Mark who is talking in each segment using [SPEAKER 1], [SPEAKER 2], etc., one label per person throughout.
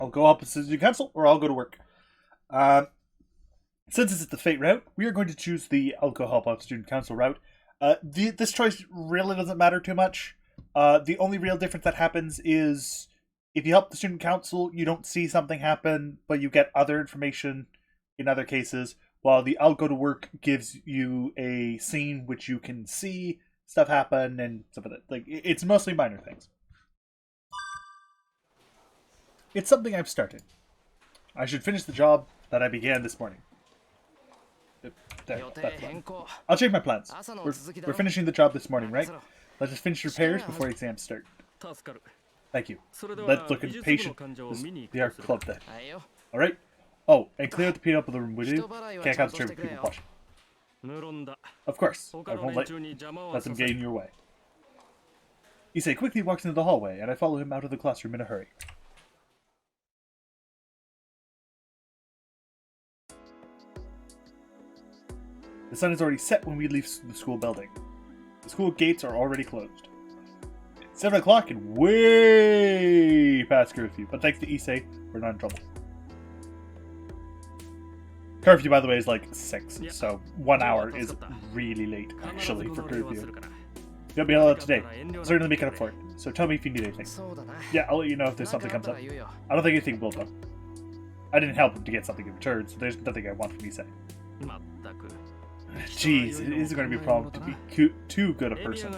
[SPEAKER 1] I'll go up to student council, or I'll go to work. Since it's the fate route, we are going to choose the I'll go help out student council route. This choice really doesn't matter too much. The only real difference that happens is if you help the student council, you don't see something happen, but you get other information in other cases, while the I'll go to work gives you a scene which you can see stuff happen and stuff like that. Like, it's mostly minor things. It's something I've started. I should finish the job that I began this morning. There, that's fine. I'll change my plans. We're finishing the job this morning, right? Let's just finish repairs before exams start. Thank you. Let's look at patient the art club then. Alright? Oh, and clear out the peanut butter room, would you? Can't concentrate with people watching. Of course. I won't let them get in your way. Issei quickly walks into the hallway, and I follow him out of the classroom in a hurry. The sun is already set when we leave the school building. The school gates are already closed. It's 7 o'clock and way past curfew, but thanks to Issei, we're not in trouble. Curfew, by the way, is like 6, so 1 hour is really late, actually, for curfew. You'll be allowed today. I'll certainly make it up for it, so tell me if you need anything. Yeah, I'll let you know if there's something comes up. I don't think anything will, though. I didn't help him to get something in return, so there's nothing I want from Issei. Jeez, it isn't going to be a problem to be too good a person.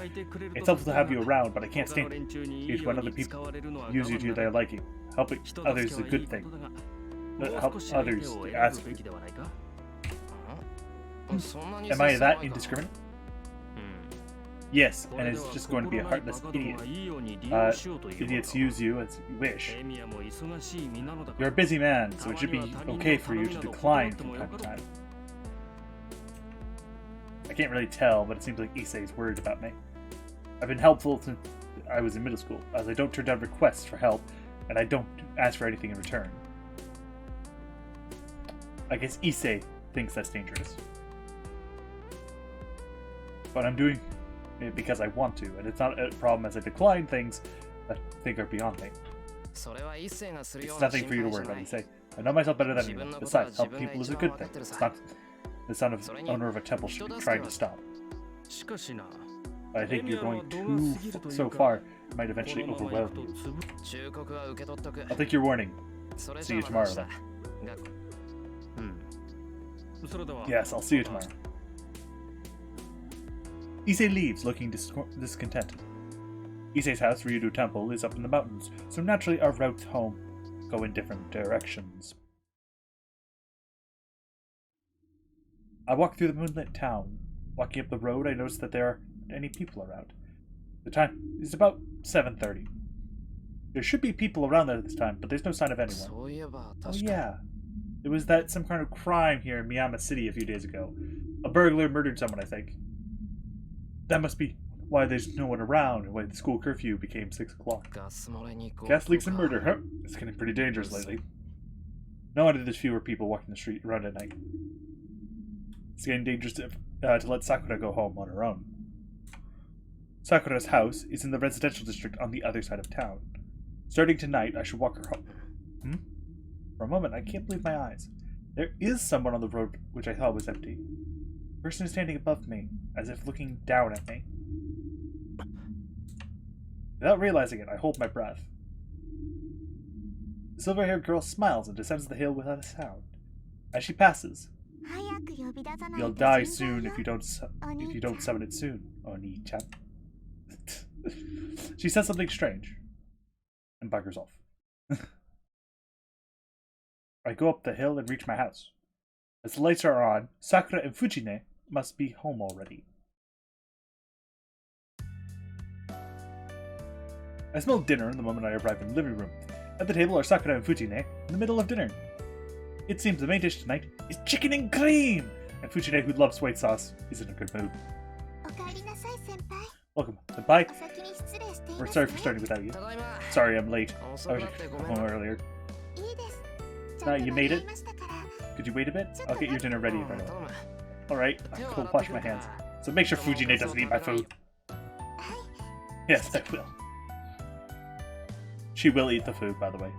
[SPEAKER 1] It's helpful to have you around, but I can't stand it. Each when other people use you to their liking. Helping others is a good thing. Help others to ask for you. Am I that indiscriminate? Yes, and it's just going to be a heartless idiot. Idiots use you as you wish. You're a busy man, so it should be okay for you to decline from time to time. I can't really tell, but it seems like Issei's worried about me. I've been helpful since I was in middle school, as I don't turn down requests for help, and I don't ask for anything in return. I guess Issei thinks that's dangerous. But I'm doing it because I want to, and it's not a problem as I decline things that I think are beyond me. It's nothing for you to worry about, Issei. I know myself better than anyone. Besides, helping people is a good thing. It's not the son of owner of a temple should be trying to stop. But I think you're going so far, it might eventually overwhelm you. I'll take your warning. See you tomorrow, then. Yes, I'll see you tomorrow. Issei leaves, looking discontented. Issei's house, Ryudo Temple, is up in the mountains, so naturally our routes home go in different directions. I walk through the moonlit town. Walking up the road, I notice that there aren't any people around. The time is about 7:30. There should be people around there at this time, but there's no sign of anyone. Oh yeah. There was some kind of crime here in Miyama City a few days ago. A burglar murdered someone, I think. That must be why there's no one around and why the school curfew became 6 o'clock. Gas leaks and murder, huh? It's getting pretty dangerous lately. No wonder there's fewer people walking the street around at night. It's getting dangerous to let Sakura go home on her own. Sakura's house is in the residential district on the other side of town. Starting tonight, I should walk her home. For a moment, I can't believe my eyes. There is someone on the road which I thought was empty. The person is standing above me, as if looking down at me. Without realizing it, I hold my breath. The silver-haired girl smiles and descends the hill without a sound. As she passes, you'll die soon if you don't summon it soon, Oni-chan. She says something strange and buggers off. I go up the hill and reach my house. As the lights are on, Sakura and Fujine must be home already. I smell dinner the moment I arrive in the living room. At the table are Sakura and Fujine in the middle of dinner. It seems the main dish tonight is chicken and cream, and Fujine, who loves white sauce, is in a good mood. Welcome, senpai. We're sorry for starting without you. Sorry I'm late. I wish I could come home earlier. Now you made it? Could you wait a bit? I'll get your dinner ready if I know. Alright, I'll go wash my hands. So make sure Fujine doesn't eat my food. Yes, I will. She will eat the food, by the way.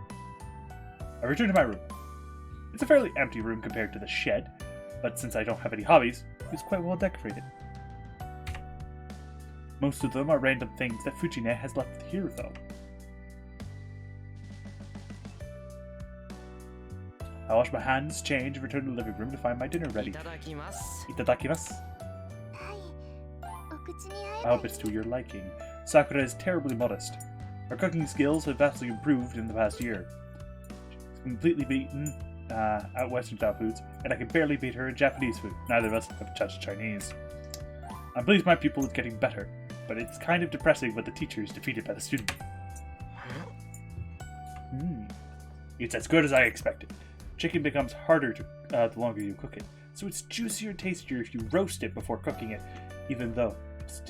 [SPEAKER 1] I return to my room. It's a fairly empty room compared to the shed, but since I don't have any hobbies, it's quite well decorated. Most of them are random things that Fujine has left here, though. I wash my hands, change, and return to the living room to find my dinner ready. Itadakimasu. I hope it's to your liking. Sakura is terribly modest. Her cooking skills have vastly improved in the past year. She's completely beaten at Western style foods, and I can barely beat her in Japanese food. Neither of us have touched Chinese. I'm pleased my pupil is getting better, but it's kind of depressing when the teacher is defeated by the student. It's as good as I expected. Chicken becomes harder to, the longer you cook it, so it's juicier and tastier if you roast it before cooking it, even though it's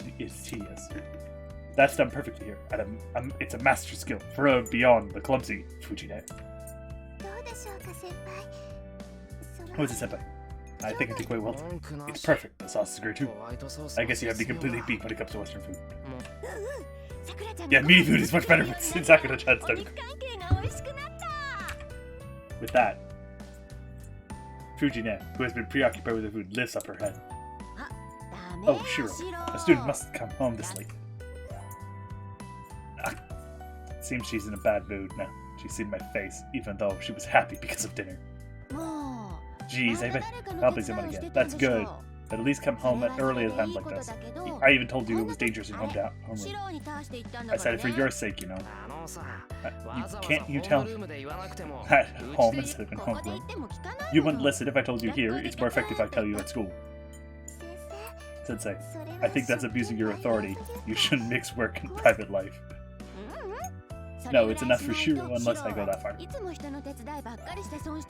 [SPEAKER 1] tedious. That's done perfectly here. It's a master skill, far beyond the clumsy Fujine. What is it, senpai? I think I do quite well. It's perfect. The sauce is great too. I guess you have me completely beat when it comes to Western food. Yeah, meaty food is much better since Sakura-chan's done. With that, Fujine, who has been preoccupied with her food, lifts up her head. Oh, Shiro. A student must come home this late. Seems she's in a bad mood now. She's seen my face, even though she was happy because of dinner. Jeez, I'll please someone again. That's good. But at least come home at early times like this. I even told you it was dangerous in homeroom. I said it for your sake, you know. Can't you tell me at home instead of in homeroom? You wouldn't listen if I told you here. It's more effective if I tell you at school. Sensei, I think that's abusing your authority. You shouldn't mix work and private life. No, it's enough for Shiro unless I go that far.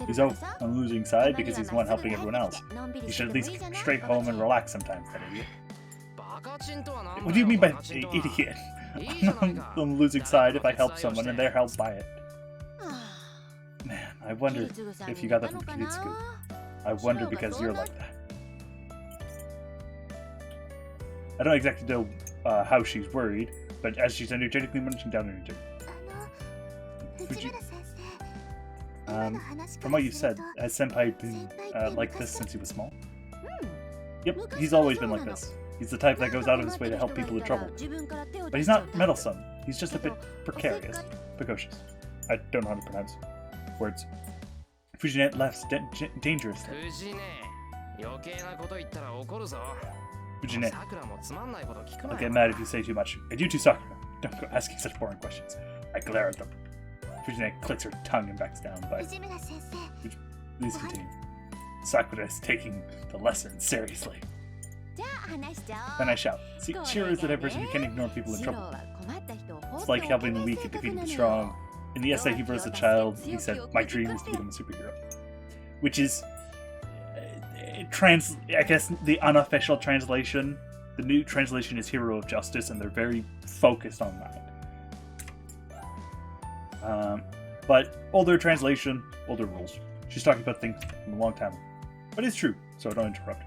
[SPEAKER 1] He's on the losing side because he's the one helping everyone else. You should at least get straight home and relax sometimes, that idiot. What do you mean by idiot? I'm on the losing side if I help someone and they're helped by it. Man, I wonder if you got that from Kiritsugu. I wonder because you're like that. I don't exactly know how she's worried, but as she's energetically munching down energy. From what you said, has Senpai been like this since he was small? Yep, he's always been like this. He's the type that goes out of his way to help people in trouble. But he's not meddlesome. He's just a bit precarious. Precocious. I don't know how to pronounce words. Fujine laughs dangerously. Fujine, I'll get mad if you say too much. And you too, Sakura. Don't go asking such boring questions. I glare at them. Fujine clicks her tongue and backs down, but please continue. Sakura is taking the lesson seriously. Then I shout. See, Shiro is the type of person who can't ignore people in trouble. It's like helping the weak and defeating the strong. In the essay he wrote as a child, he said, "My dream is to become a superhero." Which is, I guess, the unofficial translation. The new translation is Hero of Justice, and they're very focused on that. But older translation, older rules. She's talking about things from a long time ago. But it's true, so don't interrupt.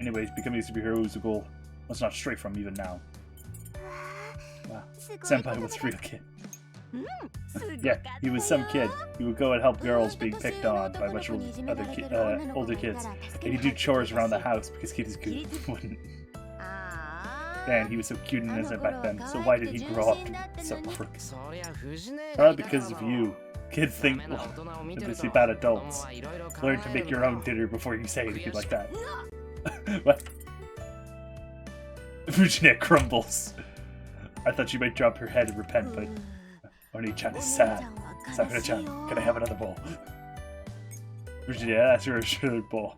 [SPEAKER 1] Anyways, becoming a superhero is a goal. Let's not stray from even now. Wow. Senpai was a real kid. Yeah, he was some kid. He would go and help girls being picked on by a bunch of older kids. And he'd do chores around the house because kids wouldn't. Man, he was so cute and innocent back then, so why did he grow up so quirky? Probably because of you. Kids think they're just bad adults. Learn to make your own dinner before you say anything like that. What? Fujine crumbles. I thought she might drop her head and repent, but Oni-chan is sad. Sakura-chan, can I have another bowl? Fujine asks her a shredded bowl.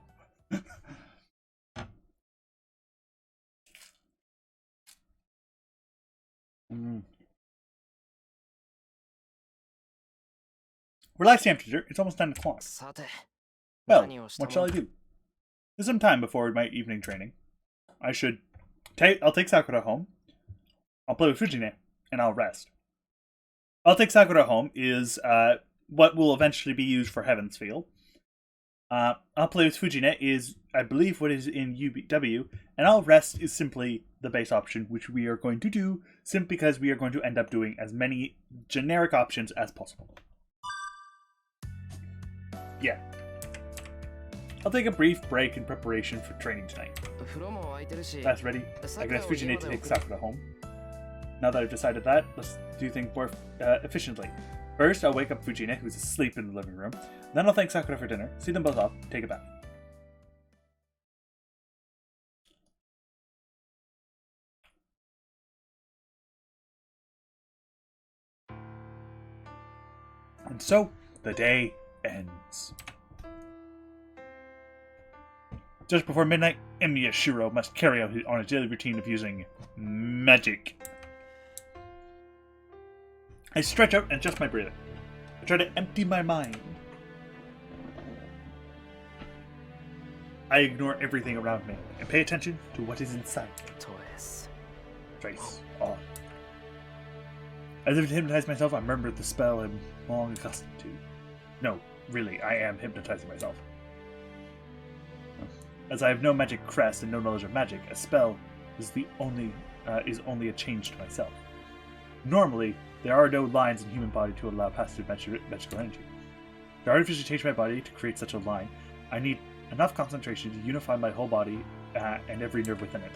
[SPEAKER 1] Relax, temperature. It's almost 10 o'clock. Well, what shall I do? There's some time before my evening training. I'll take Sakura home. I'll play with Fujine, and I'll rest. I'll take Sakura home is what will eventually be used for Heaven's Feel. I'll play with Fujine is, I believe, what is in UBW, and I'll rest is simply the base option, which we are going to do simply because we are going to end up doing as many generic options as possible. Yeah. I'll take a brief break in preparation for training tonight. Class ready? I can ask Fujine to take Sakura home. Now that I've decided that, let's do things more efficiently. First, I'll wake up Fujine, who's asleep in the living room. Then I'll thank Sakura for dinner, see them both off, take a bath. And so, the day ends. Just before midnight, Emiya Shiro must carry out on his daily routine of using magic. I stretch out and adjust my breathing. I try to empty my mind. I ignore everything around me and pay attention to what is inside me. Trace on. As if to hypnotize myself, I remember the spell I'm long accustomed to. No, really, I am hypnotizing myself. As I have no magic crest and no knowledge of magic, a spell is only a change to myself. Normally, there are no lines in human body to allow passive magical energy. To artificially change my body to create such a line, I need enough concentration to unify my whole body and every nerve within it.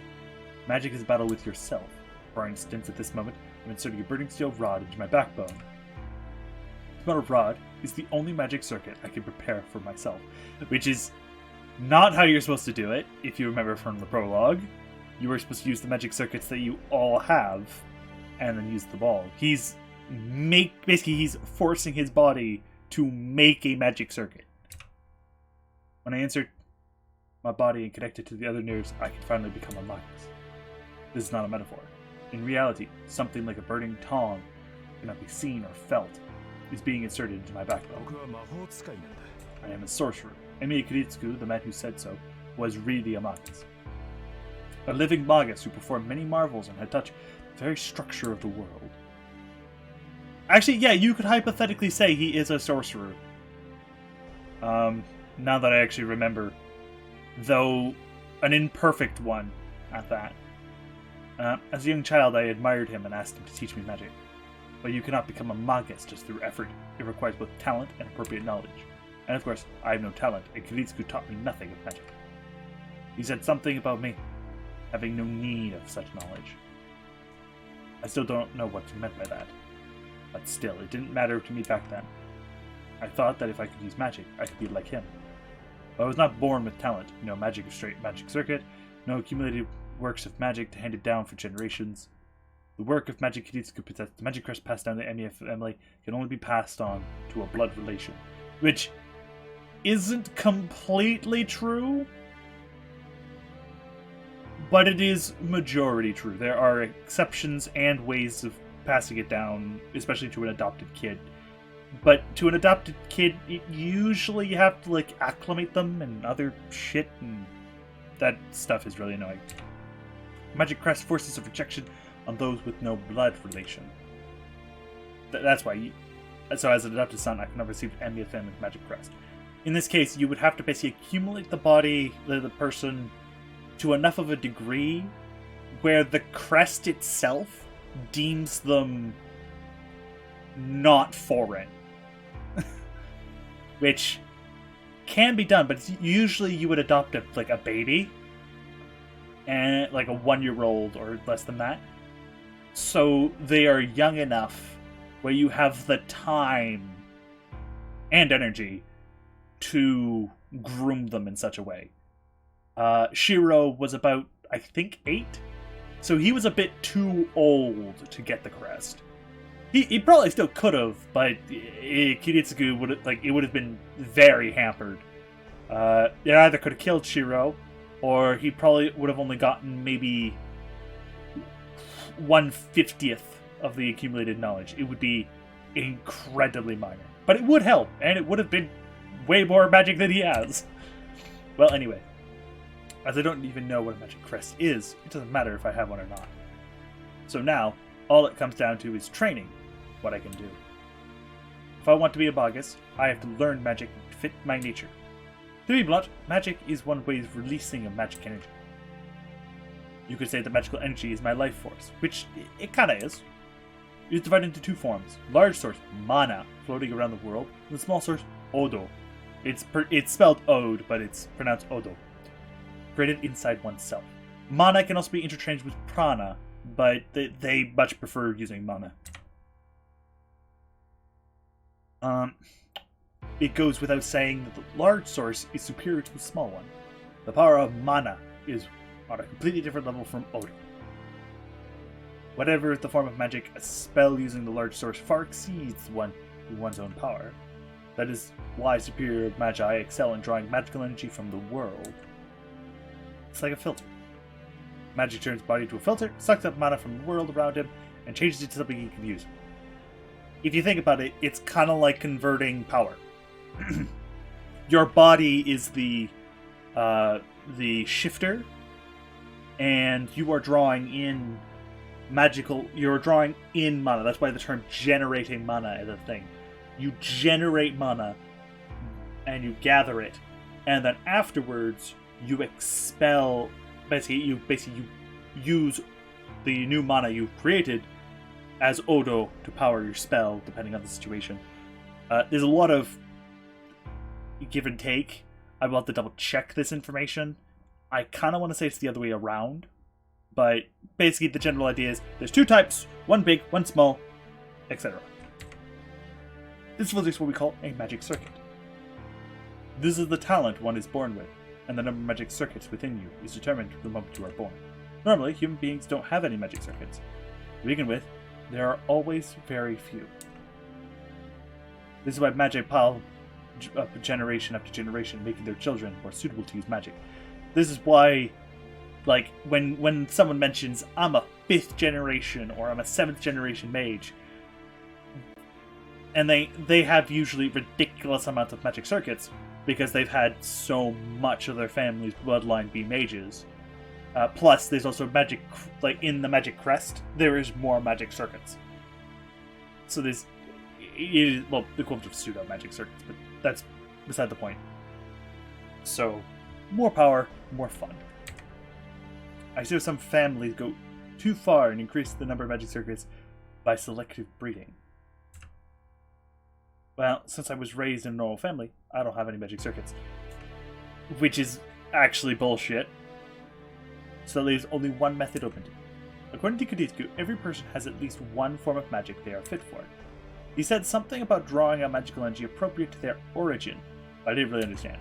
[SPEAKER 1] Magic is a battle with yourself. For instance, at this moment, I'm inserting a burning steel rod into my backbone. This metal rod is the only magic circuit I can prepare for myself, which is not how you're supposed to do it. If you remember from the prologue, you were supposed to use the magic circuits that you all have, and then use them all. He's forcing his body to make a magic circuit. When I insert my body and connect it to the other nerves, I can finally become a Magus. This is not a metaphor. In reality, something like a burning tongue cannot be seen or felt is being inserted into my backbone. I am a sorcerer. Emiya Kiritsugu, the man who said so, was really a Magus. A living Magus who performed many marvels and had touched the very structure of the world. Actually, yeah, you could hypothetically say he is a sorcerer. Now that I actually remember. Though, an imperfect one at that. As a young child, I admired him and asked him to teach me magic. But you cannot become a Magus just through effort. It requires both talent and appropriate knowledge. And of course, I have no talent, and Kiritsugu taught me nothing of magic. He said something about me having no need of such knowledge. I still don't know what he meant by that. But still, it didn't matter to me back then. I thought that if I could use magic, I could be like him. But I was not born with talent. No magic of straight magic circuit, no accumulated works of magic to hand it down for generations. The work of magic Kiritsugu possessed, the magic crest passed down to Emiya family can only be passed on to a blood relation. Which isn't completely true, but it is majority true. There are exceptions and ways of passing it down, especially to an adopted kid. But to an adopted kid, usually you have to acclimate them and other shit, and that stuff is really annoying. Magic crest forces a rejection on those with no blood relation. That's why. So as an adopted son, I can never receive Emiya family's magic crest. In this case, you would have to basically accumulate the body, the person, to enough of a degree where the crest itself deems them not foreign. Which can be done, but usually you would adopt a baby, and like a 1-year-old or less than that. So they are young enough where you have the time and energy to groom them in such a way. Shiro was about, I think, 8, so he was a bit too old to get the crest. He probably still could have, but Kiritsugu would have been very hampered. It either could have killed Shiro, or he probably would have only gotten maybe 1/50th of the accumulated knowledge. It would be incredibly minor, but it would help, and it would have been way more magic than he has. Well, anyway, as I don't even know what a magic crest is, it doesn't matter if I have one or not. So now, all it comes down to is training what I can do. If I want to be a Magus, I have to learn magic to fit my nature. To be blunt, magic is one way of releasing of magic energy. You could say that magical energy is my life force, which it kinda is. It is divided into 2 forms. Large source, mana, floating around the world, and the small source, odo, It's spelled Ode, but it's pronounced Odo. Created inside oneself. Mana can also be interchanged with prana, but they much prefer using mana. It goes without saying that the large source is superior to the small one. The power of mana is on a completely different level from Odo. Whatever the form of magic, a spell using the large source far exceeds one's own power. That is why superior magi excel in drawing magical energy from the world. It's like a filter. Magic turns body into a filter, sucks up mana from the world around him, and changes it to something he can use. If you think about it, it's kind of like converting power. Your body is the shifter, and you are drawing in you're drawing in mana. That's why the term generating mana is a thing. You generate mana, and you gather it, and then afterwards you expel. Basically, you use the new mana you've created as Odo to power your spell, depending on the situation. There's a lot of give and take. I will have to double check this information. I kind of want to say it's the other way around, but basically the general idea is there's two types, one big, one small, etc. This is what we call a magic circuit. This is the talent one is born with, and the number of magic circuits within you is determined the moment you are born. Normally, human beings don't have any magic circuits. To begin with, there are always very few. This is why magic pile up generation after generation, making their children more suitable to use magic. This is why, like, when someone mentions, I'm a 5th generation or I'm a 7th generation mage, and they have usually ridiculous amounts of magic circuits because they've had so much of their family's bloodline be mages. Plus, there's also magic, like in the magic crest, there is more magic circuits. So there's, well, the equivalent of pseudo magic circuits, but that's beside the point. So, more power, more fun. I see some families go too far and increase the number of magic circuits by selective breeding. Well, since I was raised in a normal family, I don't have any magic circuits. Which is actually bullshit. So that leaves only one method open to me. According to Kuditsuku, every person has at least one form of magic they are fit for. He said something about drawing a magical energy appropriate to their origin, but I didn't really understand.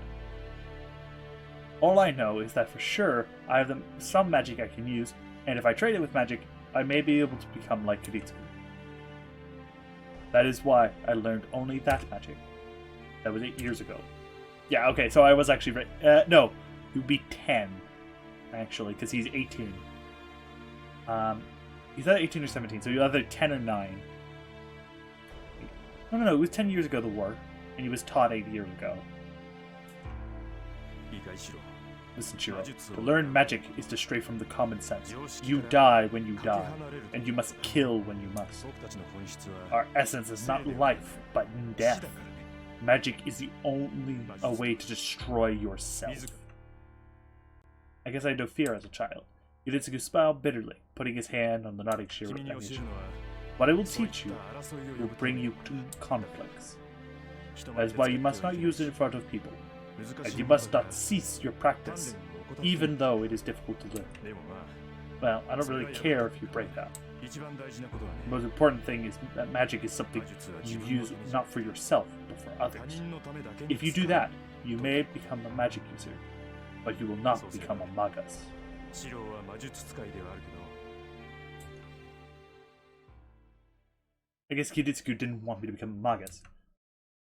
[SPEAKER 1] All I know is that for sure, I have some magic I can use, and if I trade it with magic, I may be able to become like Kuditsuku. That is why I learned only that magic. That was 8 years ago. Yeah, okay, so I was actually right. No, he would be 10, actually, because he's 18. He's either 18 or 17, so you're either 10 or 9. No, it was 10 years ago, the war, and he was taught 8 years ago. Listen, Shiro, to learn magic is to stray from the common sense. You die when you die, and you must kill when you must. Our essence is not life, but death. Magic is the only way to destroy yourself. I guess I had no fear as a child. Kuditsuku smiled bitterly, putting his hand on the nodding Shiro. What I will teach you will bring you to conflicts. That is why you must not use it in front of people. And you must not cease your practice, even though it is difficult to learn. Well, I don't really care if you break that. The most important thing is that magic is something you use not for yourself, but for others. If you do that, you may become a magic user, but you will not become a magus. I guess Kuditsuku didn't want me to become a magus.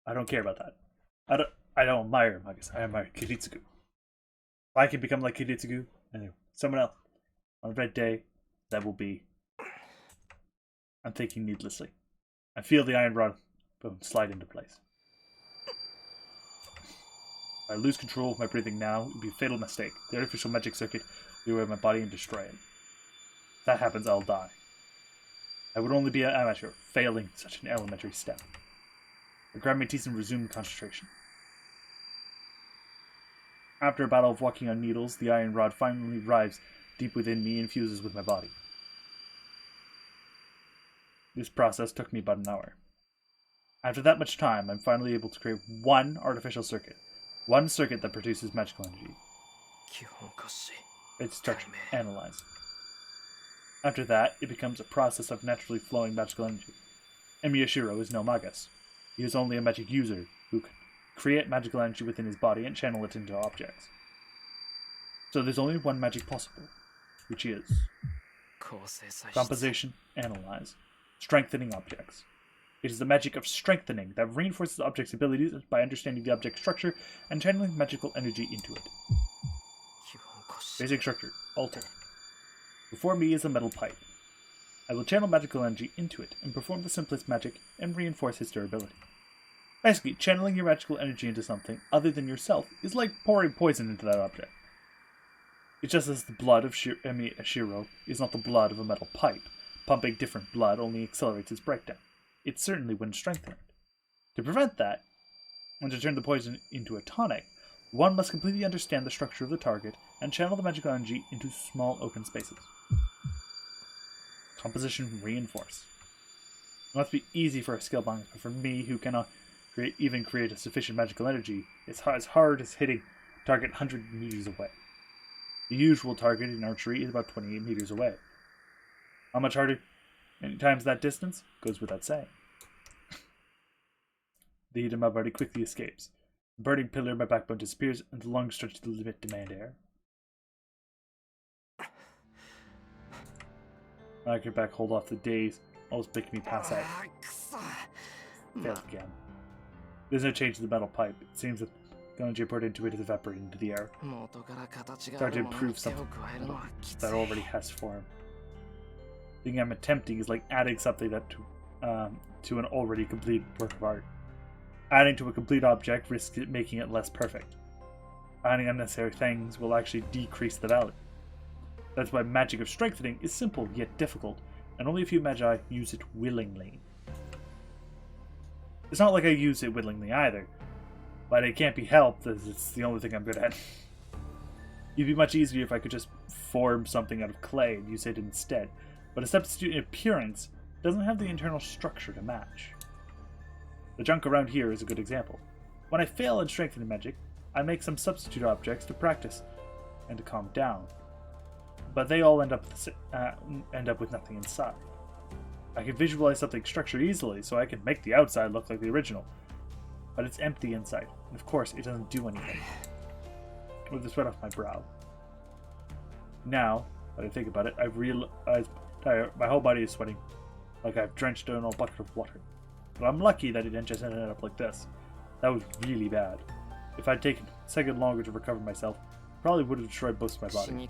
[SPEAKER 1] I don't care about that. I don't admire magus. I admire Kuditsuku. If I can become like Kuditsuku, and someone else on a red day, that will be. I'm thinking needlessly. I feel the iron rod boom slide into place. If I lose control of my breathing now, it would be a fatal mistake. The artificial magic circuit will wear my body and destroy it. If that happens, I'll die. I would only be an amateur, failing such an elementary step. I grabbed my teeth and resumed concentration. After a battle of walking on needles, the iron rod finally arrives deep within me and fuses with my body. This process took me about an hour. After that much time, I'm finally able to create one artificial circuit. One circuit that produces magical energy. Its structure analyzed. After that, it becomes a process of naturally flowing magical energy. Emiyashiro is no magus. He is only a magic user who can create magical energy within his body and channel it into objects. So there's only one magic possible, which is composition, analyze, strengthening objects. It is the magic of strengthening that reinforces the object's abilities by understanding the object's structure and channeling magical energy into it. Basic structure, altar. Before me is a metal pipe. I will channel magical energy into it and perform the simplest magic and reinforce its durability. Basically, channeling your magical energy into something other than yourself is like pouring poison into that object. It's just as the blood of Emiyashiro is not the blood of a metal pipe. Pumping different blood only accelerates its breakdown. It certainly wouldn't strengthen it. To prevent that, and to turn the poison into a tonic, one must completely understand the structure of the target and channel the magical energy into small open spaces. Composition reinforce. It must be easy for a skill bonus, but for me, who cannot create a sufficient magical energy, it's as hard as hitting a target 100 meters away. The usual target in archery is about 28 meters away. How much harder times that distance goes without saying. The heat in my body quickly escapes. The burning pillar in my backbone disappears, and the long stretch of the limit demand air. I get back, hold off the daze, almost making me pass out. Failed again. There's no change to the metal pipe. It seems that the energy poured into it is evaporating into the air. Start to improve something that already has form. The thing I'm attempting is like adding something that to an already complete work of art. Adding to a complete object risks making it less perfect. Adding unnecessary things will actually decrease the value. That's why magic of strengthening is simple yet difficult, and only a few magi use it willingly. It's not like I use it willingly either, but it can't be helped as it's the only thing I'm good at. It'd be much easier if I could just form something out of clay and use it instead, but a substitute in appearance doesn't have the internal structure to match. The junk around here is a good example. When I fail in strengthening magic, I make some substitute objects to practice and to calm down, but they all end up with nothing inside. I can visualize something structured easily, so I can make the outside look like the original, but it's empty inside, and of course it doesn't do anything. With the sweat off my brow. Now that I think about it, I realize my whole body is sweating, like I've drenched it in a bucket of water. But I'm lucky that it didn't just ended up like this. That was really bad. If I'd taken a second longer to recover myself, I probably would have destroyed most of my body.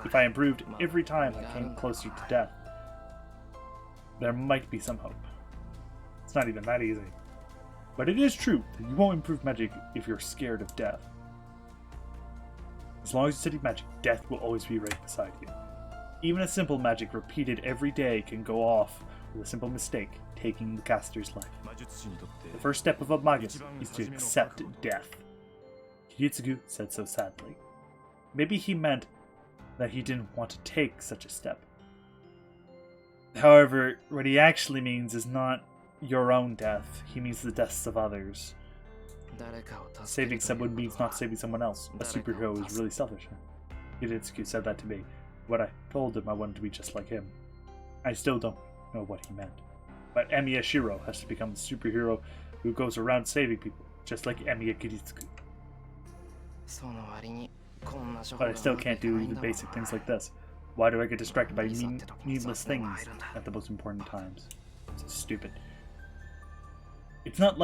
[SPEAKER 1] If I improved every time I came closer to death, there might be some hope. It's not even that easy. But it is true that you won't improve magic if you're scared of death. As long as you study magic, death will always be right beside you. Even a simple magic repeated every day can go off with a simple mistake, taking the caster's life. The first step of a magus is to accept death. Kiritsugu said so sadly. Maybe he meant that he didn't want to take such a step. However, what he actually means is not your own death, he means the deaths of others. Saving someone means not saving someone else. A superhero is really selfish. Kiritsugu said that to me. When I told him I wanted to be just like him. I still don't know what he meant. But Emiyashiro has to become the superhero who goes around saving people, just like Emiya Kiritsugu. But I still can't do the basic things like this. Why do I get distracted by needless things at the most important times? It's stupid. It's not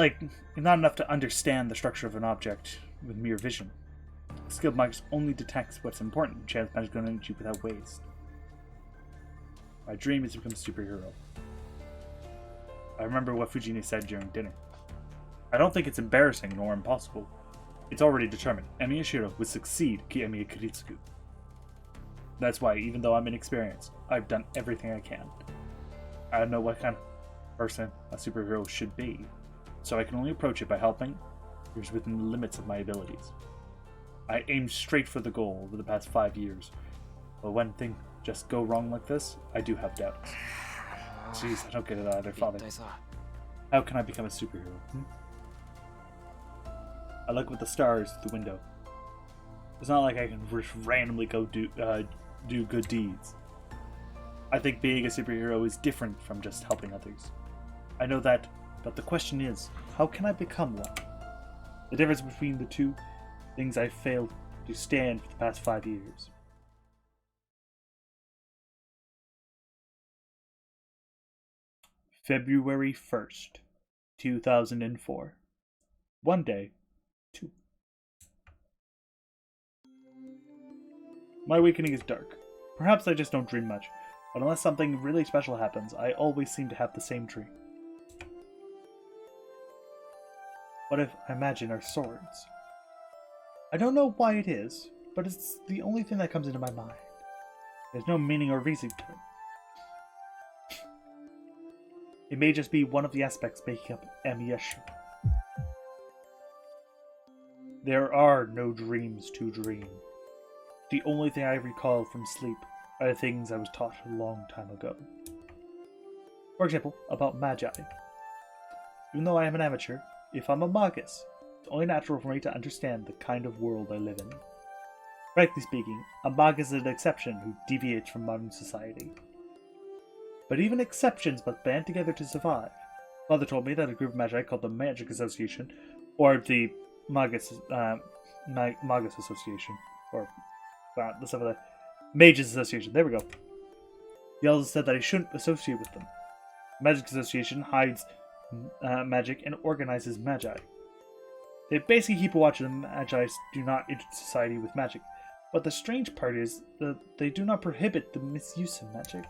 [SPEAKER 1] enough to understand the structure of an object with mere vision. A skilled magus only detects what's important and channels magical energy without waste. My dream is to become a superhero. I remember what Fujine said during dinner. I don't think it's embarrassing nor impossible. It's already determined. Emiyashiro would succeed Emiya Kiritsugu. That's why, even though I'm inexperienced, I've done everything I can. I don't know what kind of person a superhero should be, so I can only approach it by helping others within the limits of my abilities. I aimed straight for the goal over the past 5 years, but when things just go wrong like this, I do have doubts. Jeez, I don't get it either, Father. How can I become a superhero? I look at the stars through the window. It's not like I can just randomly go do good deeds. I think being a superhero is different from just helping others. I know that, but the question is, how can I become one? The difference between the two things I've failed to stand for the past 5 years. February 1st, 2004. One day, 2. My awakening is dark. Perhaps I just don't dream much, but unless something really special happens, I always seem to have the same dream. What if I imagine our swords? I don't know why it is, but it's the only thing that comes into my mind. There's no meaning or reason to it. It may just be one of the aspects making up Amiyeshu. There are no dreams to dream. The only thing I recall from sleep are the things I was taught a long time ago. For example, about magi. Even though I am an amateur, if I'm a magus, it's only natural for me to understand the kind of world I live in. Frankly speaking, a magus is an exception who deviates from modern society. But even exceptions must band together to survive. Father told me that a group of magi called the Magic Association, or the Magus Association, or let's have the Mages Association. There we go. He also said that I shouldn't associate with them. The Magic Association hides magic and organizes magi. They basically keep a watch of the magi do not enter society with magic. But the strange part is that they do not prohibit the misuse of magic.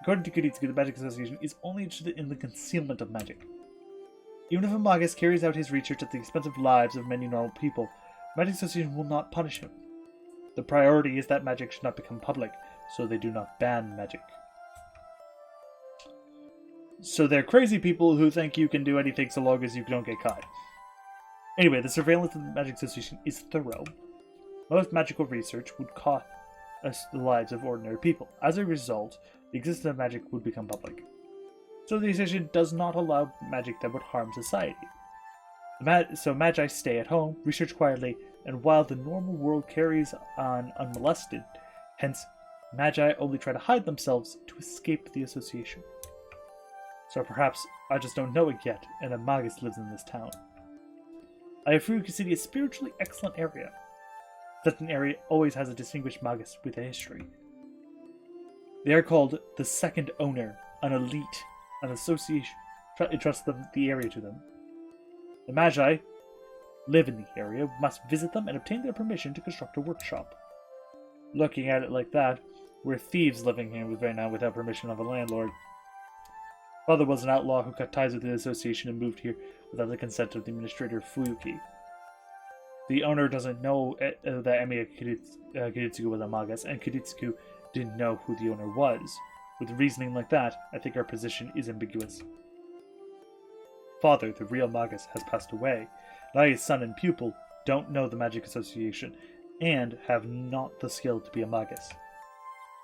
[SPEAKER 1] According to Kuditsugu, the Magic Association is only interested in the concealment of magic. Even if a magus carries out his research at the expense of lives of many normal people, the Magic Association will not punish him. The priority is that magic should not become public, so they do not ban magic. So they're crazy people who think you can do anything so long as you don't get caught. Anyway, the surveillance of the Magic Association is thorough. Most magical research would cost us the lives of ordinary people. As a result, the existence of magic would become public. So the association does not allow magic that would harm society. So magi stay at home, research quietly, and while the normal world carries on unmolested, hence, magi only try to hide themselves to escape the association. So perhaps I just don't know it yet, and a magus lives in this town. Ayafuruka City is a spiritually excellent area. Such an area always has a distinguished magus with a history. They are called the second owner, an elite, an association. Entrust the area to them. The magi live in the area, must visit them and obtain their permission to construct a workshop. Looking at it like that, we're thieves living here right now without permission of a landlord. Father was an outlaw who cut ties with the association and moved here without the consent of the administrator Fuyuki. The owner doesn't know that Emiya Kuditsugu was a magus, and Kuditsugu didn't know who the owner was. With reasoning like that, I think our position is ambiguous. Father, the real magus, has passed away. Now his son and pupil don't know the Magic Association, and have not the skill to be a magus.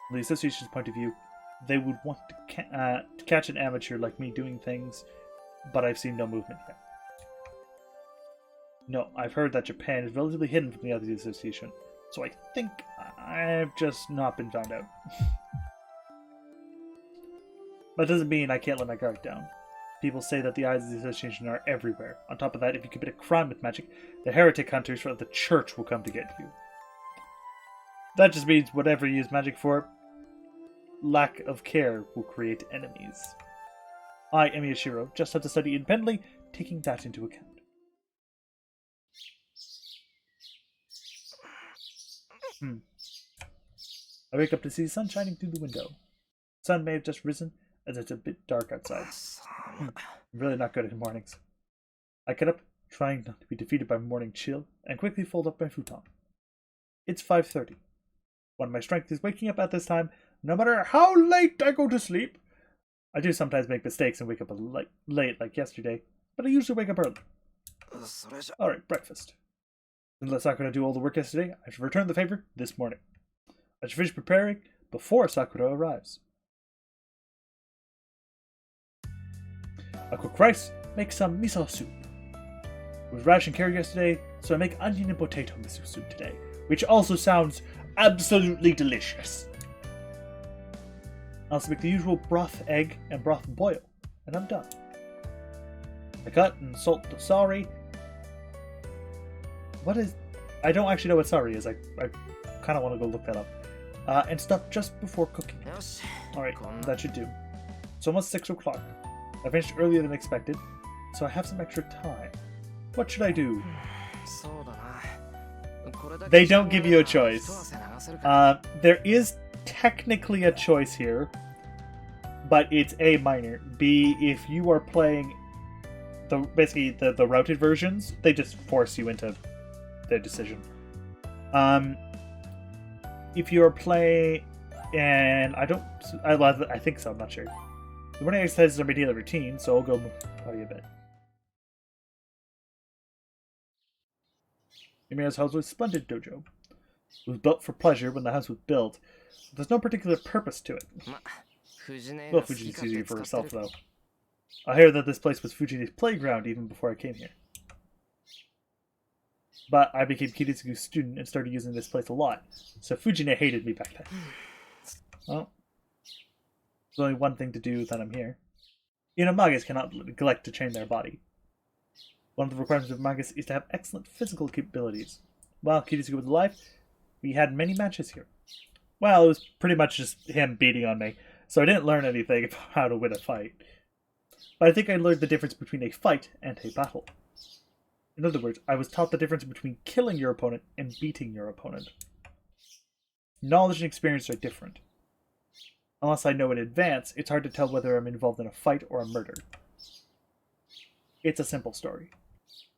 [SPEAKER 1] From the association's point of view, they would want to catch an amateur like me doing things, but I've seen no movement yet. No, I've heard that Japan is relatively hidden from the other association, so I think I've just not been found out. But it doesn't mean I can't let my guard down. People say that the eyes of the association are everywhere. On top of that, if you commit a crime with magic, the heretic hunters from the church will come to get you. That just means whatever you use magic for, lack of care will create enemies. I, Emiyashiro, just have to study independently, taking that into account. I wake up to see the sun shining through the window. The sun may have just risen, as it's a bit dark outside. I'm really not good at mornings. I get up, trying not to be defeated by morning chill, and quickly fold up my futon. It's 5:30. When my strength is waking up at this time, no matter how late I go to sleep. I do sometimes make mistakes and wake up late like yesterday, but I usually wake up early. Alright, breakfast. And let Sakura do all the work yesterday, I should return the favor this morning. I should finish preparing before Sakura arrives. I'll cook rice, make some miso soup. It was ration curry yesterday, so I make onion and potato miso soup today, which also sounds absolutely delicious. I also make the usual broth, egg, and broth boil, and I'm done. I cut and salt the sari. What is... I don't actually know what sari is. I kind of want to go look that up. And stuff just before cooking. Alright, that should do. It's almost 6 o'clock. I finished earlier than expected, so I have some extra time. What should I do? They don't give you a choice. There is technically a choice here, but it's A minor. B, if you are playing basically the routed versions, they just force you into their decision. If you're playing, and I think so, I'm not sure. The morning exercises are my daily routine, so I'll go tell you a bit. Ymira's house was a splendid dojo. It was built for pleasure when the house was built, but there's no particular purpose to it. Well, Fujine's using it for herself, though. I hear that this place was Fujine's playground even before I came here. But I became Kiritsugu's student and started using this place a lot, so Fujine hated me back then. Well, there's only one thing to do that I'm here. Magus cannot neglect to train their body. One of the requirements of Magus is to have excellent physical capabilities. While Kiritsugu was alive, we had many matches here. Well, it was pretty much just him beating on me, so I didn't learn anything about how to win a fight. But I think I learned the difference between a fight and a battle. In other words, I was taught the difference between killing your opponent and beating your opponent. Knowledge and experience are different. Unless I know in advance, it's hard to tell whether I'm involved in a fight or a murder. It's a simple story.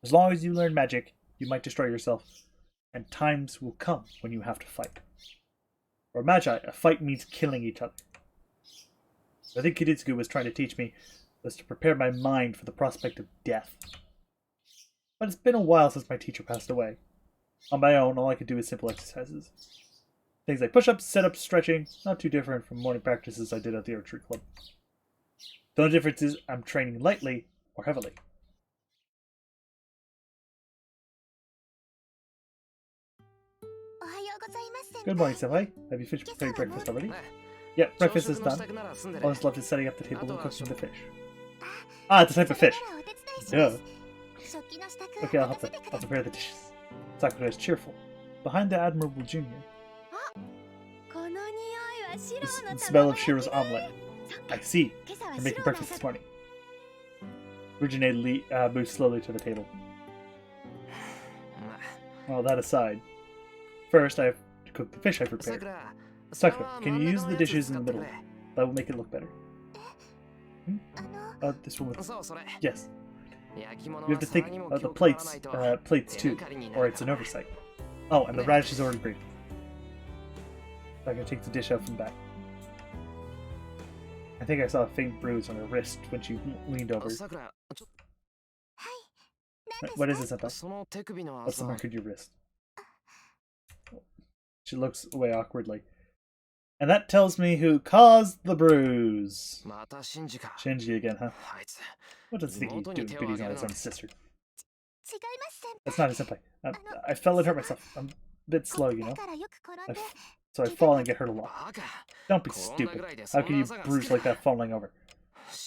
[SPEAKER 1] As long as you learn magic, you might destroy yourself, and times will come when you have to fight. For Magi, a fight means killing each other. I think Kiritsugu was trying to teach me was to prepare my mind for the prospect of death. But it's been a while since my teacher passed away. On my own, all I could do is simple exercises. Things like push-ups, sit-ups, stretching, not too different from morning practices I did at the archery club. The only difference is I'm training lightly or heavily. Good morning, Senpai. Have you finished preparing breakfast already? Yeah, breakfast is done. All that's left is setting up the table and cooking the fish. Ah, the type of fish. Duh. Okay, I'll prepare the dishes. Sakura is cheerful. Behind the Admirable Junior. The smell of Shiro's omelette. I see. You're making breakfast this morning. Fujine moves slowly to the table. Well, that aside. First, I have to cook the fish I prepared. Sakura, can you use the dishes in the middle? That will make it look better. This one with... Yes. You have to think of the plates too, or it's an oversight. Oh, and the radish is already grated. Sakura takes the dish out from back. I think I saw a faint bruise on her wrist when she leaned over. What is it, Senpai? What's the mark on your wrist? She looks away awkwardly. And that tells me who caused the bruise. Shinji again, huh? What does he think he's doing beating on his own sister? That's not a Senpai. I fell and hurt myself. I'm a bit slow, you know? So I fall and get hurt a lot. Don't be stupid. How can you bruise like that falling over?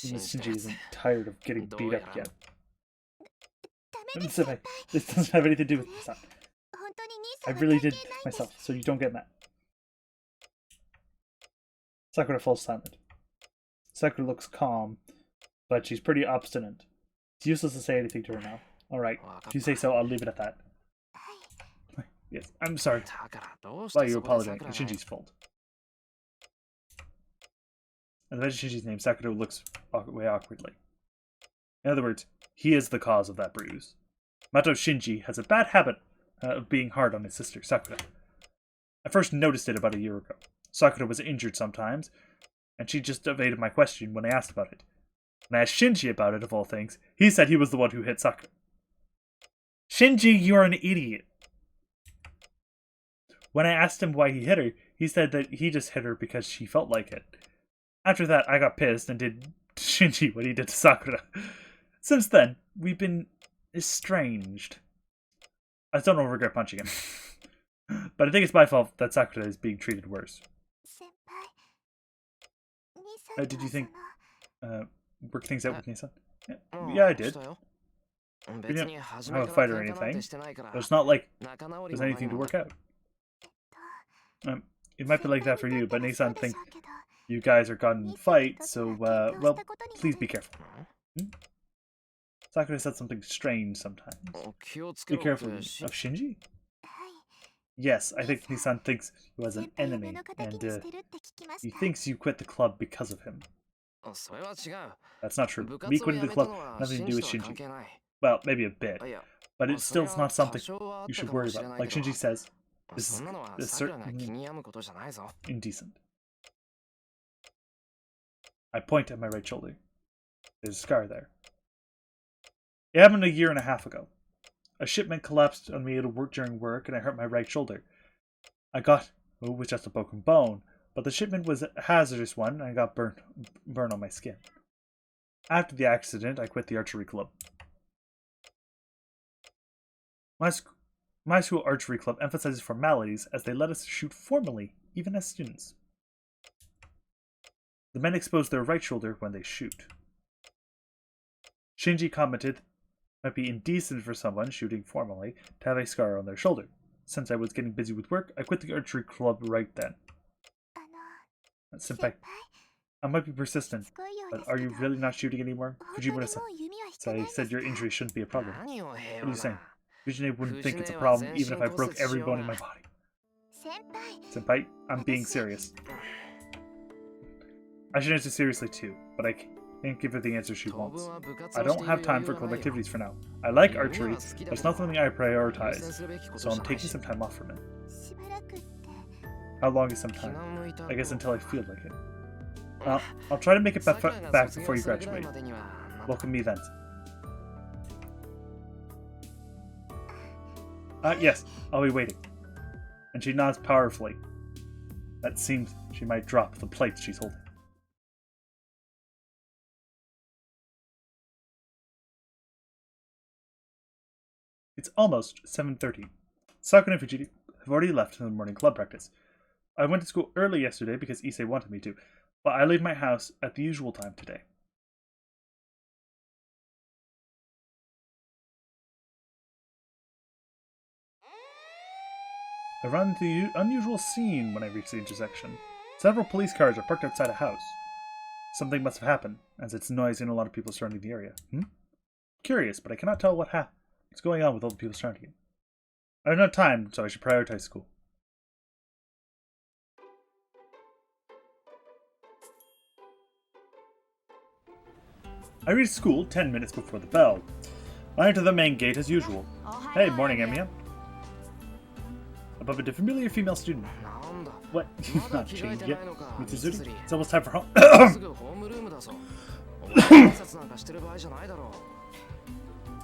[SPEAKER 1] Even Shinji isn't tired of getting beat up yet. Senpai, this doesn't have anything to do with this. I really did myself, so you don't get mad. Sakura falls silent. Sakura looks calm, but she's pretty obstinate. It's useless to say anything to her now. Alright, if you say so, I'll leave it at that. Yes, I'm sorry. Why you apologize? It's Shinji's fault. As I mention Shinji's name, Sakura looks away awkwardly. In other words, he is the cause of that bruise. Mato Shinji has a bad habit of being hard on his sister, Sakura. I first noticed it about a year ago. Sakura was injured sometimes, and she just evaded my question when I asked about it. When I asked Shinji about it, of all things, he said he was the one who hit Sakura. Shinji, you're an idiot. When I asked him why he hit her, he said that he just hit her because she felt like it. After that, I got pissed and did Shinji what he did to Sakura. Since then, we've been estranged. I still don't regret punching him. But I think it's my fault that Sakura is being treated worse. Did you think work things out with Nissan? Yeah, I did. We didn't have a fight or anything. But it's not like there's anything to work out. It might be like that for you, but Nissan thinks you guys are caught in fight, so, well, please be careful. Sakura said something strange sometimes. Be careful of Shinji? Yes, I think Nissan thinks he was an enemy, and he thinks you quit the club because of him. That's not true. Me quitting the club nothing to do with Shinji. Well, maybe a bit, but it's still not something you should worry about. Like Shinji says, this is certainly indecent. I point at my right shoulder. There's a scar there. It happened 1.5 years ago. A shipment collapsed on me during work, and I hurt my right shoulder. It was just a broken bone, but the shipment was a hazardous one, and I got burn on my skin. After the accident, I quit the archery club. My school archery club emphasizes formalities, as they let us shoot formally, even as students. The men expose their right shoulder when they shoot. Shinji commented, it might be indecent for someone shooting formally to have a scar on their shoulder. Since I was getting busy with work, I quit the archery club right then. Senpai, I might be persistent, but are you really not shooting anymore? Fujimura-san said your injury shouldn't be a problem. What are you saying? Fujine wouldn't think it's a problem even if I broke every bone in my body. Senpai, I'm being serious. I should answer seriously too, but I can't give her the answer she wants. I don't have time for club activities for now. I like archery, but it's not something I prioritize, so I'm taking some time off from it. How long is some time? I guess until I feel like it. I'll try to make it back before you graduate. Welcome me then. Yes, I'll be waiting. And she nods powerfully. That seems she might drop the plates she's holding. It's almost 7:30. Sakura and Fujita have already left for the morning club practice. I went to school early yesterday because Issei wanted me to, but I leave my house at the usual time today. I run into the unusual scene when I reach the intersection. Several police cars are parked outside a house. Something must have happened, as it's noisy and a lot of people surrounding the area. Curious, but I cannot tell what's going on with all the people surrounding it. I don't have time, so I should prioritize school. I reach school 10 minutes before the bell. I enter the main gate as usual. Hey, morning, Emiya. Above a familiar female student. What? You've not changed yet? Mitsuzuri? It's almost time for home.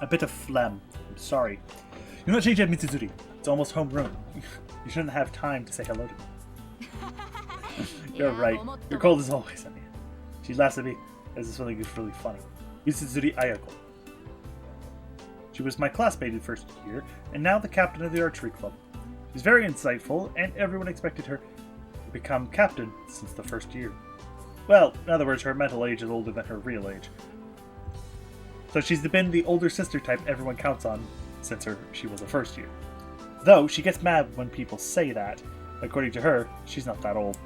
[SPEAKER 1] A bit of phlegm. I'm sorry. You're not changed yet, Mitsuzuri. It's almost homeroom. You shouldn't have time to say hello to me. You're right. You're cold as always, Emiya. She laughs at me as if something is really funny. Mitsuzuri Ayako. She was my classmate in first year, and now the captain of the archery club. She's very insightful, and everyone expected her to become captain since the first year. Well, in other words, her mental age is older than her real age. So she's been the older sister type everyone counts on since she was a first year. Though, she gets mad when people say that. According to her, she's not that old.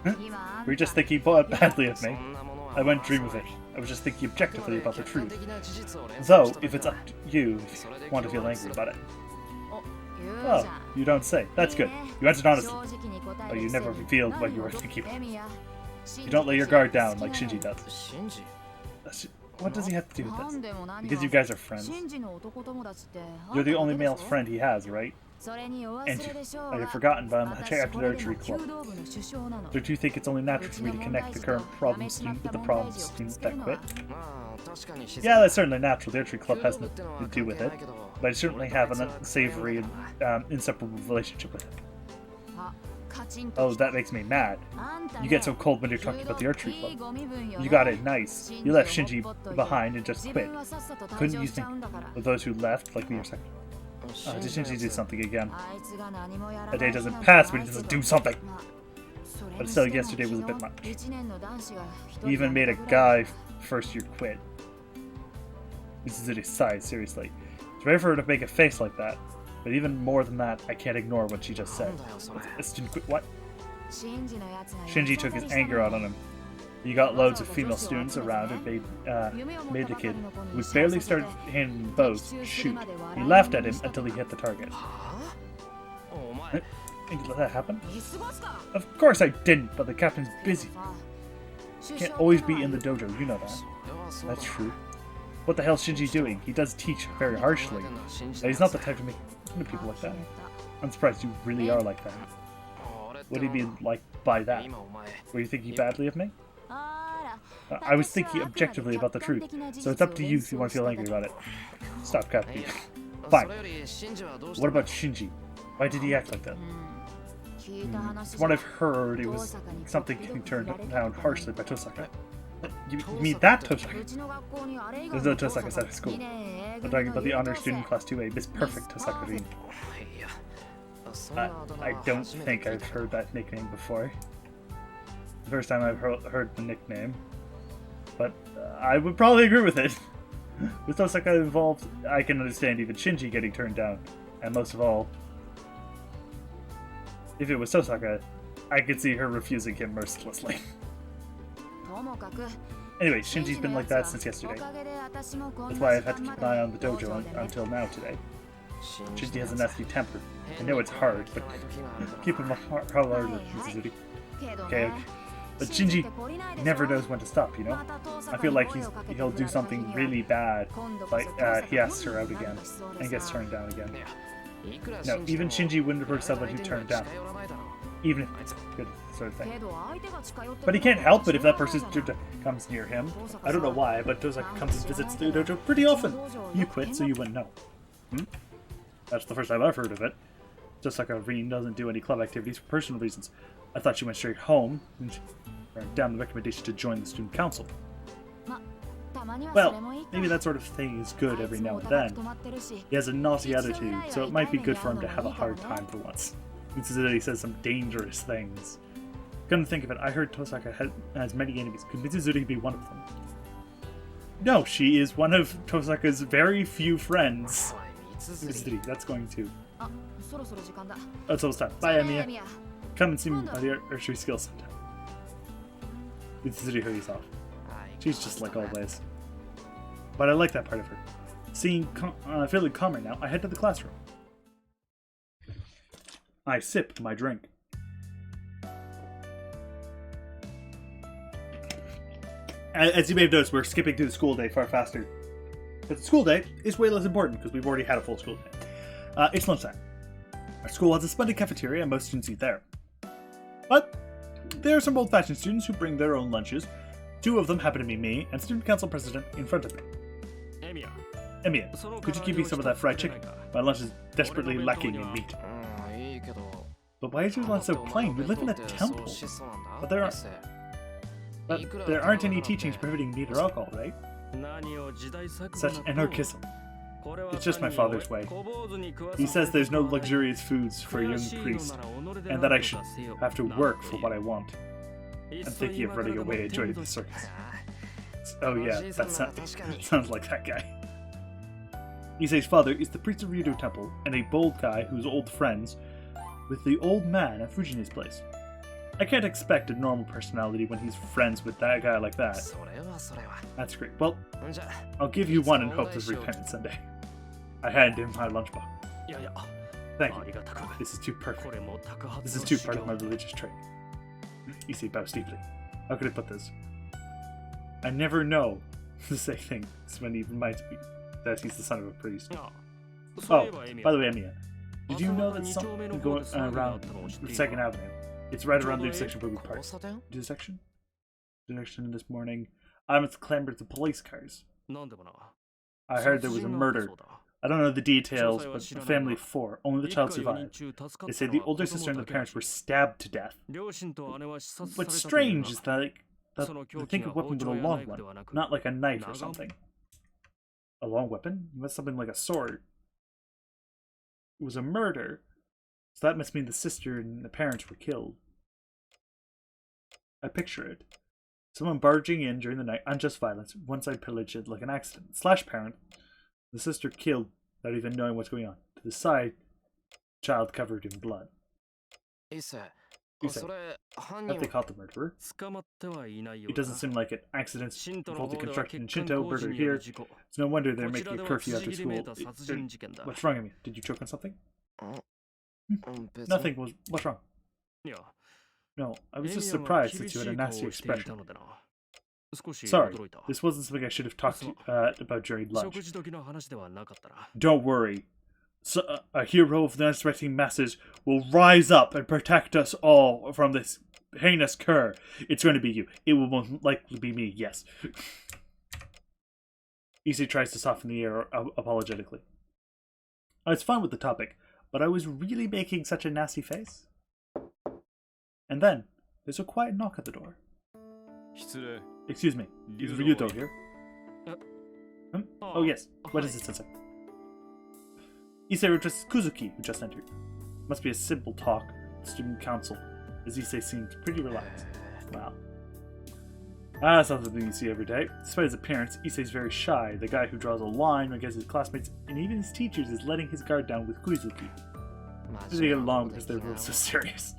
[SPEAKER 1] Were you just thinking badly of me? I wouldn't dream of it. I was just thinking objectively about the truth. Though, if it's up to you, if you want to feel angry about it. Oh, you don't say. That's good. You answered honestly. Oh, you never revealed what you were thinking about. You don't lay your guard down like Shinji does. What does he have to do with this? Because you guys are friends. You're the only male friend he has, right? And I have forgotten, but I'm after the archery club. Don't you think it's only natural for me to connect the current problem student with the problem student that quit? Yeah, that's certainly natural. The archery club has nothing to do with it, but I certainly have an unsavory and inseparable relationship with it. Oh, that makes me mad. You get so cold when you're talking about the archery club. You got it nice. You left Shinji behind and just quit. Couldn't you think of those who left, like me or second? Did Shinji do something again? A day doesn't pass when he doesn't do something. But still, yesterday was a bit much. He even made a guy first year quit. This is a sigh, seriously. It's rare for her to make a face like that. But even more than that, I can't ignore what she just said. A student quit what? Shinji took his anger out on him. He got loads of female students around and made the kid, who barely started handling bows, shoot. He laughed at him until he hit the target. Think you let that happen? Of course I didn't, but the captain's busy. Can't always be in the dojo, you know that. That's true. What the hell's Shinji doing? He does teach very harshly. He's not the type to make fun of people like that. I'm surprised you really are like that. What do you mean, like, by that? Were you thinking badly of me? I was thinking objectively about the truth, so it's up to you if you want to feel angry about it. Stop, Captain. Fine. What about Shinji? Why did he act like that? From what I've heard, it was something getting turned down harshly by Tosaka. You mean that Tosaka? There's no Tosaka at school. I'm talking about the honor student class 2A, Miss Perfect Tosaka Rin. I don't think I've heard that nickname before. The first time I've heard the nickname. But I would probably agree with it. With Tosaka involved, I can understand even Shinji getting turned down. And most of all, if it was Tosaka, I could see her refusing him mercilessly. Anyway, Shinji's been like that since yesterday. That's why I've had to keep an eye on the dojo until now today. Shinji has a nasty temper. I know it's hard, but keep him hard, Mizuzuri. Okay. But Shinji never knows when to stop, you know? I feel like he'll do something really bad, like he asks her out again, and gets turned down again. No, even Shinji wouldn't hurt someone who turned down. Even if it's good sort of thing. But he can't help it if that person comes near him. I don't know why, but Tosaka comes and visits the dojo pretty often. You quit, so you wouldn't know. That's the first time I've heard of it. Tosaka Rin doesn't do any club activities for personal reasons. I thought she went straight home and turned down the recommendation to join the student council. Well, maybe that sort of thing is good every now and then. He has a naughty attitude, so it might be good for him to have a hard time for once. Mitsuzuri says some dangerous things. Come to think of it, I heard Tosaka has many enemies. Could Mitsuzuri be one of them? No, she is one of Tosaka's very few friends. Mitsuzuri, that's going to... Oh, it's almost time. Bye, Emiya. Come and see me about the archery skills sometime. Mitsuzuri hurries off. She's just like always. But I like that part of her. Feeling calmer now, I head to the classroom. I sip my drink. As you may have noticed, we're skipping through the school day far faster. But the school day is way less important because we've already had a full school day. It's lunchtime. Our school has a splendid cafeteria and most students eat there. But there are some old-fashioned students who bring their own lunches. Two of them happen to be me and student council president in front of me. Emiya, could you give me some of that fried chicken? My lunch is desperately lacking in meat. But why is your lunch so plain? We live in a temple. But there aren't any teachings prohibiting meat or alcohol, right? Such anarchism. It's just my father's way. He says there's no luxurious foods for a young priest, and that I should have to work for what I want. I'm thinking of running away and joining the circus. Oh yeah, that sounds like that guy. Issei's father is the priest of Ryudo Temple, and a bold guy who's old friends with the old man at Fujini's place. I can't expect a normal personality when he's friends with that guy like that. That's great. Well, I'll give you one in hopes of repayment someday. I hand him my lunchbox. Thank you. This is too perfect. This is too part of my religious trait. Issei bows deeply. How could I put this? I never know to say things when he reminds me that he's the son of a priest. Oh, by the way, Emiya, did you know that something going around 2nd Avenue? It's right around the intersection where we park. Intersection? Intersection this morning. I'm at the clamor of the police cars. I heard there was a murder. I don't know the details, but a family of 4. Only the child survived. They say the older sister and the parents were stabbed to death. What's strange is that, they think a weapon with a long one, not like a knife or something. A long weapon? It was something like a sword. It was a murder. So that must mean the sister and the parents were killed. I picture it. Someone barging in during the night, unjust violence, one-side pillage it like an accident. Slash parent. The sister killed without even knowing what's going on. To the side, child covered in blood. Issei. That they caught the murderer. It doesn't seem like an accident. Faulty construction in Shinto, murder here. It's no wonder they're making a curfew after school. What's wrong with me? Did you choke on something? Nothing. What's wrong? No, I was just surprised since you had a nasty expression. Sorry, this wasn't something I should have talked about during lunch. Don't worry. So, a hero of the unsuspecting masses will rise up and protect us all from this heinous cur. It's going to be you. It will most likely be me, yes. Issei tries to soften the air apologetically. I was fine with the topic, but I was really making such a nasty face. And then, there's a quiet knock at the door. Excuse me, is Ryuto here? Oh yes, what is it, Sensei? Issei addresses Kuzuki, who just entered. Must be a simple talk with student council, as Issei seems pretty relaxed. Wow. That's not something you see every day. Despite his appearance, Issei's very shy, the guy who draws a line against his classmates and even his teachers is letting his guard down with Kuzuki. They get along because they're both so serious.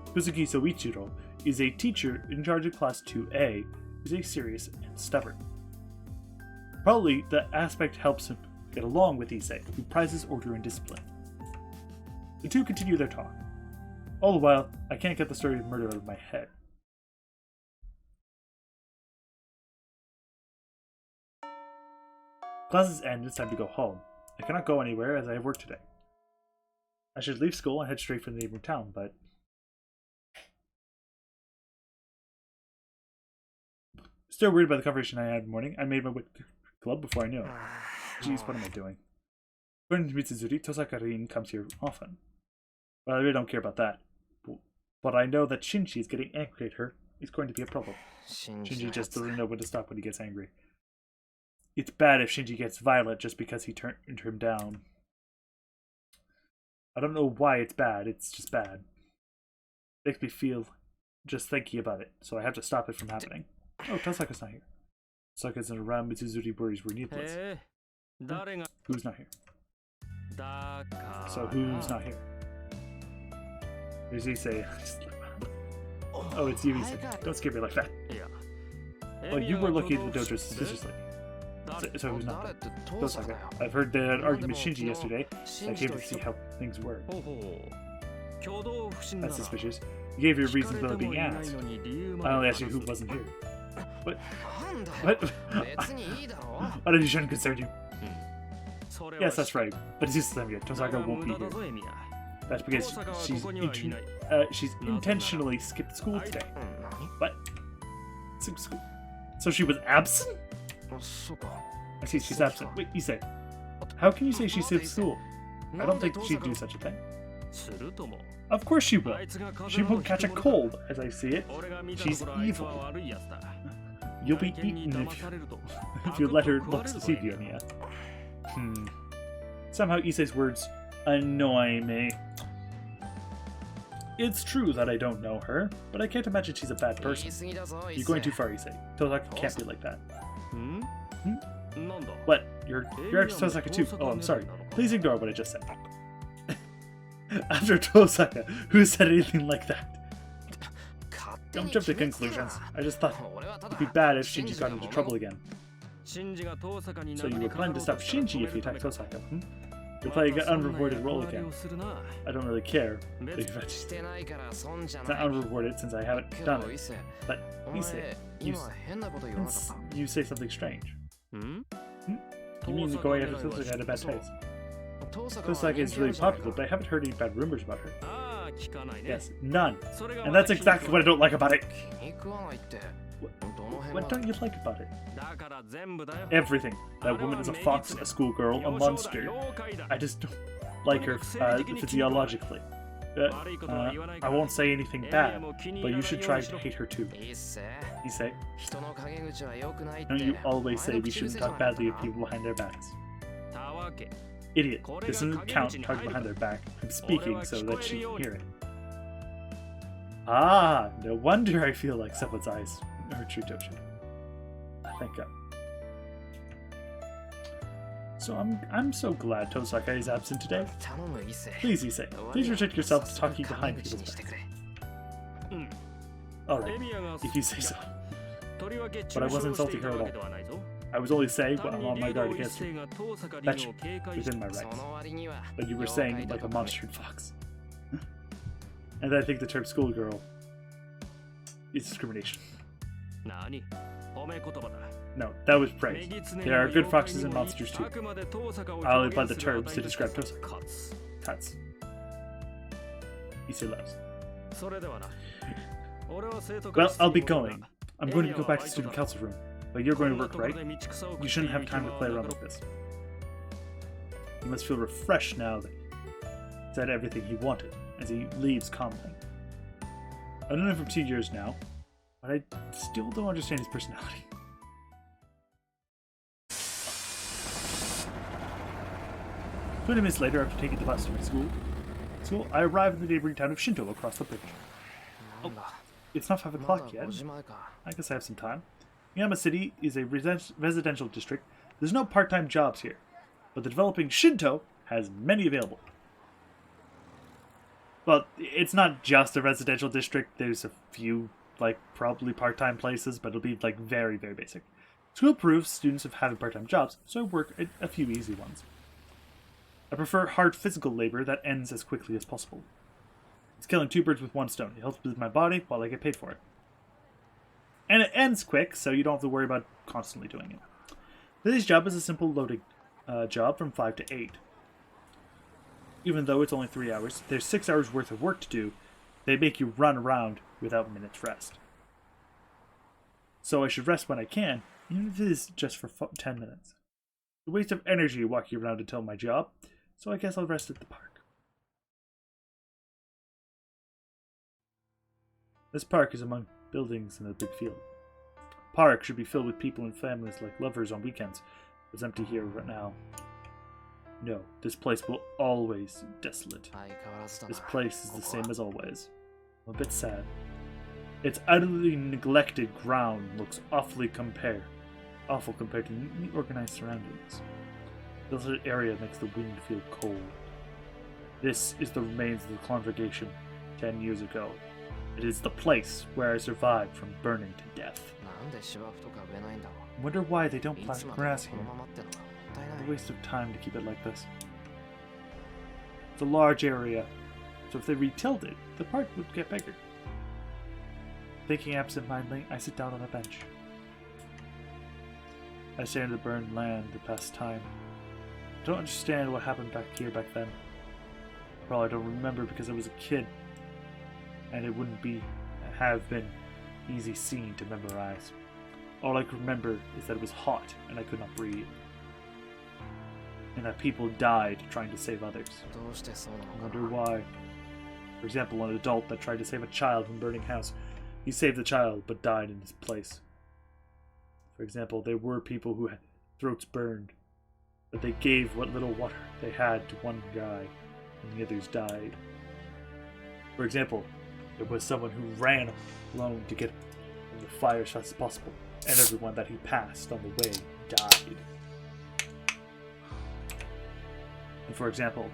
[SPEAKER 1] Kuzuki Soichiro is a teacher in charge of Class 2A who's a serious and stubborn. Probably that aspect helps him get along with Issei, who prizes order and discipline. The two continue their talk. All the while, I can't get the story of murder out of my head. Classes end and it's time to go home. I cannot go anywhere as I have work today. I should leave school and head straight for the neighboring town, but... Still worried about the conversation I had in the morning, I made my way to the club before I knew it. Jeez, what am I doing? According to Mitsuzuri, Tosaka Rin comes here often. But I really don't care about that. But I know that Shinji is getting angry at her. It's going to be a problem. Shinji just doesn't know when to stop when he gets angry. It's bad if Shinji gets violent just because he turned him down. I don't know why it's bad, it's just bad. It makes me feel just thinking about it, so I have to stop it from happening. Oh, Tosaka's not here. Tosaka isn't around. Mitsuzuri worries we're needless. Who's not here? So who's not here? There's Issei. Oh, it's you, Issei. Don't scare me like that. Oh, you were looking at the dojo suspiciously. So who's not there? Tosaka. I've heard that argument with Shinji yesterday. I came to see how things were. That's suspicious. You gave your reasons without being asked. I only asked you who wasn't here. What? What if you shouldn't concern you? Yes, that's right. But it's just Semya. Tosaka won't be here. That's because she's intentionally skipped school today. What? Skipped school? So she was absent? I see, she's absent. Wait, Issei. How can you say she skipped school? I don't think she'd do such a thing. Of course she will. She won't catch a cold, as I see it. She's evil. You'll be eaten if you let her looks deceive you, Anya. Somehow Issei's words annoy me. It's true that I don't know her, but I can't imagine she's a bad person. You're going too far, Issei. Tosaka can't be like that. What? You're ex-Tosaka too? Oh, I'm sorry. Please ignore what I just said. After Tosaka, who said anything like that? Don't jump to conclusions. I just thought it'd be bad if Shinji got into trouble again. So you were planning to stop Shinji if he attacked Tosaka, You're playing an unrewarded role again. I don't really care. It's not unrewarded since I haven't done it. But Issei, you say something strange. You mean going after Tosaka had a bad taste? Tosaka is really popular, but I haven't heard any bad rumors about her. Yes, none. And that's exactly what I don't like about it. What don't you like about it? Everything. That woman is a fox, a schoolgirl, a monster. I just don't like her physiologically. I won't say anything bad, but you should try to hate her too. You say? Don't you always say we shouldn't talk badly of people behind their backs? Idiot. This doesn't count talking behind their back. I'm speaking so that she can hear it. Ah, no wonder I feel like someone's eyes hurt your dojo. Thank God. So I'm so glad Tosakai is absent today. Please, Issei. Please restrict yourself to talking behind people's backs. Alright, if you say so. But I wasn't insulting her at all. I was only saying what I'm on my guard against her. That's within my rights. But you were saying like a monster fox. And I think the term schoolgirl is discrimination. No, that was praise. There are good foxes and monsters too. I only applied the terms to describe Tosaka. Cuts. Issei loves. Well, I'll be going. I'm going to go back to the student council room. But you're going to work, right? You shouldn't have time to play around like this. You must feel refreshed now that he said everything he wanted, as he leaves calmly. I've known him for 2 years now, but I still don't understand his personality. 20 minutes later, after taking the bus to my school, I arrived in the neighboring town of Shinto across the bridge. Oh, it's not 5 o'clock yet. I guess I have some time. Miyama City is a residential district. There's no part-time jobs here, but the developing Shinto has many available. Well, it's not just a residential district. There's a few, like, probably part-time places, but it'll be, like, very, very basic. School approves students of having part-time jobs, so I work a few easy ones. I prefer hard physical labor that ends as quickly as possible. It's killing 2 birds with 1 stone. It helps with my body while I get paid for it. And it ends quick, so you don't have to worry about constantly doing it. Today's job is a simple loading job from 5 to 8. Even though it's only 3 hours, there's 6 hours worth of work to do. They make you run around without minutes rest. So I should rest when I can, even if it is just for 10 minutes. It's a waste of energy walking around until my job, so I guess I'll rest at the park. This park is among buildings in a big field. Park should be filled with people and families like lovers on weekends. It's empty here right now. No, this place will always be desolate. This place is the same as always. I'm a bit sad. Its utterly neglected ground looks awful compared to neatly organized surroundings. The desolate area makes the wind feel cold. This is the remains of the congregation 10 years ago. It is the place where I survived from burning to death. I wonder why they don't plant grass here. It's a waste of time to keep it like this. It's a large area, so if they retilled it, the park would get bigger. Thinking absent-mindedly, I sit down on a bench. I stare into the burned land to pass time. I don't understand what happened back then. Well, I don't remember because I was a kid, and it wouldn't have been easy scene to memorize. All I can remember is that it was hot and I could not breathe. And that people died trying to save others. I wonder why. For example, an adult that tried to save a child from a burning house. He saved the child but died in his place. For example, there were people who had throats burned, but they gave what little water they had to one guy, and the others died. For example, there was someone who ran alone to get from the fire as fast as possible, and everyone that he passed on the way died. And for example,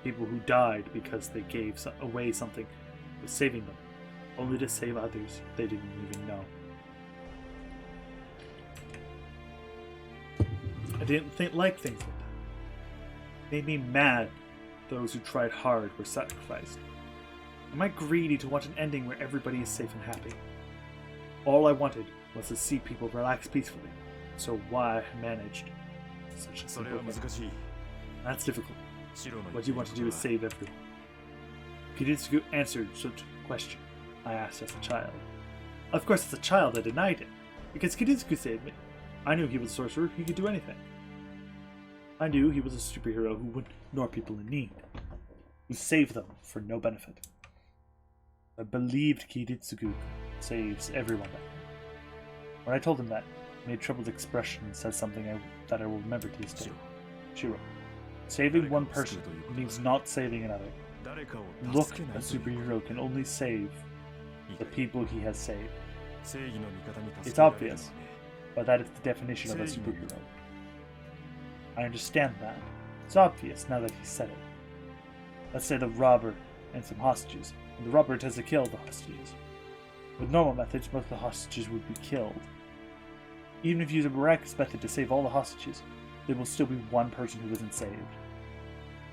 [SPEAKER 1] people who died because they gave away something was saving them, only to save others they didn't even know. I didn't like things like that. It made me mad those who tried hard were sacrificed. Am I greedy to want an ending where everybody is safe and happy? All I wanted was to see people relax peacefully, so why I managed such a simple thing. That's difficult. What you want to do is save everyone. Kiditsugu answered such a question I asked as a child. Of course, as a child, I denied it, because Kiritsugu saved me. I knew he was a sorcerer, he could do anything. I knew he was a superhero who would ignore people in need, who saved them for no benefit. I believed Kiritsugu saves everyone. When I told him that, he made troubled expression and said something that I will remember to this day. Shiro. Saving one person means not saving another. Look, a superhero can only save the people he has saved. It's obvious, but that is the definition of a superhero. I understand that. It's obvious now that he said it. Let's say the robber and some hostages, and the robber tries to kill the hostages. With normal methods, most of the hostages would be killed. Even if you use a miraculous method to save all the hostages, there will still be one person who isn't saved.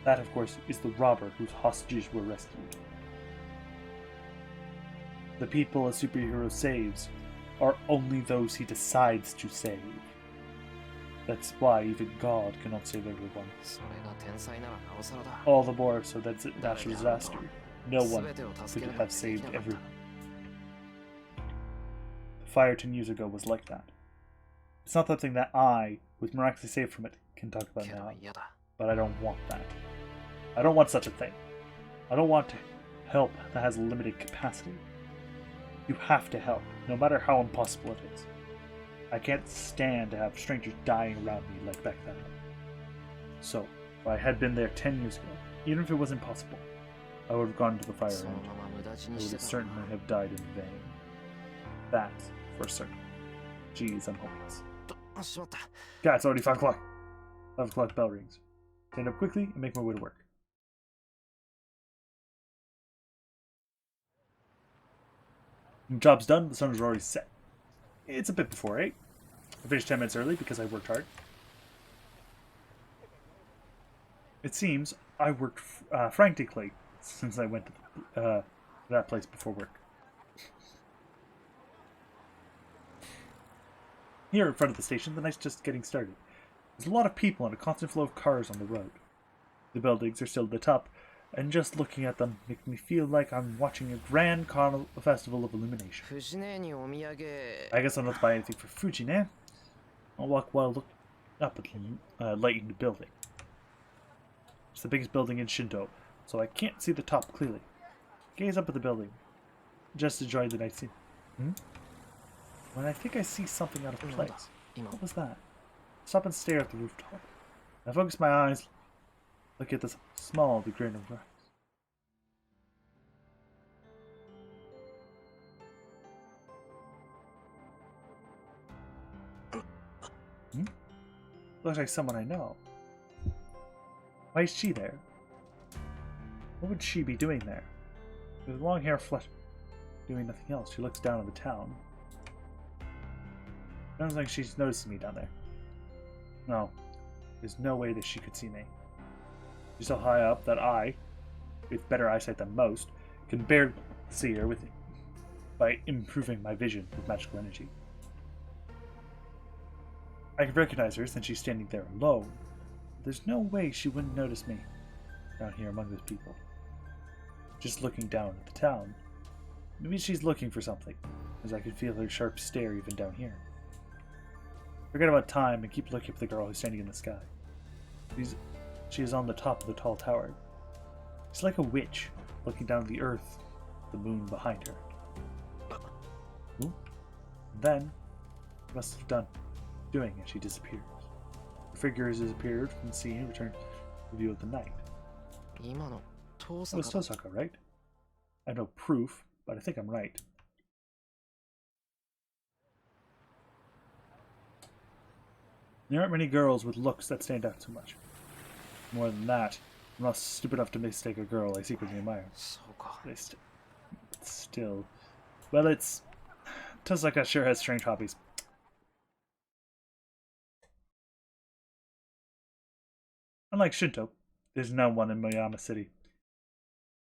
[SPEAKER 1] That, of course, is the robber whose hostages were rescued. The people a superhero saves are only those he decides to save. That's why even God cannot save everyone. All the more so that it's a natural disaster. No one could have saved everyone. The fire 10 years ago was like that. It's not something that I, who was miraculously saved from it, can talk about now. But I don't want that. I don't want such a thing. I don't want help that has a limited capacity. You have to help, no matter how impossible it is. I can't stand to have strangers dying around me like back then. So, if I had been there 10 years ago, even if it was impossible, I would have gone to the fire range. I would have certainly have died in vain. That's for certain. Jeez, I'm hopeless. God, it's already 5 o'clock. 5 o'clock bell rings. Stand up quickly and make my way to work. Job's done, the sun is already set. It's a bit before 8. I finished 10 minutes early because I worked hard. It seems I worked frantically since I went to that place before work. Here in front of the station, the night's just getting started. There's a lot of people and a constant flow of cars on the road. The buildings are still at the top, and just looking at them makes me feel like I'm watching a grand carnival festival of illumination. I guess I'll not buy anything for Fujine. I'll walk while looking up at lighting the building. It's the biggest building in Shinto, so I can't see the top clearly. Gaze up at the building, just enjoying the night scene. When I think I see something out of place. What was that? Stop and stare at the rooftop. I focus my eyes, look at this small grain of grass. Looks like someone I know. Why is she there? What would she be doing there? With long hair flush, doing nothing else. She looks down at the town. Sounds like she's noticing me down there. No, there's no way that she could see me. She's so high up that I, with better eyesight than most, can barely see her by improving my vision with magical energy. I can recognize her since she's standing there alone. There's no way she wouldn't notice me down here among those people. Just looking down at the town. Maybe she's looking for something, as I could feel her sharp stare even down here. Forget about time and keep looking at the girl who's standing in the sky. She is on the top of the tall tower. She's like a witch, looking down at the earth, the moon behind her. Ooh. And then, she must have done doing as she disappears. Her figure has disappeared from the scene and returned to the view of the night. It was Tosaka, right? I have no proof, but I think I'm right. There aren't many girls with looks that stand out so much. More than that, I'm not stupid enough to mistake a girl I secretly admire. But still. Well, it's... Tosaka sure has strange hobbies. Unlike Shinto, there's no one in Moyama City.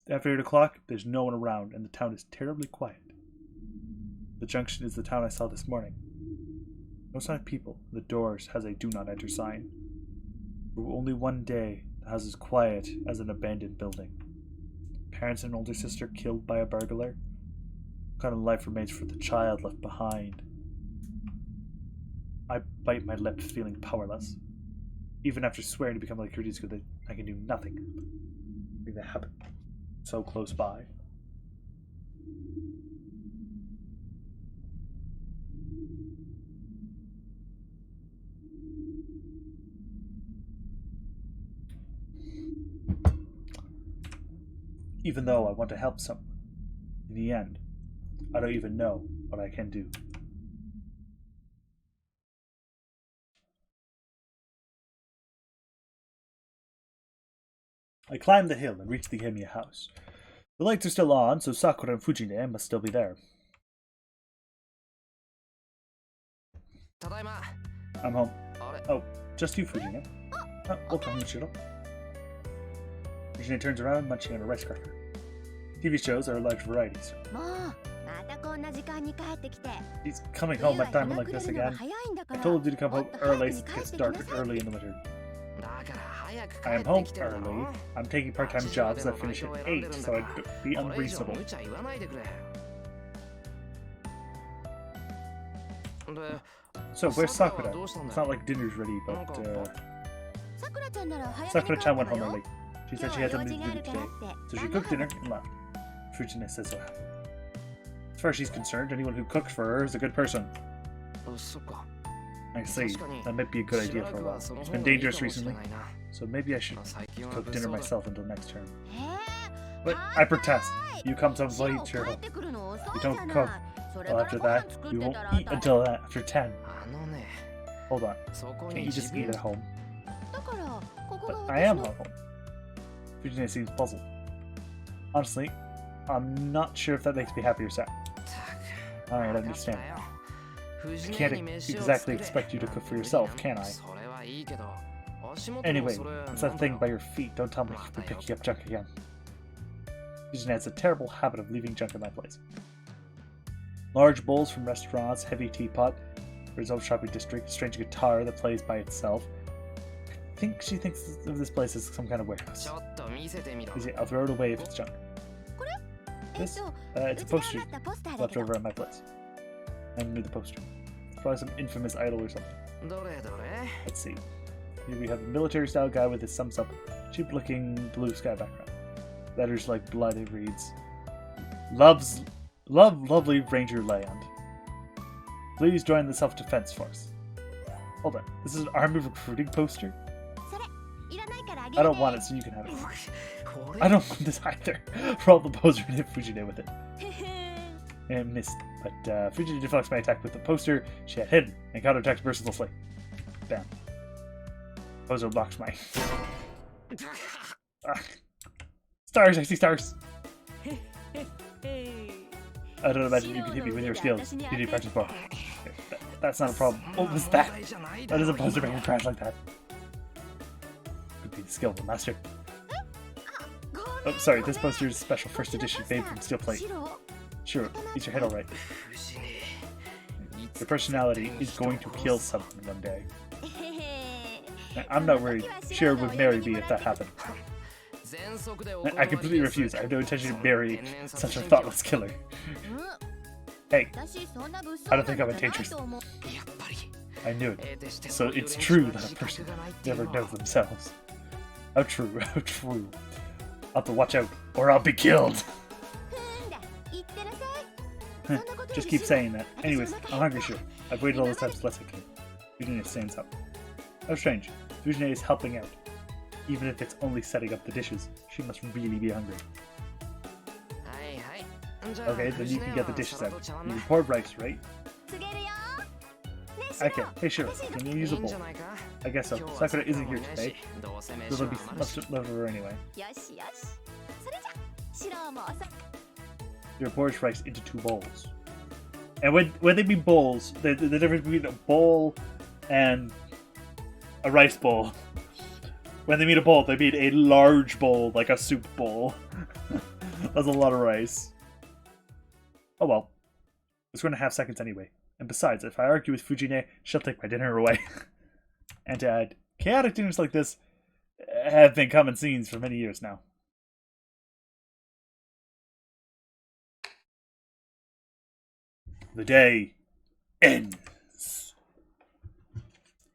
[SPEAKER 1] After 8 o'clock, there's no one around, and the town is terribly quiet. The junction is the town I saw this morning. No sign of people. The doors has a do not enter sign. For only one day, the house is quiet as an abandoned building. Parents and older sister killed by a burglar. kind of life remains for the child left behind? I bite my lips, feeling powerless. Even after swearing to become like Kurdisco, I can do nothing. Make that happen. So close by. Even though I want to help someone, in the end, I don't even know what I can do. I climb the hill and reach the Gemiya house. The lights are still on, so Sakura and Fujine must still be there. I'm home. Oh, just you, Fujine. Oh, welcome, Michiro. Fujine turns around, munching on a rice cracker. TV shows are a large variety, so. He's coming home at time like this again. I told you to come home early since it gets dark early in the winter. I am home early. I'm taking part-time jobs that finish at 8, so I'd be unreasonable. So, where's Sakura? It's not like dinner's ready, but Sakura-chan went home early. She said she had something to do today, so she cooked dinner and left. Fujine says so happy. As far as she's concerned, anyone who cooked for her is a good person. I see. That might be a good idea for a while. It's been dangerous recently, so maybe I should cook dinner myself until next term. But I protest. You come some late, Cheryl. You don't cook. Well, after that, you won't eat until after 10. Hold on. Can't you just eat at home? But I am at home. Fujine seems puzzled. Honestly, I'm not sure if that makes me happy or sad. Alright, I understand. I can't exactly expect you to cook for yourself, can I? Anyway, it's that thing by your feet. Don't tell me you're picking up junk again. Fujine has a terrible habit of leaving junk in my place. Large bowls from restaurants, heavy teapot for his own shopping district, a strange guitar that plays by itself. I think she thinks of this place as some kind of warehouse. Easy, I'll throw it away if it's junk. This? It's a poster left over at my place. I knew the poster. It's probably some infamous idol or something. Let's see. Here we have a military-style guy with his thumbs up, cheap-looking blue sky background. Letters like blood, it reads, Love lovely Ranger Land. Please join the self-defense force. Hold on, this is an army recruiting poster? I don't want it, so you can have it. I don't want this either. For all the poster and hit Fujine with it. And missed, but Fujine deflects my attack with the poster she had hidden and counterattacks mercilessly. Bam. Poster blocks my. Stars! I see stars! I don't imagine you can hit me with your skills. You need practice more. That's not a problem. What was that? That is a poster making crash like that. Could be the skill of the master. Oh, sorry, this poster is special first edition made from steel plate. Sure, use your head alright. Your personality is going to kill someone one day. I'm not worried. Shira would marry me if that happened. I completely refuse. I have no intention of marrying such a thoughtless killer. Hey, I don't think I'm a dangerous. I knew it. So it's true that a person never knows themselves. How true, how true. I'll have to watch out, or I'll be killed! Just keep saying that. Anyways, I'm hungry, sure. I've waited all this time, so let's get Fujine stands up. How strange. Fujine is helping out. Even if it's only setting up the dishes. She must really be hungry. Okay, then you can get the dishes out. You can pour rice, right? Okay, hey sure, can you use a bowl? I guess so. Sakura isn't here today, so there'll be much left over anyway. You pour rice into 2 bowls. And when they mean bowls, the difference between a bowl and a rice bowl. When they mean a bowl, they mean a large bowl, like a soup bowl. That's a lot of rice. Oh well. It's 1.5 seconds anyway. And besides, if I argue with Fujine, she'll take my dinner away. And to add, chaotic dinners like this have been common scenes for many years now. The day ends.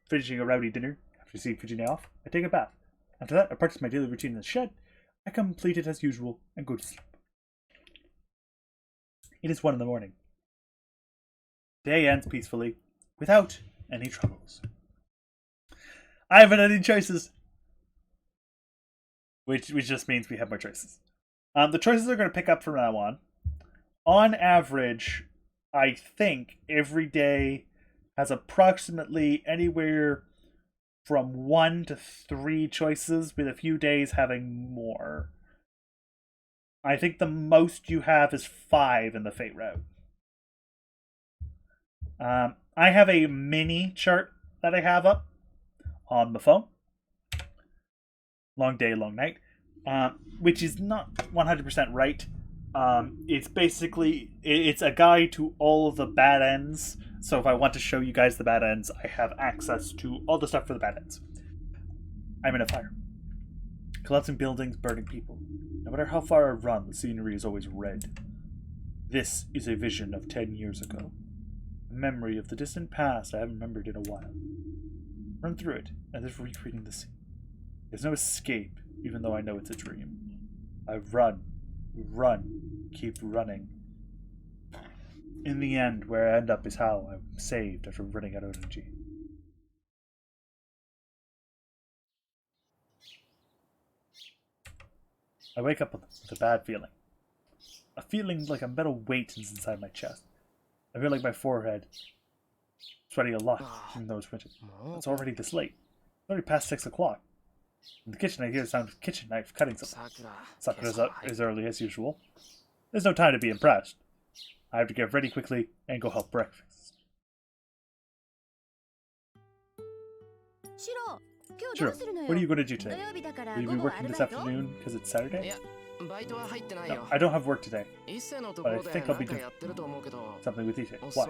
[SPEAKER 1] Finishing a rowdy dinner after seeing Fujine off, I take a bath. After that, I practice my daily routine in the shed. I complete it as usual and go to sleep. It is 1 in the morning. Day ends peacefully, without any troubles. I haven't had any choices. Which just means we have more choices. The choices are going to pick up from now on. On average, I think every day has approximately anywhere from 1 to 3 choices, with a few days having more. I think the most you have is 5 in the Fate route. I have a mini chart that I have up on the phone. Long day, long night. Which is not 100% right. It's basically, it's a guide to all of the bad ends. So if I want to show you guys the bad ends, I have access to all the stuff for the bad ends. I'm in a fire. Collapsing buildings, burning people. No matter how far I run, the scenery is always red. This is a vision of 10 years ago. A memory of the distant past I haven't remembered in a while. Run through it, as if recreating the scene. There's no escape, even though I know it's a dream. I run, keep running. In the end, where I end up is how I'm saved after running out of energy. I wake up with a bad feeling. A feeling like a metal weight is inside my chest. I feel like my forehead is sweating a lot, even though it's winter. It's already this late. It's already past 6 o'clock. In the kitchen, I hear the sound of a kitchen knife cutting something. Sakura's up as early as usual. There's no time to be impressed. I have to get ready quickly and go help breakfast. Shiro, what are you going to do today? Will you be working this afternoon because it's Saturday? No, I don't have work today, but I think I'll be doing something with Issei. Why?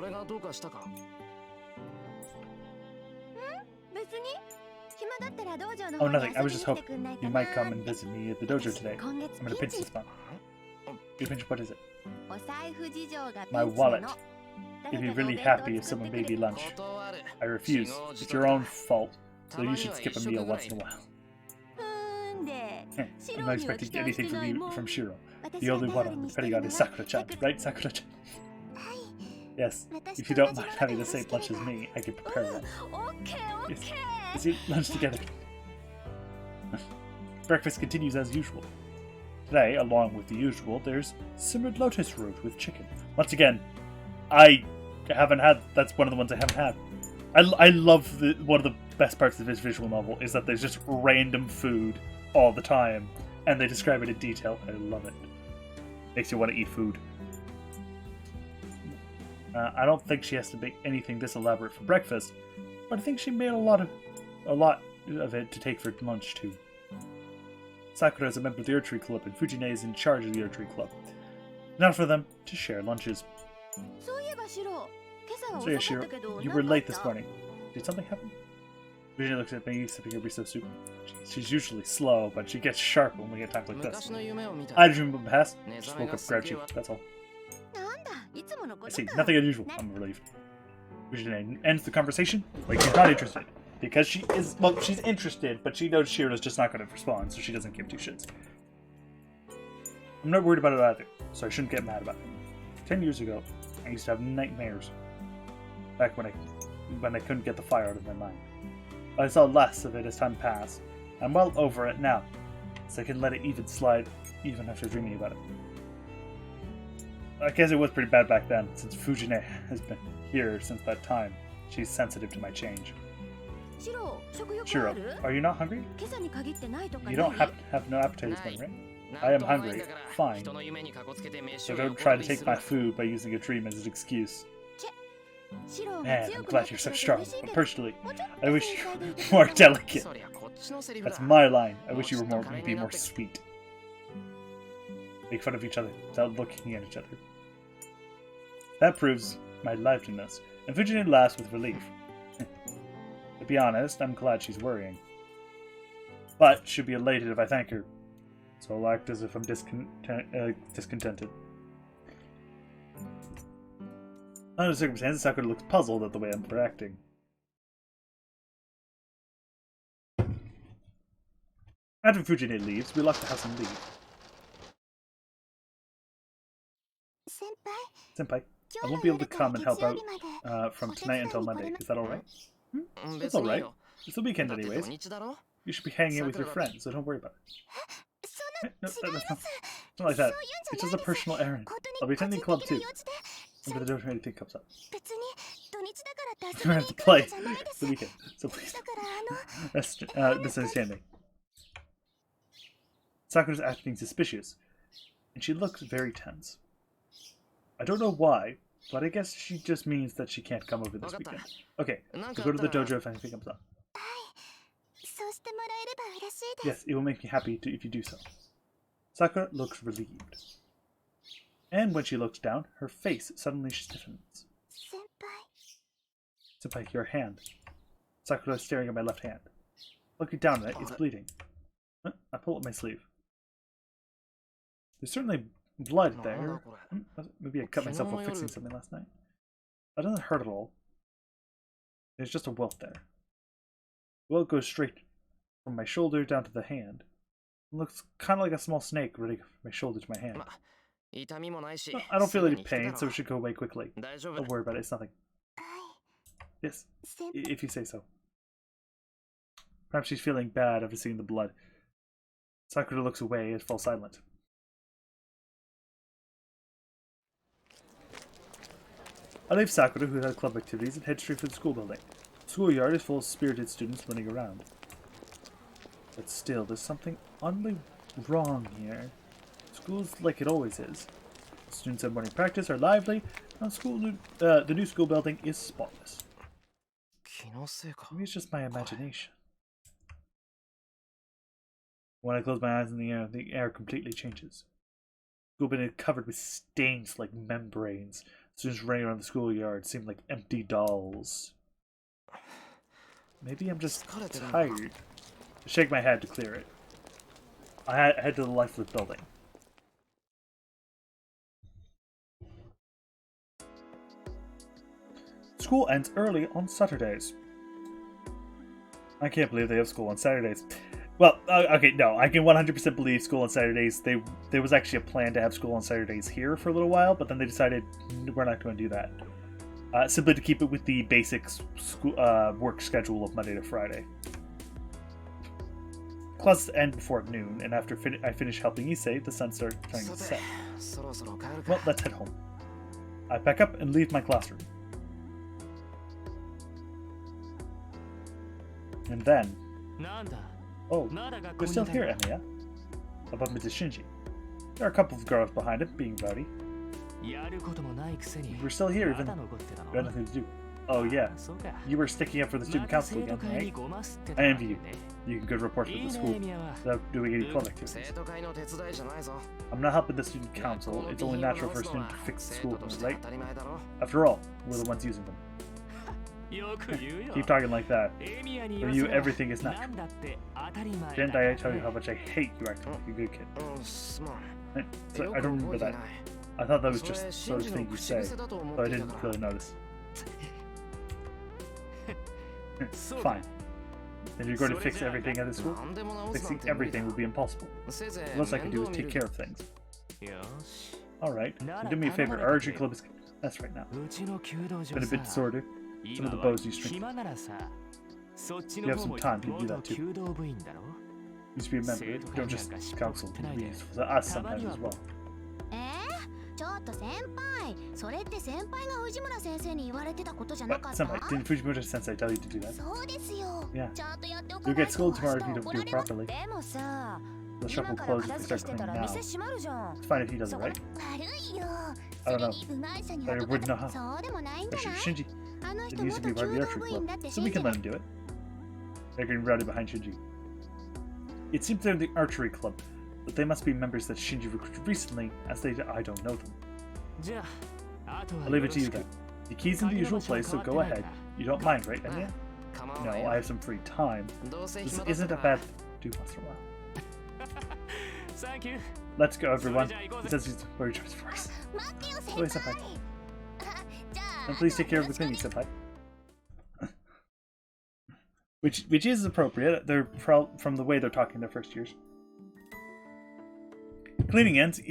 [SPEAKER 1] Oh, nothing. I was just hoping you might come and visit me at the dojo today. I'm in a pinch this month. Your pinch, what is it? My wallet. You'd be really happy if someone made me lunch. I refuse. It's your own fault, so you should skip a meal once in a while. I'm not expecting anything from Shiro. The only one I'm depending on is Sakura-chan, right, Sakura-chan? Yes, if you don't mind having the same lunch as me, I can prepare one. Yes, let's eat lunch together. Breakfast continues as usual. Today, along with the usual, there's simmered lotus root with chicken. Once again, I haven't had. That's one of the ones I haven't had. I love one of the best parts of this visual novel is that there's just random food all the time, and they describe it in detail. I love it. Makes you want to eat food. I don't think she has to make anything this elaborate for breakfast, but I think she made a lot of it to take for lunch too. Sakura is a member of the archery club, and Fujine is in charge of the archery club. Now for them to share lunches. So yeah, Shiro, you were late this morning. Did something happen? Fujine looks at me, sipping her miso soup. She's usually slow, but she gets sharp when we get times like this. I had a dream of the past. Just woke up grouchy, that's all. I see, nothing unusual. I'm relieved. Fujine ends the conversation like she's not interested. Because she is, well, she's interested, but she knows Shiro's just not going to respond, so she doesn't give 2 shits. I'm not worried about it either, so I shouldn't get mad about it. 10 years ago, I used to have nightmares. Back when I couldn't get the fire out of my mind. But I saw less of it as time passed. I'm well over it now, so I can let it even slide, even after dreaming about it. I guess it was pretty bad back then, since Fujine has been here since that time. She's sensitive to my change. Shiro, are you not hungry? You don't have no appetite this morning, right? I am hungry. Fine. So don't try to take my food by using a dream as an excuse. Man, I'm glad you're so strong, but personally, I wish you were more delicate. That's my line. I wish you were be more sweet. Make fun of each other without looking at each other. That proves my liveliness, and Fujine laughs with relief. To be honest, I'm glad she's worrying. But she'll be elated if I thank her, so I'll act as if I'm discontented. Under the circumstances, Sakura looks puzzled at the way I'm reacting. After Fujine leaves, we lock the house and leave. Senpai, I won't be able to come and help out from tonight until Monday. Is that alright? That's alright. It's the weekend anyways. You should be hanging out with your friends, so don't worry about it. No, that's not like that. It's just a personal errand. I'll be attending club too. I'm gonna do if anything comes up. I'm gonna have to play. It's the weekend, so please. Misunderstanding. Sakura's acting suspicious, and she looks very tense. I don't know why, but I guess she just means that she can't come over this weekend. Okay, so go to the dojo if anything comes up. Yes, it will make me happy if you do so. Sakura looks relieved. And when she looks down, her face suddenly stiffens. Senpai, your hand. Sakura is staring at my left hand. Looking down at it, it's bleeding. I pull up my sleeve. There's certainly blood there. Maybe I cut myself while fixing something last night. That doesn't hurt at all. There's just a welt there. The welt goes straight from my shoulder down to the hand. It looks kind of like a small snake running from my shoulder to my hand. I don't feel any pain, so it should go away quickly. Don't worry about it, it's nothing. Yes, if you say so. Perhaps she's feeling bad after seeing the blood. Sakura looks away and falls silent. I leave Sakura, who had club activities, and head straight for the school building. The schoolyard is full of spirited students running around. But still, there's something oddly wrong here. School's like it always is. The students at morning practice are lively, and the new school building is spotless. Maybe it's just my imagination. When I close my eyes in the air completely changes. The school building is covered with stains like membranes. Students running around the schoolyard seem like empty dolls. Maybe I'm just tired. I shake my head to clear it. I head to the lifeless building. School ends early on Saturdays. I can't believe they have school on Saturdays. Well, okay, no, I can 100% believe school on Saturdays. There was actually a plan to have school on Saturdays here for a little while, but then they decided we're not going to do that. Simply to keep it with the basic school, work schedule of Monday to Friday. Classes end before noon, and after I finish helping Issei, the sun starts turning to set. Well, let's head home. I pack up and leave my classroom. And then... Oh, you're still here, Emiya. Above Mrs. Shinji. There are a couple of girls behind him, being rowdy. We're still here, even though we had nothing to do. Oh yeah, you were sticking up for the student council again, right? I envy you. You can go report to the school without doing any club activities. I'm not helping the student council. It's only natural for a student to fix the school, right? After all, we're the ones using them. Keep talking like that. For you, everything is natural. Didn't I tell you how much I hate you acting like a good kid? So I don't remember that. I thought that was just the sort of thing you say, so I didn't really notice. Fine. Then you're going to fix everything at the school? Fixing everything would be impossible. The most I can do is take care of things. Alright, so do me a favor, our archery club is a mess right now. It's been a bit disordered. Some of the bows you strengthen. You have some time to do that too. You should be a member, you don't just counsel, you can be useful to us sometimes as well. Senpai, didn't Fujimura-sensei tell you to do that? Yeah. You'll get scolded tomorrow if you don't do it properly. The shop will close if we start cleaning now. It's fine if he does it, right? I don't know. I wouldn't know how. Especially Shinji. It used to be part of the archery club, so we can let him do it. They're getting rowdy behind Shinji. It seems they're in the archery club, but they must be members that Shinji recruited recently, as I don't know them. I'll leave it to you then. The key's in the usual place, so go ahead. You don't mind, right, Emiya? No, I have some free time. This isn't a bad thing to do once in a while. Let's go, everyone. It says he's very choice for us. Wait, senpai. And please take care of the cleaning, senpai. which is appropriate. They're from the way they're talking their first years. Cleaning ends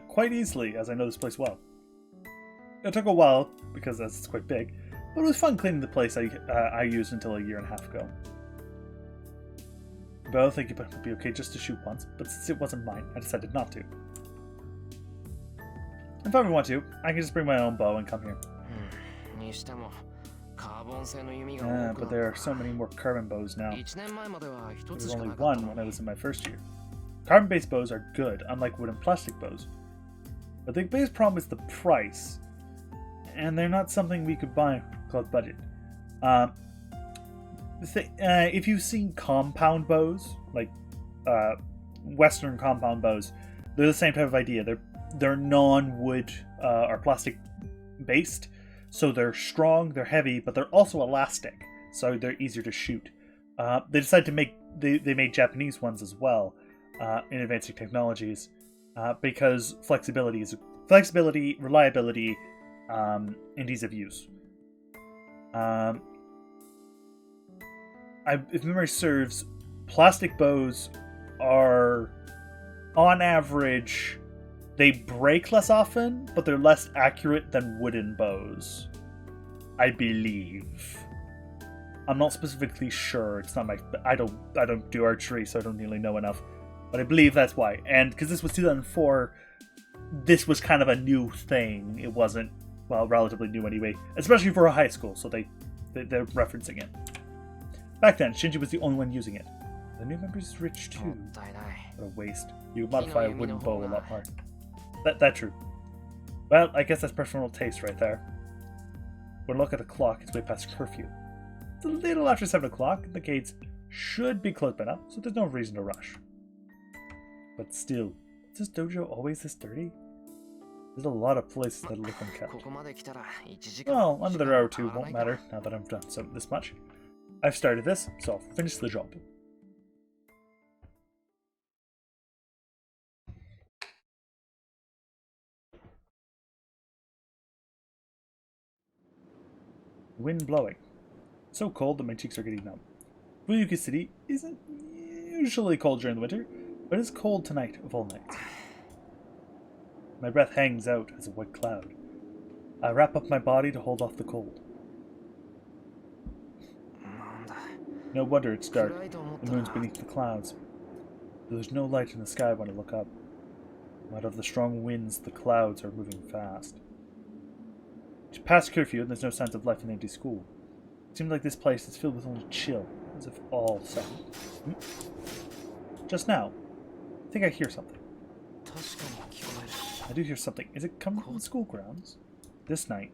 [SPEAKER 1] quite easily, as I know this place well. It took a while, because it's quite big, but it was fun cleaning the place I used until a year and a half ago. But I don't think it would be okay just to shoot once, but since it wasn't mine, I decided not to. If I ever want to, I can just bring my own bow and come here. But there are so many more carbon bows now. There was only one when I was in my first year. Carbon-based bows are good, unlike wood and plastic bows. But the biggest problem is the price. And they're not something we could buy close budget. If you've seen compound bows, like Western compound bows, they're the same type of idea. They're non-wood or plastic based, so they're strong, they're heavy, but they're also elastic, so they're easier to shoot. They decided to make they made Japanese ones as well in advancing technologies because flexibility, reliability, and ease of use. If memory serves, plastic bows are, on average, they break less often, but they're less accurate than wooden bows. I believe. I'm not specifically sure. It's not my. I don't do archery, so I don't really know enough. But I believe that's why. And because this was 2004, this was kind of a new thing. It wasn't, well, relatively new anyway, especially for a high school. So they're referencing it. Back then, Shinji was the only one using it. The new member's rich too. What a waste. You could modify a wooden bow a lot more. That's true. Well, I guess that's personal taste right there. When look at the clock, it's way past curfew. It's a little after 7 o'clock. The gates should be closed by now, so there's no reason to rush. But still, is this dojo always this dirty? There's a lot of places that look unkept. Well, another hour or two won't matter now that I've done this much. I've started this, so I'll finish the job. Wind blowing. So cold that my cheeks are getting numb. Fuyuki City isn't usually cold during the winter, but it's cold tonight of all nights. My breath hangs out as a white cloud. I wrap up my body to hold off the cold. No wonder it's dark. The moon's beneath the clouds. There's no light in the sky when I look up. Out of the strong winds, the clouds are moving fast. It's past curfew and there's no signs of life in the empty school. It seems like this place is filled with only chill, as if all silent. Just now, I think I hear something. I do hear something. Is it coming from the school grounds? This night,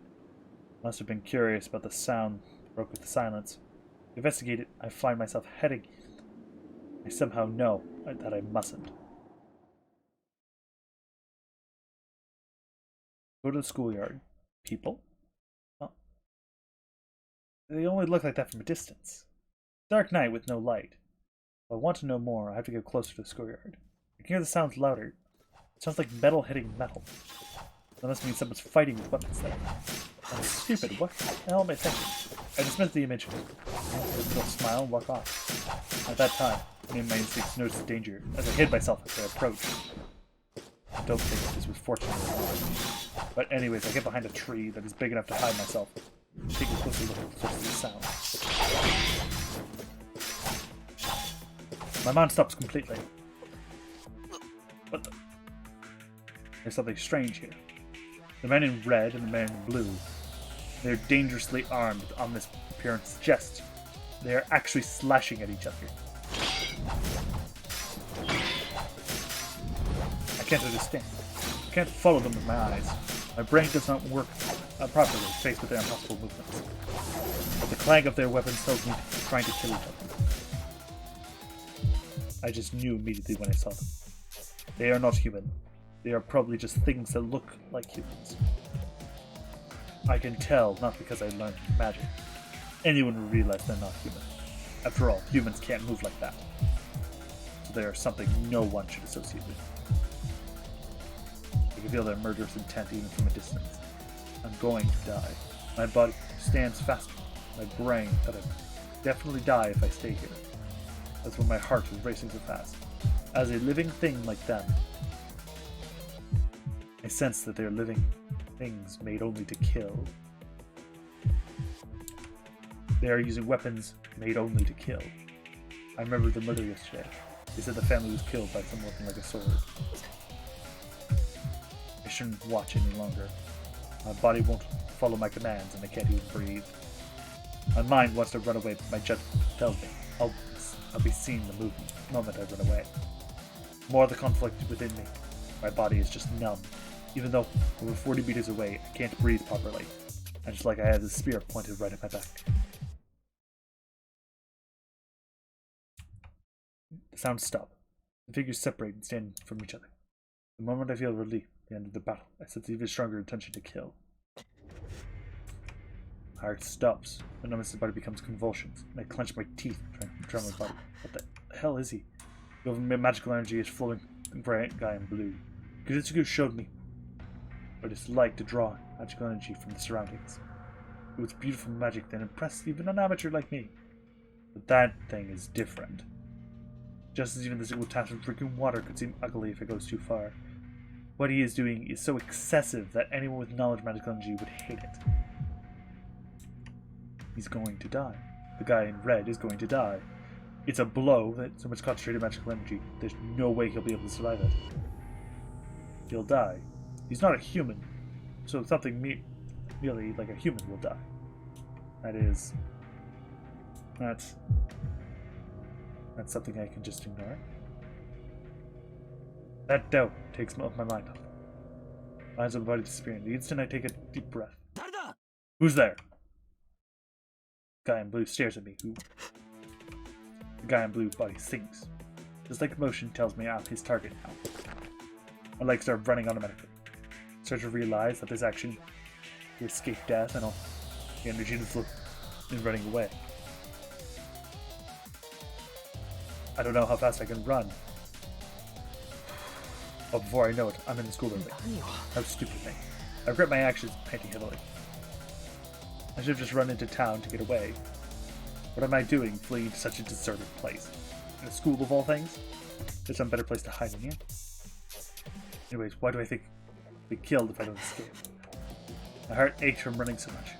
[SPEAKER 1] I must have been curious about the sound that broke with the silence. To investigate it, I find myself heading. I somehow know that I mustn't. Go to the schoolyard. People? Well, they only look like that from a distance. Dark night with no light. If I want to know more, I have to get closer to the schoolyard. I can hear the sounds louder. It sounds like metal hitting metal. That must mean someone's fighting with weapons there. That's stupid. What the hell am I thinking? I dismiss the image. I'll smile and walk off. At that time, me and my instincts noticed the danger as I hid myself as I approached. I don't think this was fortunate at all. But anyways, I get behind a tree that is big enough to hide myself. Take a closer look at the source of the sound. My mind stops completely. What the? There's something strange here. The man in red and the man in blue. They're dangerously armed on this appearance suggests they are actually slashing at each other. I can't understand. I can't follow them with my eyes. My brain does not work properly faced with their impossible movements. But the clang of their weapons tells me they're trying to kill each other. I just knew immediately when I saw them. They are not human. They are probably just things that look like humans. I can tell, not because I learned magic. Anyone would realize they're not human. After all, humans can't move like that. So they are something no one should associate with. I can feel their murderous intent even from a distance. I'm going to die. My body stands faster. My brain that I'd definitely die if I stay here. That's when my heart is racing so fast. As a living thing like them, I sense that they're living things made only to kill. They are using weapons made only to kill. I remember the murder yesterday. They said the family was killed by someone looking like a sword. I shouldn't watch any longer. My body won't follow my commands and I can't even breathe. My mind wants to run away, but my judgment tells me I'll be seeing the moment I run away. More of the conflict within me. My body is just numb. Even though over 40 meters away, I can't breathe properly. And just like I have the spear pointed right at my back. The sounds stop. The figures separate and stand from each other. The moment I feel relief at the end of the battle, I sense even stronger intention to kill. My heart stops. The numbness of the body becomes convulsions, and I clench my teeth trying to control my body. What the hell is he? The magical energy is flowing from the guy in blue. Kuzutsugu showed me what it's like to draw magical energy from the surroundings. It was beautiful magic that impressed even an amateur like me. But that thing is different. Just as even the single tap of freaking water could seem ugly if it goes too far. What he is doing is so excessive that anyone with knowledge of magical energy would hate it. He's going to die. The guy in red is going to die. It's a blow that so much concentrated magical energy, there's no way he'll be able to survive it. He'll die. He's not a human, so something merely like a human will die. That's something I can just ignore. That doubt takes my mind off. Eyes of the body disappearing. The instant I take a deep breath. Who's there? The guy in blue stares at me. The guy in blue body sinks. Just like motion tells me I'm his target now. My legs start running automatically. I start to realize that this action to escape death and all the energy to flow in running away. I don't know how fast I can run. But before I know it, I'm in the school building. How stupid of me. I regret my actions, panting heavily. I should have just run into town to get away. What am I doing fleeing to such a deserted place? In a school of all things? There's some better place to hide in here. Anyways, why do I think I'll be killed if I don't escape? My heart aches from running so much.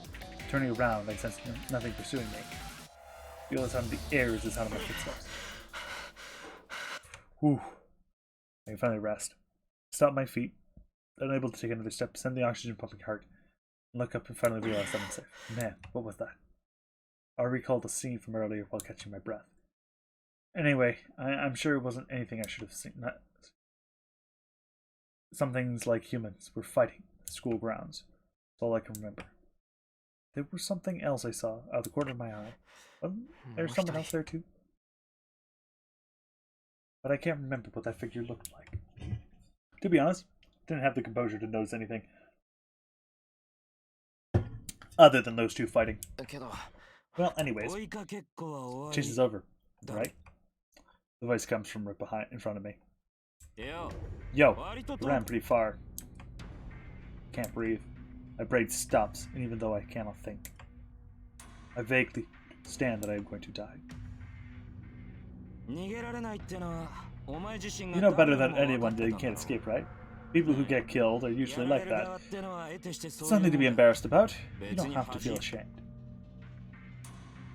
[SPEAKER 1] Turning around, I sense nothing pursuing me. I feel the sound of the air is the sound of my footsteps. Whew. I can finally rest. Stop my feet, unable to take another step, send the oxygen pumping heart, and look up and finally realize I'm safe. Man, what was that? I recalled a scene from earlier while catching my breath. Anyway, I'm sure it wasn't anything I should have seen. Some things like humans were fighting at the school grounds. That's all I can remember. There was something else I saw out of the corner of my eye. There's someone else there too. But I can't remember what that figure looked like. To be honest, didn't have the composure to notice anything other than those two fighting. Well, anyways, chase is over, right? The voice comes from right behind, in front of me. Yo, I ran pretty far. Can't breathe. My brain stops, and even though I cannot think, I vaguely understand that I am going to die. You know better than anyone that you can't escape, right? People who get killed are usually like that. Something to be embarrassed about. You don't have to feel ashamed.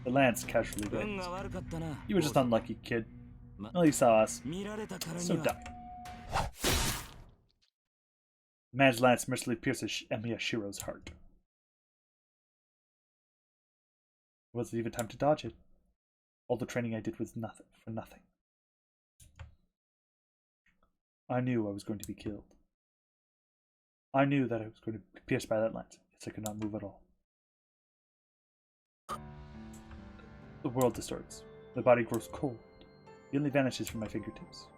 [SPEAKER 1] The lance casually wins. You were just unlucky, kid. Well, you saw us. So die. The man's lance mercilessly pierces Miyashiro's heart. It wasn't even time to dodge it. All the training I did was for nothing. I knew I was going to be killed. I knew that I was going to be pierced by that lance, yet I could not move at all. The world distorts. My body grows cold. It only vanishes from my fingertips.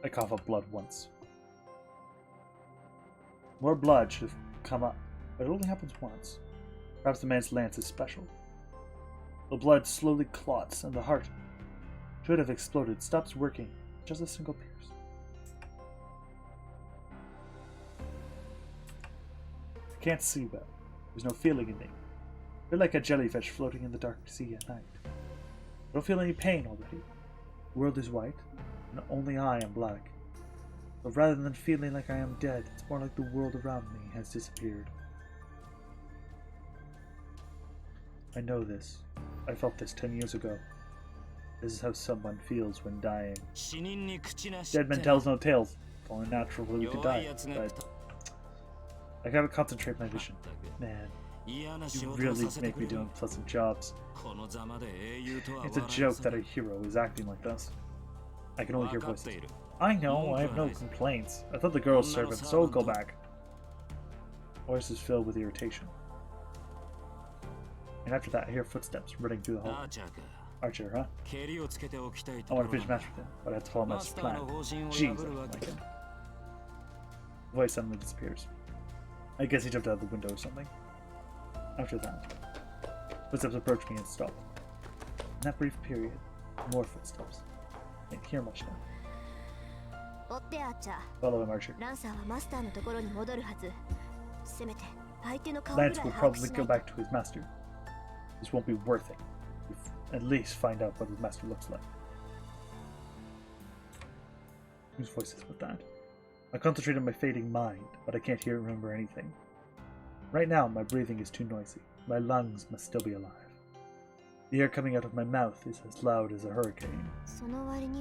[SPEAKER 1] I cough up blood once. More blood should have come up, but it only happens once. Perhaps the man's lance is special. The blood slowly clots, and the heart should have exploded, stops working, just a single pierce. can't see well. There's no feeling in me. I feel like a jellyfish floating in the dark sea at night. I don't feel any pain already. The world is white, and only I am black. But rather than feeling like I am dead, it's more like the world around me has disappeared. I know this. I felt this 10 years ago. This is how someone feels when dying. Dead man tells no tales. It's only natural for we to die, but I gotta concentrate my vision. Man, you really make me do unpleasant jobs. It's a joke that a hero is acting like this. I can only hear voices. I know, I have no complaints. I thought the girl's servant, so go back. Voice is filled with irritation. And after that, I hear footsteps running through the hall. Archer, huh? I want to finish match with him, but I have to follow Master's plan. Jeez, I don't like him. The voice suddenly disappears. I guess he jumped out of the window or something. After that, footsteps approach me and stop. In that brief period, more footsteps. I can't hear much now. Follow him, Archer. Lance will probably go back to his master. This won't be worth it. At least find out what his master looks like. Whose voice is with that? I concentrate on my fading mind, but I can't hear or remember anything. Right now, my breathing is too noisy. My lungs must still be alive. The air coming out of my mouth is as loud as a hurricane.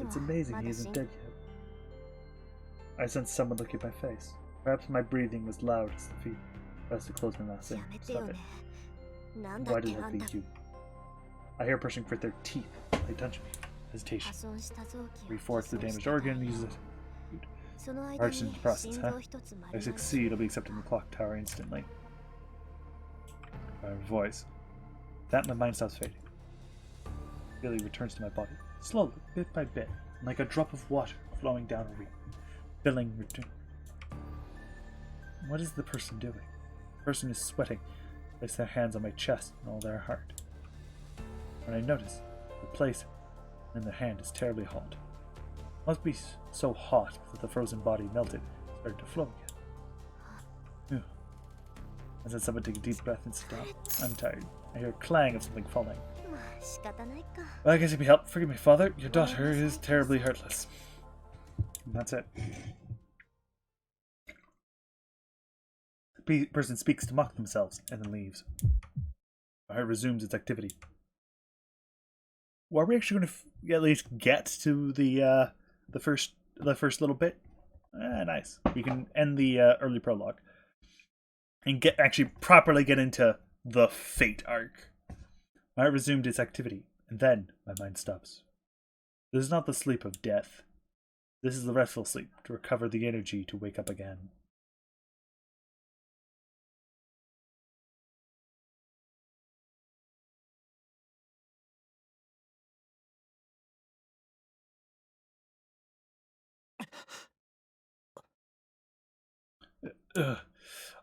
[SPEAKER 1] It's amazing he isn't dead yet. I sense someone looking at my face. Perhaps my breathing was loud as the feet. I have to close my mouth in. Stop it. Why did it be you? I hear a person grit their teeth. They touch me. Hesitation. Reforce the damaged organ and use it. Arch into the process, huh? I succeed, I'll be accepted in the clock tower instantly. Voice. That my mind stops fading. Feeling returns to my body. Slowly, bit by bit, like a drop of water flowing down a reed. Feeling return. What is the person doing? The person is sweating. They place their hands on my chest and all their heart. When I notice, the place in their hand is terribly hot. It must be so hot that the frozen body melted and started to flow again. I said someone take a deep breath and stop. I'm tired. I hear a clang of something falling. Well, I guess if you help, forgive me, father. Your daughter is terribly heartless. And that's it. The person speaks to mock themselves and then leaves. My heart resumes its activity. Well, are we actually going to at least get to the first little bit? Nice. We can end the early prologue and actually properly get into the fate arc. My heart resumed its activity, and then my mind stops. This is not the sleep of death. This is the restful sleep to recover the energy to wake up again.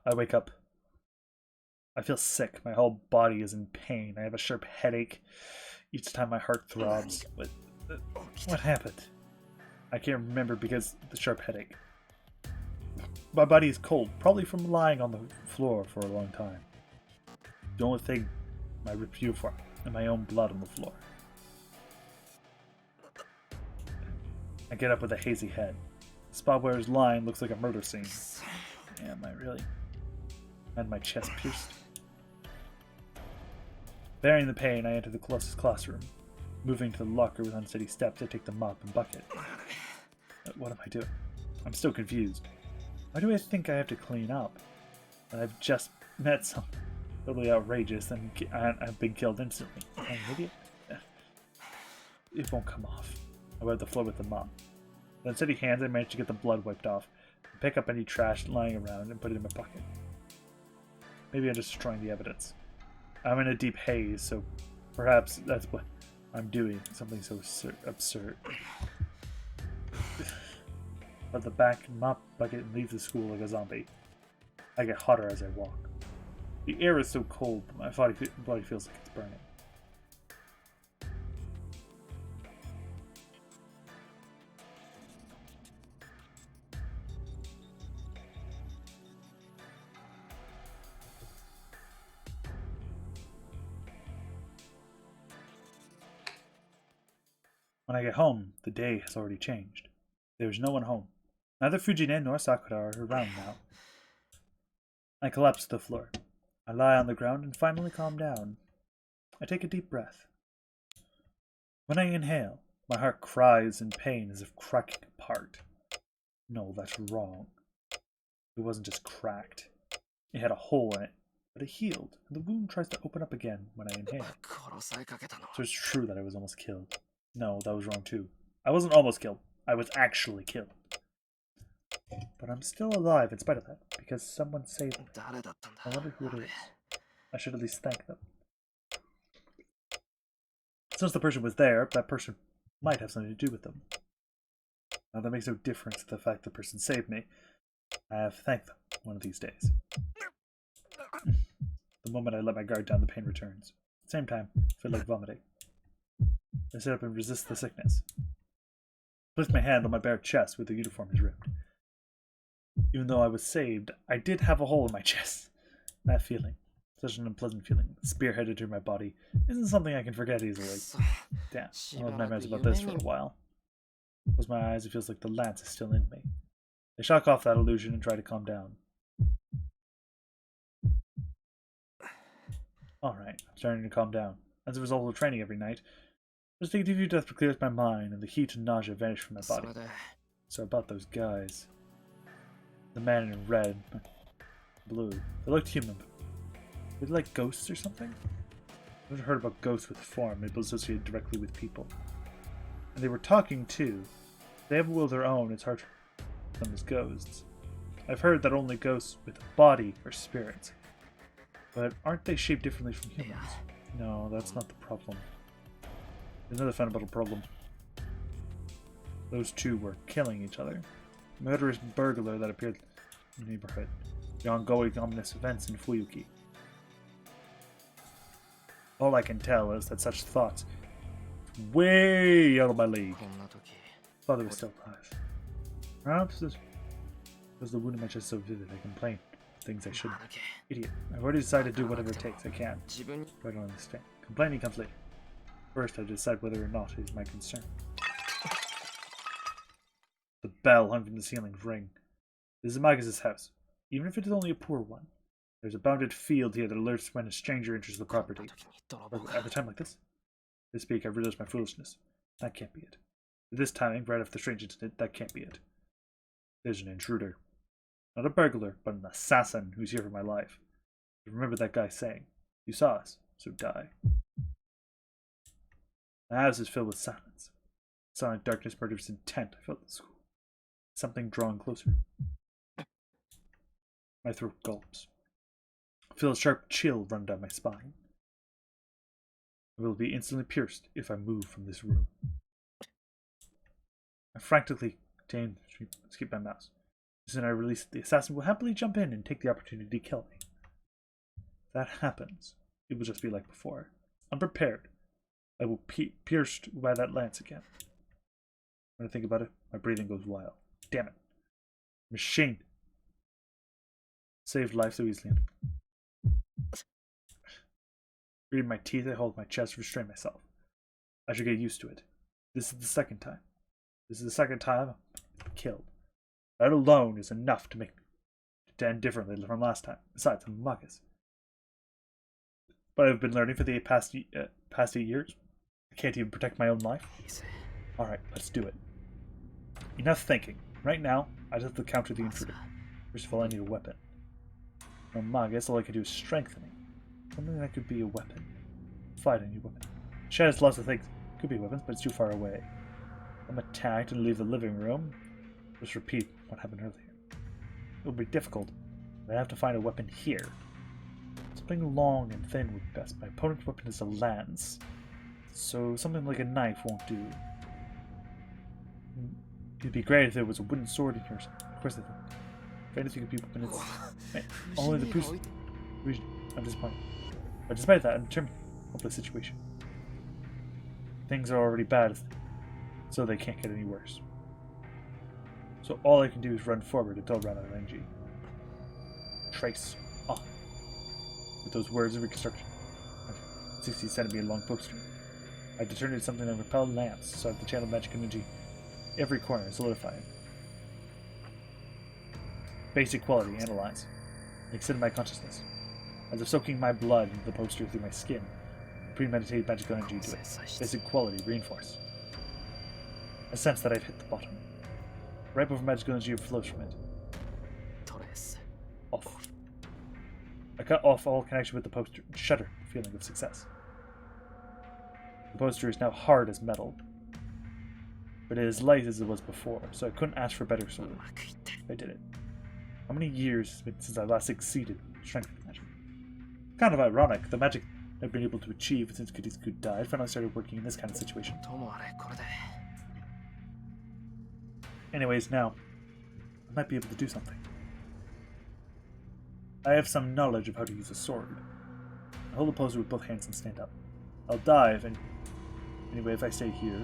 [SPEAKER 1] I wake up. I feel sick. My whole body is in pain. I have a sharp headache each time my heart throbs. What happened? I can't remember because of the sharp headache. My body is cold, probably from lying on the floor for a long time. The only thing I repeat for is my own blood on the floor. I get up with a hazy head. The spot where I was lying looks like a murder scene. Am I really? And my chest pierced. Bearing the pain, I enter the closest classroom. Moving to the locker with unsteady steps, I take the mop and bucket. What am I doing? I'm still confused. Why do I think I have to clean up? I've just met someone totally outrageous and I've been killed instantly. Am I an idiot? It won't come off. I wipe the floor with the mop. With unsteady hands, I manage to get the blood wiped off. Pick up any trash lying around and put it in my bucket. Maybe I'm just destroying the evidence. I'm in a deep haze, so perhaps that's what I'm doing. Something so absurd. But the back mop bucket and leave the school like a zombie. I get hotter as I walk. The air is so cold, but my body feels like it's burning. When I get home, the day has already changed. There is no one home. Neither Fujine nor Sakura are around now. I collapse to the floor. I lie on the ground and finally calm down. I take a deep breath. When I inhale, my heart cries in pain as if cracking apart. No, that's wrong. It wasn't just cracked. It had a hole in it, but it healed, and the wound tries to open up again when I inhale. So it's true that I was almost killed. No, that was wrong too. I wasn't almost killed. I was actually killed. But I'm still alive in spite of that, because someone saved me. I wonder who it is. I should at least thank them. Since the person was there, that person might have something to do with them. Now that makes no difference to the fact the person saved me. I have to thank them one of these days. The moment I let my guard down, the pain returns. At the same time, I feel like vomiting. I sit up and resist the sickness. I place my hand on my bare chest where the uniform is ripped. Even though I was saved, I did have a hole in my chest. That feeling, such an unpleasant feeling, spearheaded through my body, isn't something I can forget easily. Damn, I'll have nightmares about this for a while. Close my eyes, it feels like the lance is still in me. I shock off that illusion and try to calm down. Alright, I'm starting to calm down. As a result of training every night, just taking a few deaths clears my mind, and the heat and nausea vanish from my body. So about those guys. The man in red, blue. They looked human. Were they like ghosts or something? I've never heard about ghosts with form, maybe associated directly with people. And they were talking too. They have a will of their own, it's hard to them as ghosts. I've heard that only ghosts with a body are spirits. But aren't they shaped differently from humans? No, that's not the problem. There's another fundamental problem. Those two were killing each other. A murderous burglar that appeared in the neighborhood. The ongoing ominous events in Fuyuki. All I can tell is that such thoughts way out of my league. Father was still alive. Perhaps it was the wound in my chest so vivid I complain. Things I shouldn't. Idiot. I've already decided to do whatever it takes. I can. But I don't understand. Complaining comes later. First, I decide whether or not it is my concern. The bell hung from the ceiling ring. This is Magus' house. Even if it is only a poor one. There's a bounded field here that alerts when a stranger enters the property. At a time like this? To speak, I realized my foolishness. That can't be it. At this timing, right after the strange incident, that can't be it. There's an intruder. Not a burglar, but an assassin who's here for my life. I remember that guy saying, "You saw us, so die." The house is filled with silence. Silent darkness, murderous intent I felt in school. Something drawing closer. My throat gulps. I feel a sharp chill run down my spine. I will be instantly pierced if I move from this room. I frantically escape my mouse. As soon as I release it, the assassin will happily jump in and take the opportunity to kill me. If that happens, it will just be like before. Unprepared. I will be pierced by that lance again. When I think about it, my breathing goes wild. Damn it. Machine. Saved life so easily. Reading my teeth, I hold my chest to restrain myself. I should get used to it. This is the second time. This is the second time I'm killed. That alone is enough to make me to end differently from last time. Besides, I'm Magus. But I've been learning for the past 8 years. I can't even protect my own life. Alright, let's do it. Enough thinking. Right now, I just have to counter the intruder. First of all, I need a weapon. No Magus, all I can do is strengthening. Something that could be a weapon. Fight a new weapon. Shares lots of things. Could be weapons, but it's too far away. I'm attacked and leave the living room. Just repeat what happened earlier. It will be difficult, but I have to find a weapon here. Something long and thin would be best. My opponent's weapon is a lance, so something like a knife won't do. It'd be great if there was a wooden sword in here. Of course, if anything could be a weapon, it's only the priest. I'm disappointed. But despite that, I'm determined to help the situation. Things are already bad, so they can't get any worse. So all I can do is run forward until I run out of energy. Trace on. With those words of reconstruction. 60 centimeter long poster. I detonated something that repelled lamps, so I have to channel magic energy every corner and solidify it. Basic quality, analyze. Extend my consciousness. As if soaking my blood into the poster through my skin, premeditated magical energy to it. Basic quality, reinforced. I sense that I've hit the bottom. Right over magical energy flows from it. Off. I cut off all connection with the poster and shudder, feeling of success. The poster is now hard as metal, but it is light as it was before, so I couldn't ask for better sort. I did it. How many years has it been since I last succeeded in strengthening magic? Kind of ironic, the magic I've been able to achieve since Kudisku died finally started working in this kind of situation. Anyways, now, I might be able to do something. I have some knowledge of how to use a sword. I hold the poster with both hands and stand up. I'll dive, and anyway, if I stay here,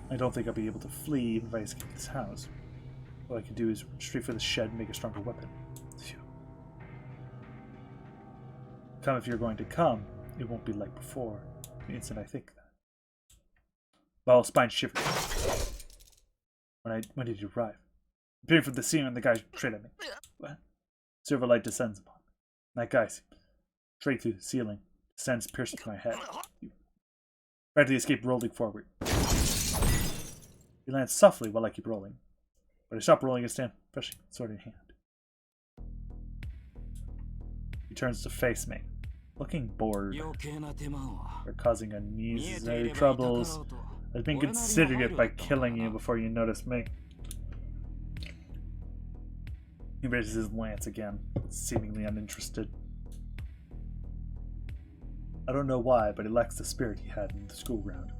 [SPEAKER 1] I don't think I'll be able to flee even if I escape this house. What I can do is run straight for the shed and make a stronger weapon. Phew. Come if you're going to come, it won't be like before. The instant I think that. Ball spine shivered. When did you arrive? Appearing from the ceiling, the guy straight at me. What? Silver light descends upon me. That guy, straight through the ceiling, descends piercing my head. Try to escape rolling forward. He lands softly while I keep rolling. But I stop rolling and stand pushing, sword in hand. He turns to face me, looking bored. You're causing unnecessary troubles. I've been considering it by killing you before you notice me. He raises his lance again, seemingly uninterested. I don't know why, but he lacks the spirit he had in the school ground.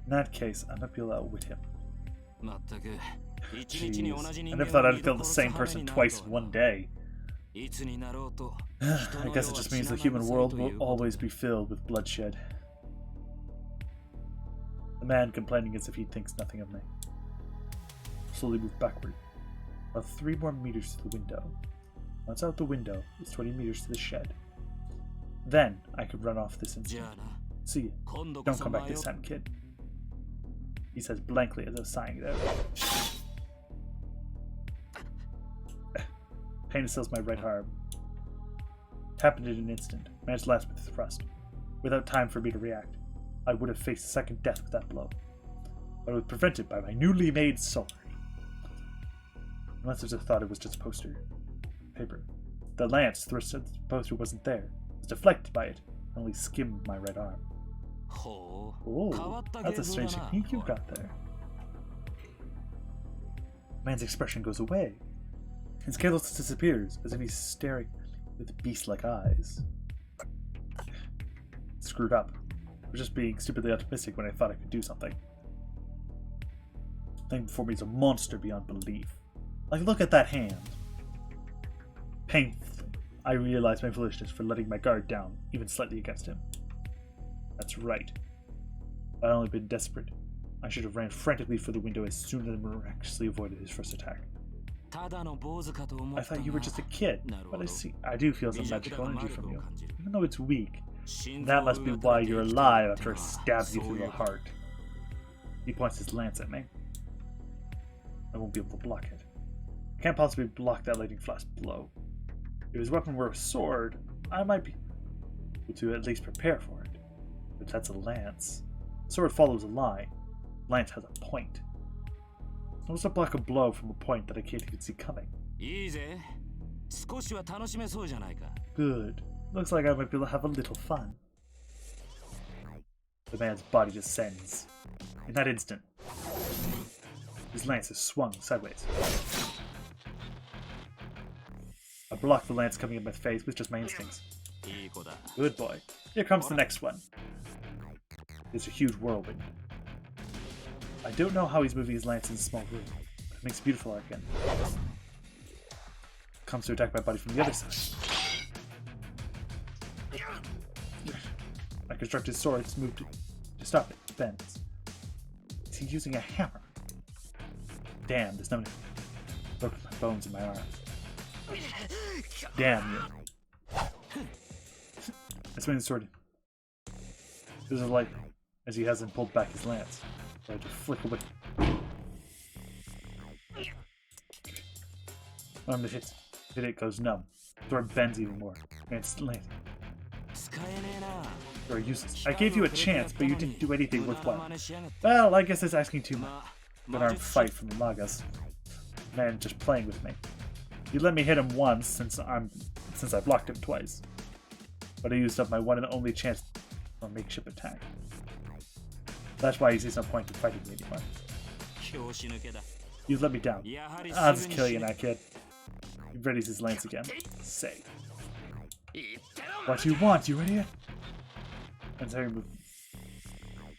[SPEAKER 1] In that case, I might be able to outwit him. Jeez, I never thought I'd kill the same person twice in one day. I guess it just means the human world will always be filled with bloodshed. The man complaining as if he thinks nothing of me. Slowly move backward. About 3 more meters to the window. Once out the window, it's 20 meters to the shed. Then I could run off this instant. See you. Don't come back this time, kid. He says blankly as though sighing it out. Pain assails my right arm. It happened in an instant. Managed to last with the thrust. Without time for me to react, I would have faced a second death with that blow. But I was prevented by my newly made sword. Unless there's a thought it was just a poster. Paper. The lance thrust at the poster wasn't there. It was deflected by it, and only skimmed my right arm. Oh, that's a strange technique you got there. Man's expression goes away. His carelessness disappears, as if he's staring with beast-like eyes. Screwed up. I was just being stupidly optimistic when I thought I could do something. The thing before me is a monster beyond belief. Like, look at that hand. Painfully, I realize my foolishness for letting my guard down, even slightly against him. That's right. If I'd only been desperate, I should have ran frantically for the window as soon as I miraculously avoided his first attack. I thought you were just a kid, but I do feel some magical energy from you, even though it's weak. That must be why you're alive after it stabs you through the heart. He points his lance at me. I won't be able to block it. I can't possibly block that lightning flash blow. If his weapon were a sword, I might be able to at least prepare for it. But that's a lance. A sword follows a line. Lance has a point. I was to block a blow from a point that I can't even see coming. Good. Looks like I might be able to have a little fun. The man's body descends. In that instant, his lance is swung sideways. I block the lance coming in my face with just my instincts. Good boy. Here comes the next one. There's a huge whirlwind. I don't know how he's moving his lance in a small room, but it makes a beautiful arc again. Comes to attack my body from the other side. I construct his sword to move to stop it. It bends. Is he using a hammer? Damn, there's no broken my bones in my arms. Damn you. I swing the sword. There's a light. as he hasn't pulled back his lance. So I just flick away. Arm that hits it goes numb. Throat bends even more. Man's lance. You're useless. I gave you a chance, but you didn't do anything worthwhile. Well, I guess that's asking too much. An armed fight from the Magas. Man just playing with me. He let me hit him once since I blocked him twice. But I used up my one and only chance for a makeshift attack. That's why he sees no point in fighting me anymore. You've let me down. I'll just kill you now, kid. He readies his lance again. Say. What do you want, you idiot? And so he moved.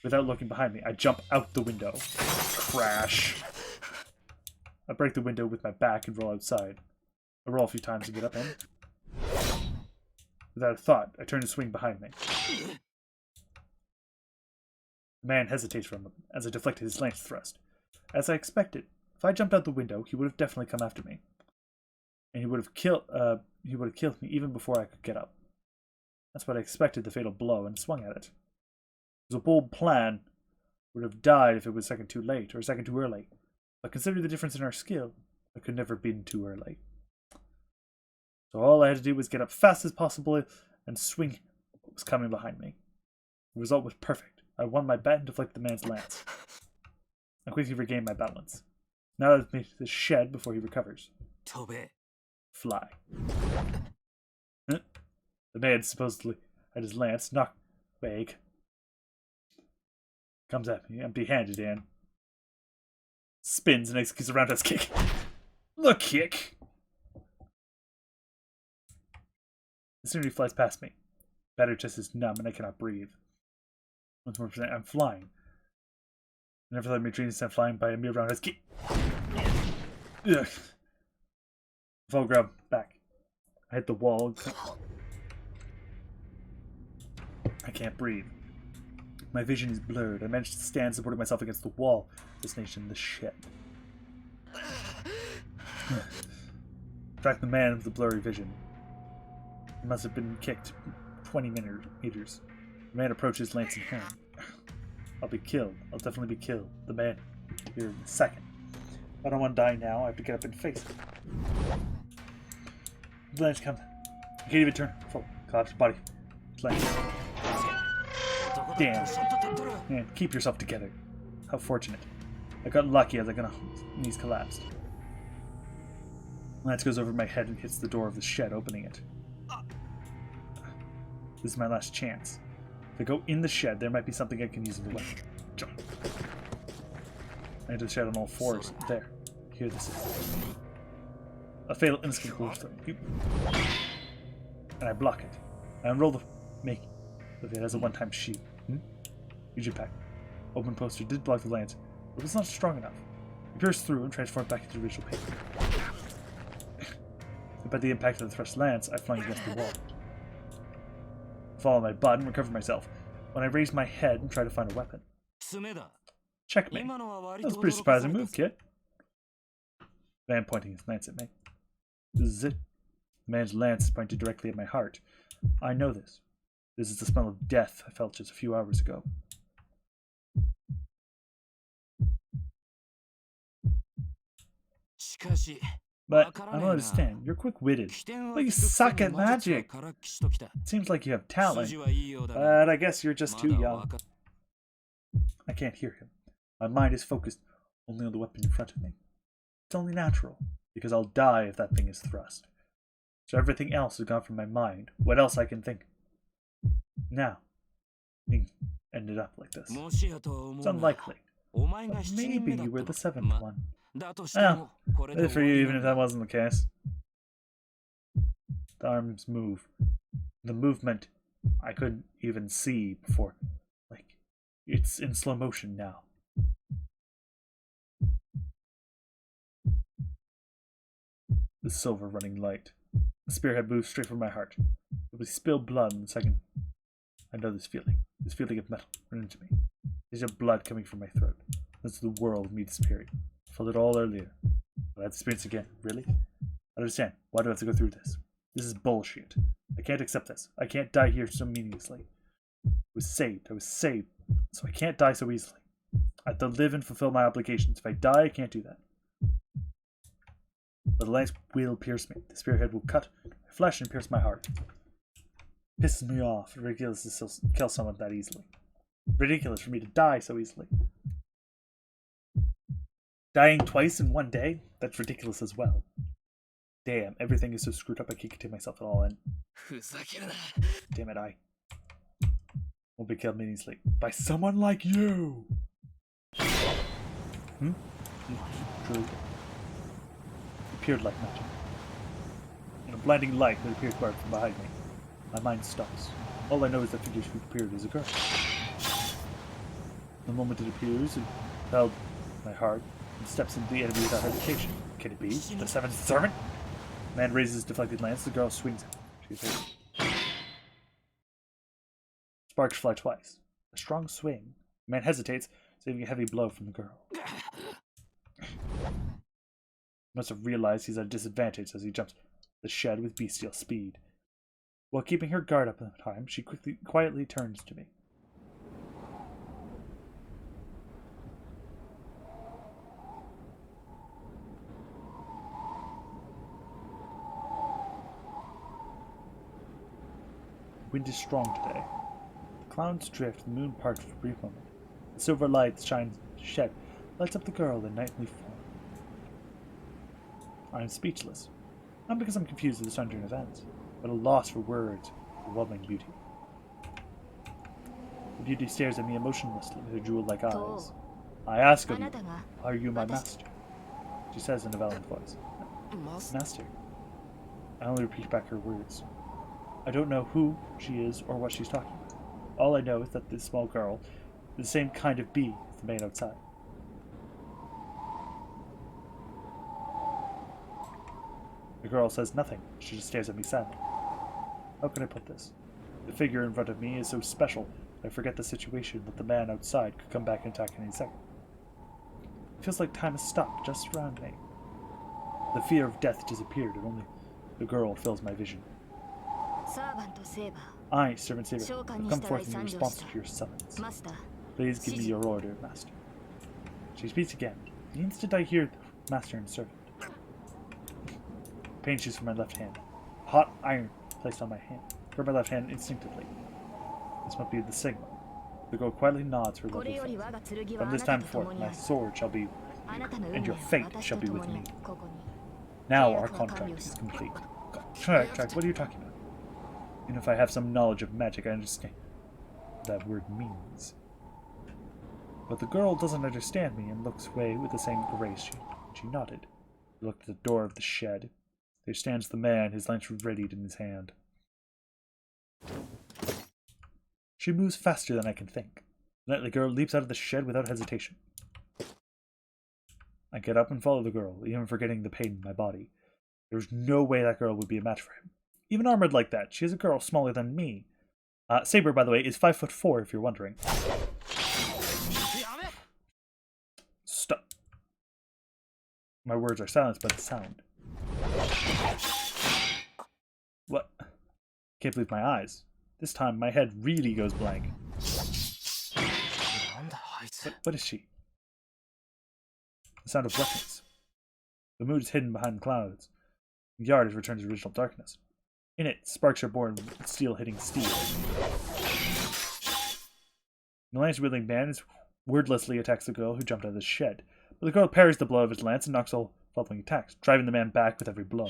[SPEAKER 1] Without looking behind me, I jump out the window. Crash. I break the window with my back and roll outside. I roll a few times to get up in. Without a thought, I turn and swing behind me. The man hesitates for a moment as I deflected his lance thrust. As I expected, if I jumped out the window, he would have definitely come after me. And he would have killed me even before I could get up. That's what I expected, the fatal blow, and swung at it. It was a bold plan. Would have died if it was a second too late, or a second too early. But considering the difference in our skill, it could never have been too early. So all I had to do was get up fast as possible and swing what was coming behind me. The result was perfect. I won my bet and deflected the man's lance. I quickly regained my balance. Now let's make the shed before he recovers. Fly. The man supposedly had his lance knocked back. Comes at me empty-handed and spins and executes a roundhouse kick. The kick! As soon as he flies past me, battered chest is numb and I cannot breathe. Once more percent, I'm flying. I never thought my dreams of flying by a mere roundhouse kick. Ugh. Fall grab back. I hit the wall. I can't breathe. My vision is blurred. I managed to stand supporting myself against the wall. Destination, the shed. Track the man with the blurry vision. He must have been kicked 20 meters. The man approaches, lance in hand. I'll be killed. I'll definitely be killed. The man here in a second. I don't want to die now. I have to get up and face it. The lance comes. I can't even turn. Full. Collapse body. Lance. Damn. Man, keep yourself together. How fortunate. I got lucky as my knees collapsed. Lance goes over my head and hits the door of the shed, opening it. This is my last chance. If I go in the shed, there might be something I can use as a weapon. Jump. I enter the shed on all fours. There. Here this is. A fatal instant goes through. And I block it. I unroll the make with it as a one-time shield. Huge impact. Open poster did block the lance, but it was not strong enough. It pierced through and transformed back into the original paper. By the impact of the thrust lance, I flung against the wall. I fall on my butt and recover myself when I raise my head and try to find a weapon. Checkmate. That was a pretty surprising move, kid. Man pointing his lance at me. This is it. The man's lance is pointed directly at my heart. I know this. This is the smell of death I felt just a few hours ago. But I don't understand. You're quick-witted, but you suck at magic. It seems like you have talent, but I guess you're just too young. I can't hear him. My mind is focused only on the weapon in front of me. It's only natural, because I'll die if that thing is thrust. So everything else has gone from my mind. What else I can think? Now, it ended up like this. It's unlikely. But maybe you were the seventh one. Well, good for you, even if that wasn't the case. The arms move. The movement I couldn't even see before. Like, it's in slow motion now. The silver running light. The spearhead moves straight from my heart. It will spill blood in a second. I know this feeling. This feeling of metal running into me. There's of blood coming from my throat. This is the world of me disappearing. I felt it all earlier. But I have to experience it again. Really? I understand. Why do I have to go through this? This is bullshit. I can't accept this. I can't die here so meaninglessly. I was saved. I was saved. So I can't die so easily. I have to live and fulfill my obligations. If I die, I can't do that. But the lance will pierce me. The spearhead will cut my flesh and pierce my heart. It pisses me off. It's ridiculous to kill someone that easily. Ridiculous for me to die so easily. Dying twice in one day? That's ridiculous as well. Damn, everything is so screwed up I can't contain myself at all, and damn it, I won't be killed easily by someone like you. True. Appeared like magic. In a blinding light that appeared from behind me, my mind stops. All I know is the figure who appeared is a girl. The moment it appears, it held my heart and steps into the enemy without hesitation. Can it be the seventh servant? The man raises his deflected lance. The girl swings it. She is hit. Sparks fly twice. A strong swing. The man hesitates, saving a heavy blow from the girl. He must have realized he's at a disadvantage as he jumps the shed with bestial speed. While keeping her guard up at the time, she quietly turns to me. The wind is strong today. The clouds drift, the moon parts for a brief moment. The silver light shines shed, lights up the girl in knightly form. I am speechless, not because I'm confused with the sundering events, but a loss for words, overwhelming beauty. The beauty stares at me emotionlessly with her jewel-like eyes. I ask of you, are you my master? She says in a valiant voice. Master. I only repeat back her words. I don't know who she is or what she's talking about. All I know is that this small girl is the same kind of bee as the maid outside. The girl says nothing. She just stares at me sadly. How can I put this? The figure in front of me is so special that I forget the situation that the man outside could come back and attack any second. It feels like time has stopped just around me. The fear of death disappeared and only the girl fills my vision. I, Servant Saber, have come forth in response to your summons. Please give me your order, Master. She speaks again. The instant I hear Master and Servant. Pain shoots from my left hand. Hot iron placed on my hand. Grab my left hand instinctively. This must be the signal. The girl quietly nods her lovely face. From this time forth, my sword shall be with you, and your fate shall be with me. Now our contract is complete. Contract? What are you talking about? Even if I have some knowledge of magic, I understand what that word means. But the girl doesn't understand me and looks away with the same grace. She nodded. She looked at the door of the shed. There stands the man, his lance readied in his hand. She moves faster than I can think. The knightly girl leaps out of the shed without hesitation. I get up and follow the girl, even forgetting the pain in my body. There's no way that girl would be a match for him. Even armored like that, she is a girl smaller than me. Saber, by the way, is 5'4", if you're wondering. Stop. My words are silenced by the sound. What? Can't believe my eyes. This time, my head really goes blank. What is she? The sound of weapons. The moon is hidden behind the clouds. The yard has returned to original darkness. In it, sparks are born with steel hitting steel. The lance-wielding man wordlessly attacks the girl who jumped out of the shed, but the girl parries the blow of his lance and knocks all following attacks, driving the man back with every blow.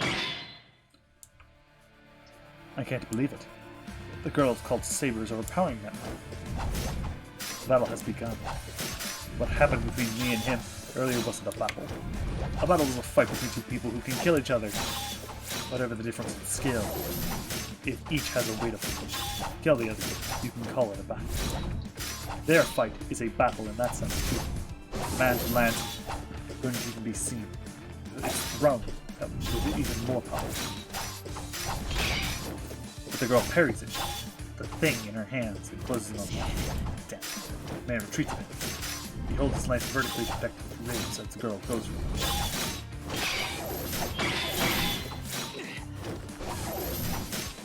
[SPEAKER 1] I can't believe it. The girl called Saber is overpowering that man. The battle has begun. What happened between me and him earlier wasn't a battle. A battle is a fight between two people who can kill each other. Whatever the difference in skill, if each has a way to kill the other, you can call it a battle. Their fight is a battle in that sense too. Man's lance couldn't even be seen. It's thrown with even more power. But the girl parries it, the thing in her hands, and closes on the death. The man retreats a bit. He holds his lance vertically to protect the ribs as the girl goes for it.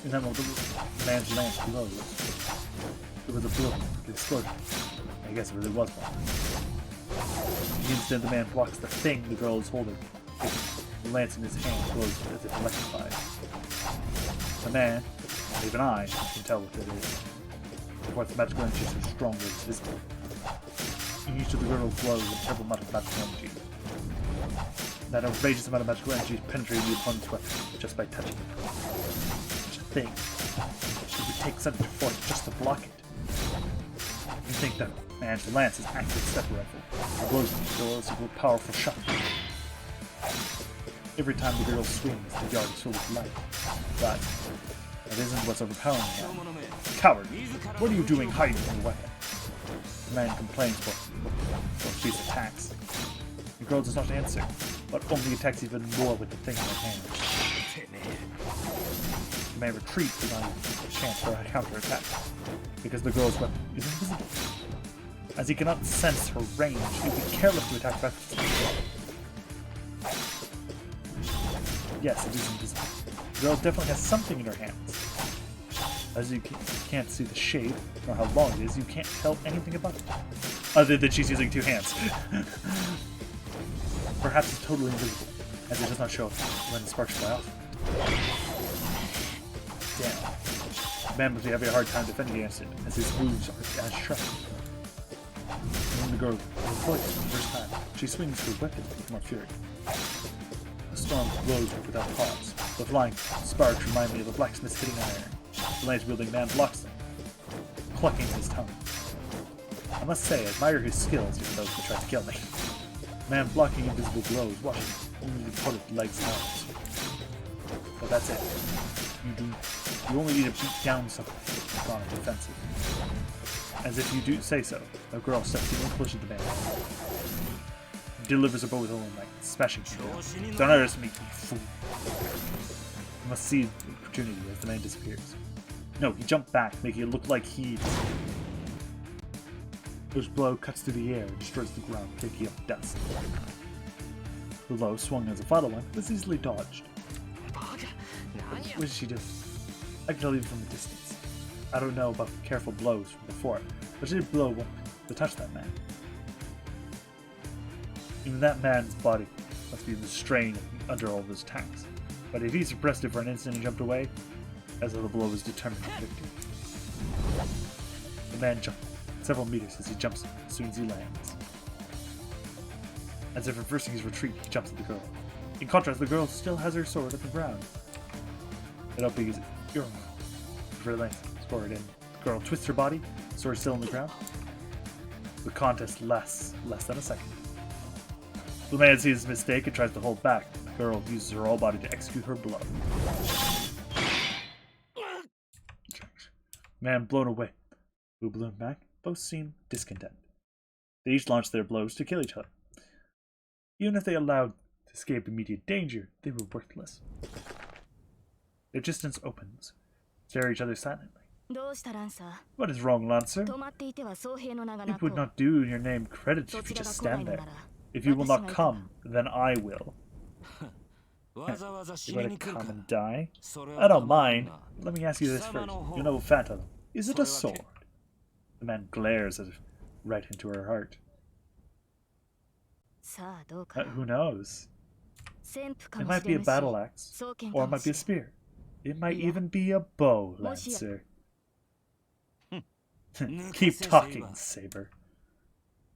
[SPEAKER 1] In that moment, the man's lance glows. It was a blow, an explosion. I guess it really was one. The instant the man blocks the thing the girl is holding, the lance in his hand glows as if electrified. The man, and even I, can tell what it is. The fourth magical energy is so strong that it's visible. Each of the girdle glows with a terrible amount of magical energy. That outrageous amount of magical energy is penetrating the opponent's weapon just by touching it. Such a thing. It would take such force just to block it. You think that man's lance is active stepper rifle. The blows of the girl is equal powerful shot. Every time the girl swings, the yard is filled with light. But that isn't what's overpowering now. Coward! What are you doing hiding from the weapon? The man complains for these attacks. The girl does not answer, but only attacks even more with the thing in her hand. The man retreats without a chance for a counterattack, because the girl's weapon is invisible. As he cannot sense her range, he would be careless to attack recklessly. Yes, it is invisible. The girl definitely has something in her hands. As you can't see the shape, nor how long it is, you can't tell anything about it. Other than she's using two hands. Perhaps it's totally invisible, as it does not show up when the sparks fly off. Damn. The man must be having a hard time defending against it, as his moves are as sharp. When the girl reflects for the first time, she swings her weapon with more fury. The storm blows without pause. The flying sparks remind me of a blacksmith hitting iron. The lance-wielding man blocks them, clucking his tongue. I must say, I admire his skills, even though he tried to kill me. The man blocking invisible blows, watching only the opponent's legs and arms. But that's it. You only need to beat down something to go on a defensive. As if you do say so, a girl steps even closer to the man. Delivers a bow with only like smashing him. Don't underestimate me, fool. You must seize the opportunity as the man disappears. No, he jumped back, making it look like he disappeared. His blow cuts through the air and destroys the ground, kicking up dust. The blow, swung as a final one, was easily dodged. What did she do? I can tell even from a distance. I don't know about careful blows from before, but she did blow one to touch that man. Even that man's body must be in the strain under all of his attacks. But if he suppressed it for an instant and jumped away, as though the blow was determined to convict him. The man jumped several meters as he jumps as soon as he lands. As if reversing his retreat, he jumps at the girl. In contrast, the girl still has her sword at the ground. It up his earring for the length forward, and the girl twists her body, sword still on the ground. The contest lasts less than a second. The man sees his mistake and tries to hold back. The girl uses her whole body to execute her blow. Man blown away. Who blew him back? Both seem discontent. They each launched their blows to kill each other. Even if they allowed to escape immediate danger, they were worthless. Their distance opens. Stare at each other silently. What is wrong, Lancer? It would not do your name credit if you just stand there. If you will not come, then I will. You want to come and die? I don't mind. Let me ask you this first. You know Phantom. Is it a sword? The man glares right into her heart. Who knows? It might be a battle axe, or it might be a spear. It might even be a bow, Lancer. Keep talking, Saber.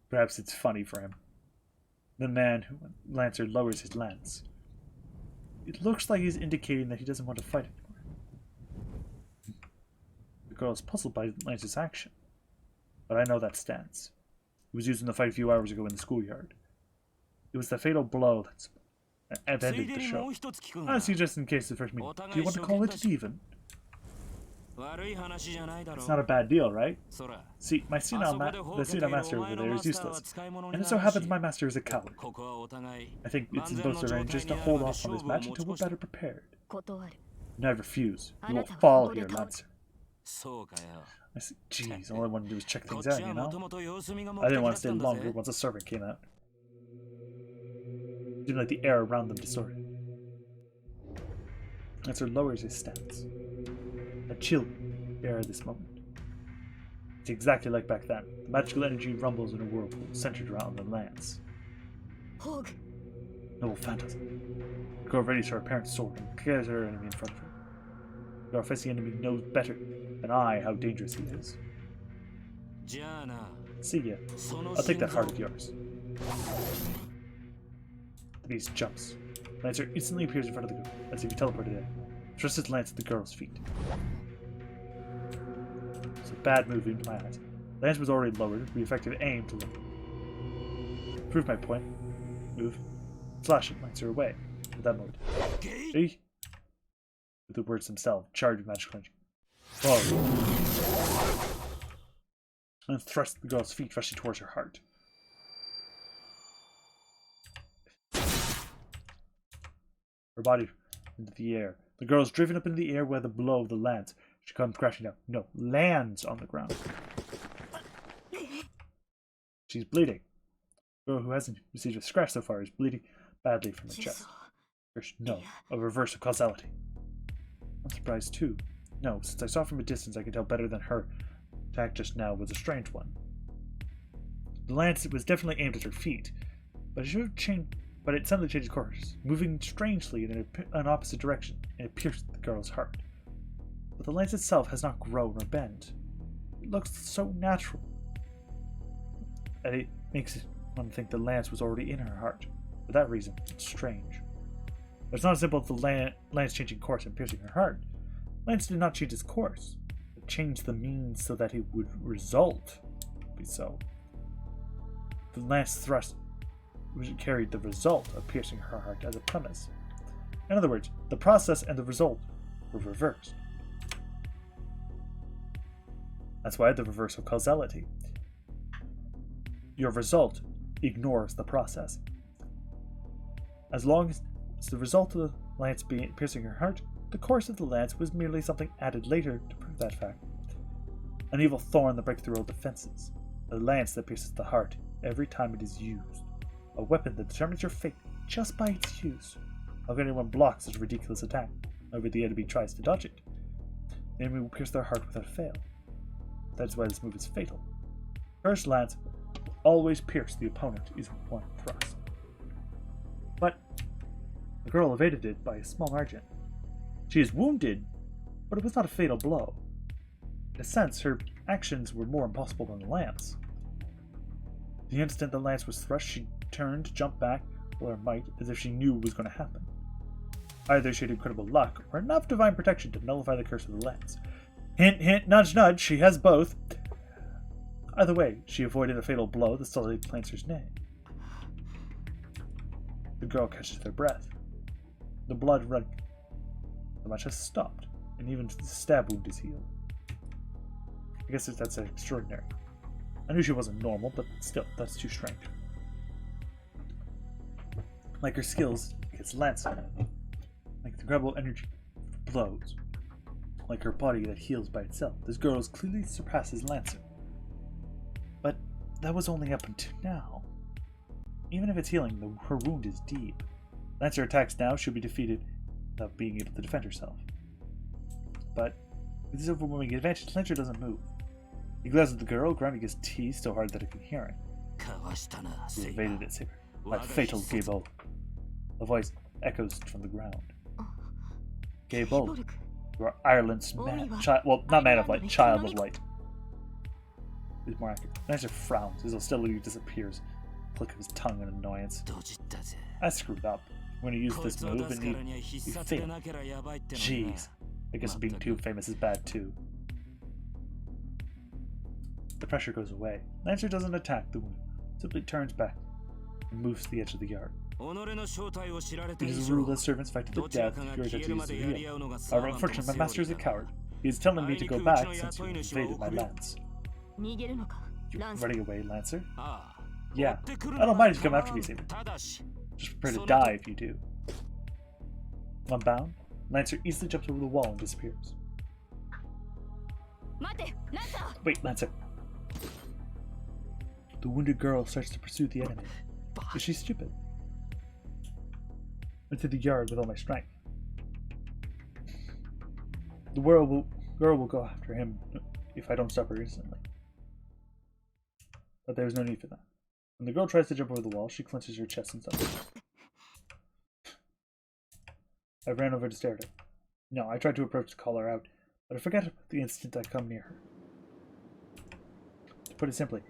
[SPEAKER 1] Perhaps it's funny for him. The man who Lancer lowers his lance. It looks like he's indicating that he doesn't want to fight anymore. The girl is puzzled by Lancer's action, but I know that stance. He was used in the fight a few hours ago in the schoolyard. It was the fatal blow that's ended the show. I suggest in case the first meeting. Do you want to call it even? It's not a bad deal, right? See, the senile master over there is useless, and it so happens my master is a coward. I think it's in both our interests to hold off on this match until we're better prepared. And I refuse. You will fall here, Lancer. I see. Jeez, all I wanted to do was check things out, you know? I didn't want to stay longer once a servant came out. It seemed like the air around them distorted. Lancer lowers his stance. A chill air at this moment. It's exactly like back then. The magical energy rumbles in a whirlpool centered around the lance.
[SPEAKER 2] Hog.
[SPEAKER 1] Noble phantasm. The girl readies her apparent sword and clears her enemy in front of her. The girl facing the enemy knows better than I how dangerous he is. See ya. I'll take that heart of yours. The beast jumps. Lancer instantly appears in front of the girl, as if he teleported in. Thrusts his lance at the girl's feet. It's a bad move in my eyes. The lance was already lowered, the effective aim to lower. Prove my point. Move. Slash it, Lancer away. At that moment. Hey! With the words themselves, charged with magical energy. Whoa. And thrust the girl's feet, rushing towards her heart. Her body into the air. The girl is driven up into the air where the blow of the lance. She comes crashing down. No, lands on the ground. She's bleeding. The girl who hasn't received a scratch so far is bleeding badly from her chest. No, a reverse of causality. I'm surprised too. No, since I saw from a distance, I can tell better than her attack just now was a strange one. The lance was definitely aimed at her feet, but it should have changed. But it suddenly changed course, moving strangely in an opposite direction, and it pierced the girl's heart. But the lance itself has not grown or bent. It looks so natural, and it makes one think the lance was already in her heart. For that reason, it's strange. But it's not as simple as the lance changing course and piercing her heart. Lance did not change its course. It changed the means so that it would result be so. The lance thrust carried the result of piercing her heart as a premise. In other words, the process and the result were reversed. That's why the reverse of causality. Your result ignores the process. As long as the result of the lance piercing her heart, the course of the lance was merely something added later to prove that fact. An evil thorn that breaks through all defenses. A lance that pierces the heart every time it is used. A weapon that determines your fate just by its use. How can anyone block such a ridiculous attack? However, the enemy tries to dodge it. The enemy will pierce their heart without fail. That is why this move is fatal. Cursed lance will always pierce the opponent is one thrust. But the girl evaded it by a small margin. She is wounded, but it was not a fatal blow. In a sense, her actions were more impossible than the lance. The instant the lance was thrust, she turned, jumped back, with her might, as if she knew what was going to happen. Either she had incredible luck, or enough divine protection to nullify the curse of the lance. Hint, hint, nudge, nudge, she has both. Either way, she avoided a fatal blow that sullied Lancer's name. The girl catches their breath. The blood running so much has stopped, and even the stab wound is healed. I guess that's extraordinary. I knew she wasn't normal, but still, that's too strange. Like her skills, it's Lancer. Like the incredible energy blows. Like her body that heals by itself, this girl clearly surpasses Lancer. But that was only up until now. Even if it's healing, her wound is deep. Lancer attacks now, she'll be defeated without being able to defend herself. But with this overwhelming advantage, Lancer doesn't move. He glares at the girl, grinding his teeth so hard that it can hear him. He evaded it, Saber. My fatal Gable. A voice echoes from the ground. Gable, you are Ireland's well, not man of light, child of light. He's more accurate. Lancer frowns. His hostility disappears. Click of his tongue in annoyance. I screwed up. I'm going to use this move and you failed. Jeez. I guess being too famous is bad too. The pressure goes away. Lancer doesn't attack the wound, simply turns back and moves to the edge of the yard. It is a rule that servants fight to the death if your identity is revealed. However, unfortunately, my master is a coward. He is telling me to go back since you invaded my lands. You're running away, Lancer? Yeah. I don't mind if you come after me, Saber. Just prepare to die if you do. Unbound, Lancer easily jumps over the wall and disappears. Wait, Lancer. The wounded girl starts to pursue the enemy. Is she stupid? Into the yard with all my strength. The girl will go after him if I don't stop her instantly. but there was no need for that. When the girl tries to jump over the wall, she clenches her chest and stuff. I ran over to stare at her. No, I tried to approach to call her out, but I forgot the instant I come near her. To put it simply,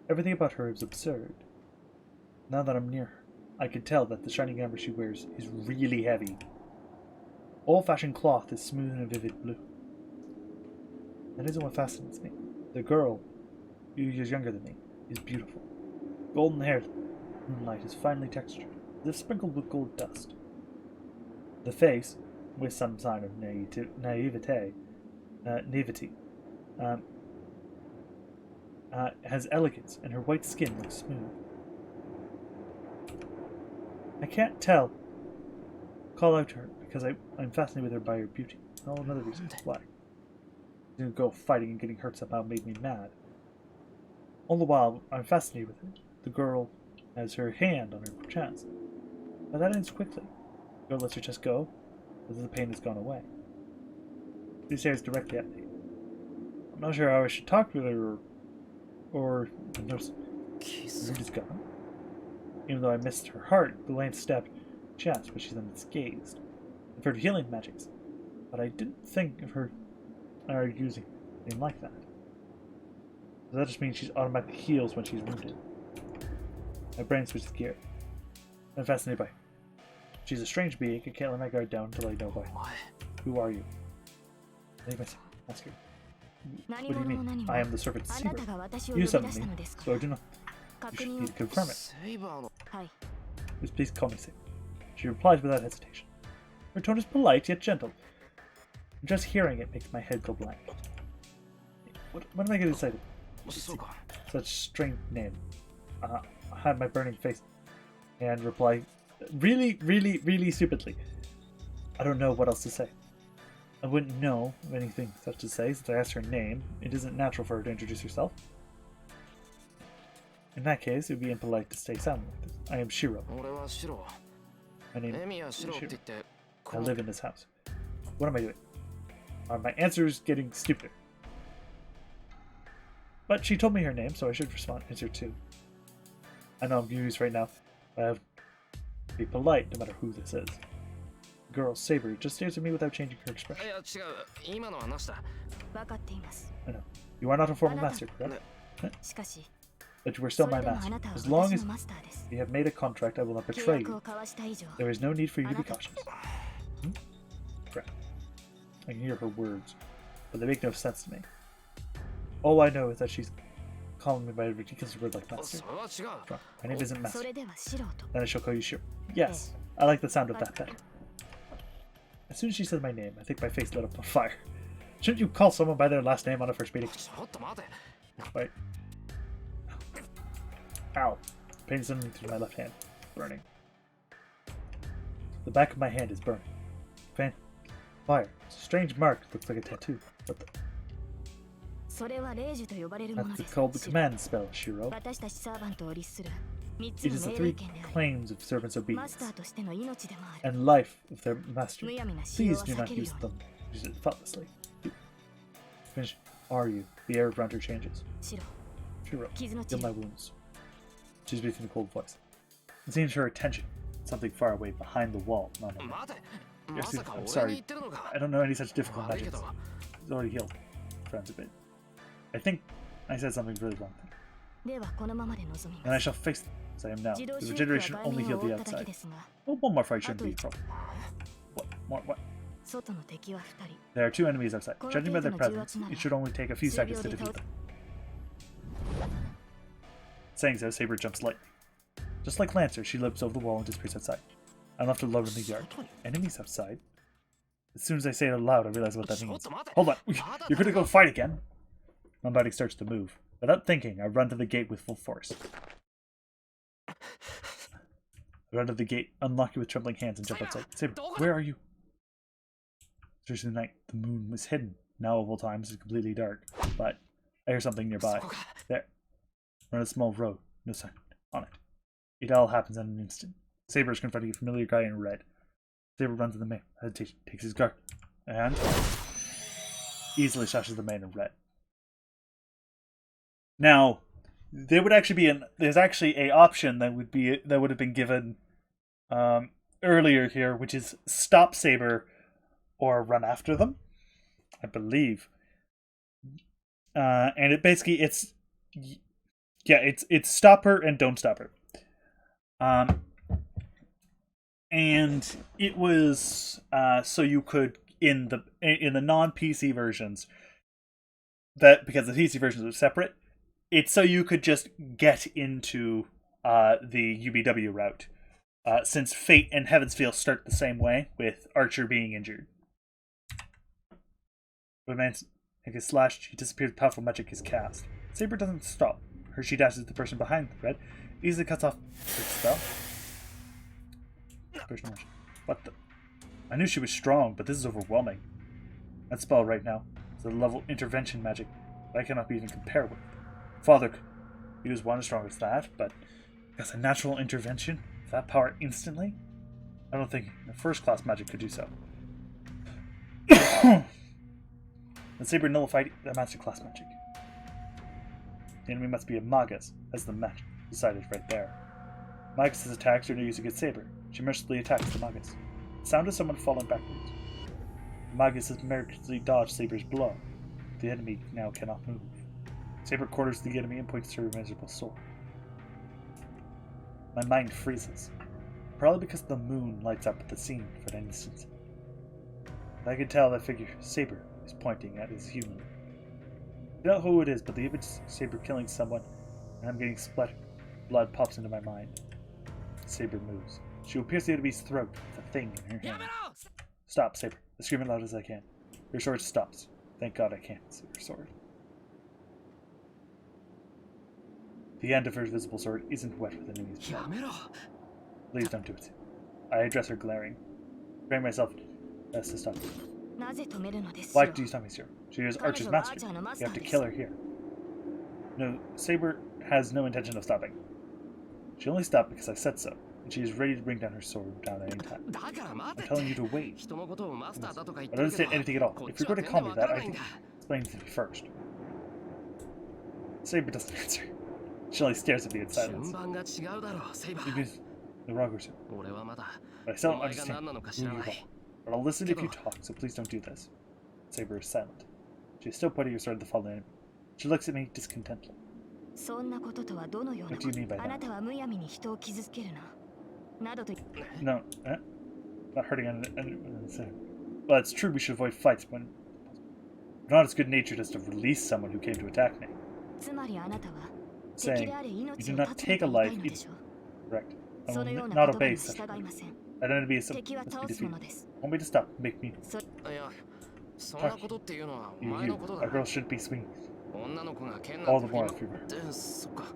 [SPEAKER 1] everything about her is absurd. Now that I'm near her, I can tell that the shiny armor she wears is really heavy. Old-fashioned cloth is smooth and a vivid blue. That isn't what fascinates me. The girl, a few years younger than me, is beautiful. Golden hair, moonlight is finely textured, as if sprinkled with gold dust. The face, with some sign of naivety, has elegance, and her white skin looks smooth. I can't call out to her because I'm fascinated with her by her beauty. Oh, another reason why. Didn't go fighting and getting hurt somehow made me mad. All the while, I'm fascinated with her. The girl has her hand on her chest. But that ends quickly. The girl lets her chest go, as if the pain has gone away. She stares directly at me. I'm not sure how I should talk to her, or notice her is gone. Even though I missed her heart, the lance stabbed her chest, but she's unscathed. I've heard healing magics, but I didn't think of her using anything like that. So that just means she's automatically heals when she's wounded. My brain switches gear. I'm fascinated by her. She's a strange being. I can't let my guard down until I know why. Who are you? I must ask her. What do you mean? I am the servant's seer. You summoned me, so I do not. You should need to confirm it. Please call me Saber. She replies without hesitation. Her tone is polite yet gentle. Just hearing it makes my head go blank. What am I getting excited? Such strange name. I hide my burning face and reply really, really, really stupidly. I don't know what else to say. I wouldn't know of anything such to say since I asked her name. It isn't natural for her to introduce herself. In that case, it would be impolite to stay silent like this. I am Shiro. My name is Shiro. I live in this house. What am I doing? Are my answers getting stupider? But she told me her name, so I should respond answer too. I know I'm confused right now, but I have to be polite no matter who this is. The girl, Saber, just stares at me without changing her expression. I know. You are not a formal master, correct? But you are still my master. As long as we have made a contract, I will not betray you. There is no need for you to be cautious. Crap. I can hear her words, but they make no sense to me. All I know is that she's calling me by a ridiculous word like master. My name isn't Master. Then I shall call you Shiro. Yes, I like the sound of that better. As soon as she said my name, I think my face lit up on fire. Shouldn't you call someone by their last name on a first meeting? Wait. Ow. Pain suddenly through my left hand. Burning. The back of my hand is burning. Pain. Fire. It's a strange mark. Looks like a tattoo. What the? That's called the command spell, Shiro. It is the 3 claims of servants' obedience and life of their master. Please do not use them. Use it thoughtlessly. Finish. Are you? The air around her changes. Shiro, heal my wounds. She speaks in a cold voice. It seems her attention. Something far away behind the wall. No. Yes, I'm sorry. I don't know any such difficult magic. It's already healed. Frowns a bit. I think I said something really wrong there. And I shall face them as I am now. The regeneration only healed the outside. Well, one more fight shouldn't be a problem. What? There are 2 enemies outside. Judging by their presence, it should only take a few seconds to defeat them. Saying so, Saber jumps lightly. Just like Lancer, she leaps over the wall and disappears outside. I'm left alone in the yard. Enemies outside? As soon as I say it out loud, I realize what that means. Hold on! You're gonna go fight again? My body starts to move. Without thinking, I run to the gate with full force. I run to the gate, unlock it with trembling hands, and jump outside. Saber, where are you? Searching the night. The moon was hidden. Now of all times, it's completely dark. But I hear something nearby. There. We're on a small road. No sign on it. It all happens in an instant. Saber is confronting a familiar guy in red. Saber runs to the man. Hesitation. Takes his guard. And easily slashes the man in red. Now, there would actually be there's actually a option that would have been given earlier here, which is stop Saber or run after them, I believe. And it's stop her and don't stop her. And it was so you could in the non-PC versions, that because the PC versions are separate, it's so you could just get into the UBW route. Since Fate and Heaven's Feel start the same way, with Archer being injured. When man's is slashed, he disappears, powerful magic is cast. Saber doesn't stop. Her she dashes the person behind the thread, easily cuts off her spell. What the? I knew she was strong, but this is overwhelming. That spell right now is a level intervention magic that I cannot even compare with. Father could use one as strong as that, but as a natural intervention, with that power instantly, I don't think a first-class magic could do so. The Saber nullified the master-class magic. The enemy must be a Magus, as the match decided right there. Magus' attacks are no use against Saber. She mercilessly attacks the Magus. The sound of someone falling backwards. The Magus has miraculously dodged Saber's blow. The enemy now cannot move. Saber quarters the enemy and points to her miserable sword. My mind freezes. Probably because the moon lights up the scene for an instant. But I can tell that figure Saber is pointing at is human. I don't know who it is, but the image of Saber killing someone and I'm getting splattered. Blood pops into my mind. Saber moves. She will pierce the enemy's throat with a thing in her hand. Stop, Saber. I scream as loud as I can. Her sword stops. Thank God I can't see her sword. The end of her visible sword isn't wet with enemy's blood. Please don't do it. I address her glaring. Preparing myself best to stop her. Why do you stop me, sir? She is Archer's master. You have to kill her here. No, Saber has no intention of stopping. She only stopped because I said so, and she is ready to bring down her sword down at any time. I'm telling you to wait. I don't understand anything at all. If you're going to call me that, I think explain to me first. Saber doesn't answer. She only stares at me in silence. The wrong person. But I still don't understand who you are. But I'll listen if you talk, so please don't do this. Saber is silent. She is still pointing her sword at the fallen enemy. She looks at me discontently. What do you mean by that? No, not hurting anyone. Well, it's true we should avoid fights when not as good-natured as to release someone who came to attack me. Saying, you do not take a life, correct. I will not obey such an enemy is must be defeated. Want me to stop, make me talk. You, a girl shouldn't be swinging. All the more if you were.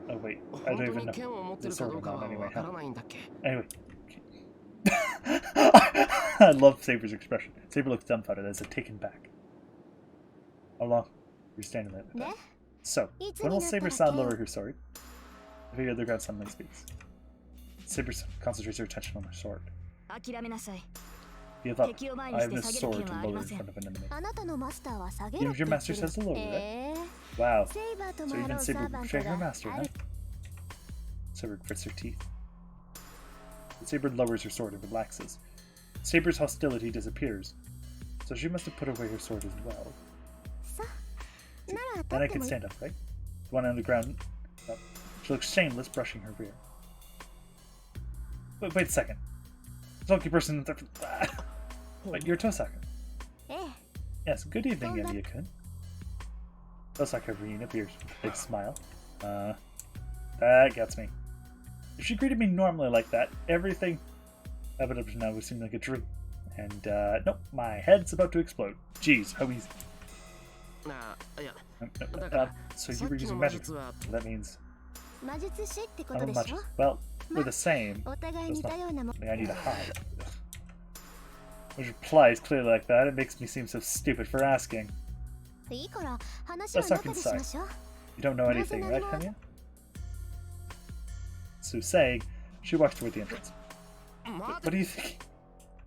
[SPEAKER 1] Oh wait, I don't even know. This sword or not anyway, huh? Anyway. I love Saber's expression. Saber looks dumbfounded as if taken back. How long? You're standing there with that. So, when will Saber-san lower her sword? I figure the ground suddenly speaks. Saber concentrates her attention on her sword. Give up. I have no sword to lower in front of an enemy. Even if your master says to lower it. Wow. So even Saber betrayed her master, huh? Saber grits her teeth. Saber lowers her sword and relaxes. Saber's hostility disappears. So she must have put away her sword as well. Then I can stand up, right? The one on the ground. Oh. She looks shameless, brushing her rear. Wait a second. Sulky person. Wait, you're Tosaka. Yes, good evening, Emiya-kun. Tosaka Reen appears with a big smile. That gets me. If she greeted me normally like that, everything up to now would seem like a dream. And, nope, my head's about to explode. Jeez, how easy. So you were using magic. That means I'm a magician. Well, we're the same. I need a hide. Which replies clearly like that. It makes me seem so stupid for asking. Let's talk inside. You don't know anything, right, Kenya? So saying, she walks toward the entrance. What do you think?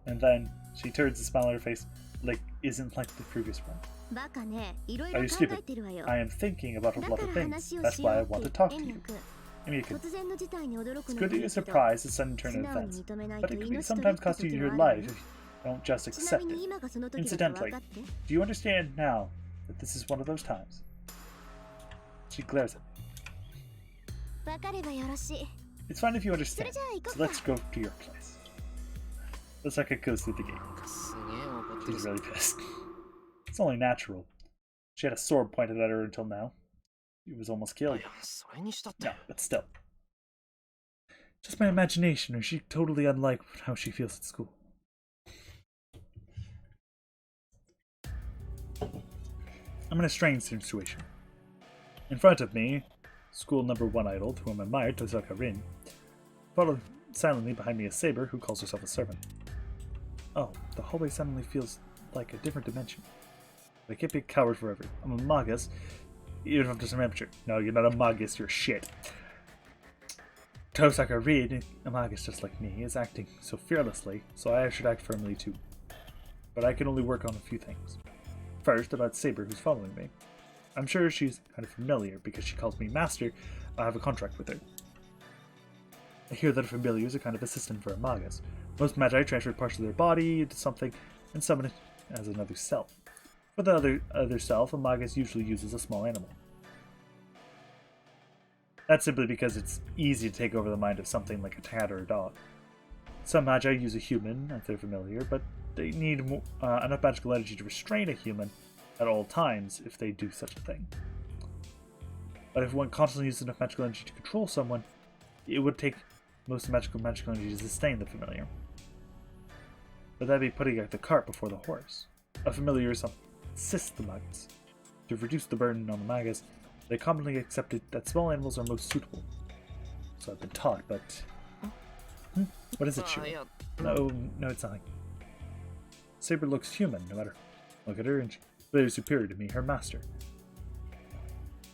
[SPEAKER 1] And then she turns a smile on her face, like isn't like the previous one. Are you stupid? I am thinking about a lot of things. That's why I want to talk to you. Emi-kun, it's good that you're surprised at sudden turn of events, but it can sometimes cost you your life if you don't just accept it. Incidentally, do you understand now that this is one of those times? She glares at me. It's fine if you understand, so let's go to your place. Tosaka goes through the gate. She's really pissed. It's only natural. She had a sword pointed at her until now. She was almost killed. No, but still. Just my imagination, or she totally unlike how she feels at school. I'm in a strange situation. In front of me, school number 1 idol, whom I admire, Tosaka Rin. Followed silently behind me is Saber, who calls herself a servant. Oh, the hallway suddenly feels like a different dimension. But I can't be a coward forever. I'm a magus, even if I'm just an amateur. No, you're not a magus, you're shit. Tosaka Rin, a magus just like me, is acting so fearlessly, so I should act firmly too. But I can only work on a few things. First, about Saber, who's following me. I'm sure she's kind of familiar because she calls me master. I have a contract with her. I hear that a familiar is a kind of assistant for a magus. Most magi transfer parts of their body into something and summon it as another self. For the other self, a magus usually uses a small animal. That's simply because it's easy to take over the mind of something like a cat or a dog. Some magi use a human if they're familiar, but they need enough magical energy to restrain a human at all times if they do such a thing. But if one constantly uses enough magical energy to control someone, it would take most magical energy to sustain the familiar. But that'd be putting out the cart before the horse. A familiar is something that assists the magus. To reduce the burden on the magus, they commonly accepted that small animals are most suitable. So I've been taught, but... What is it, Shiro? No, it's nothing. Saber looks human, no matter. Look at her, and she's clearly superior to me, her master.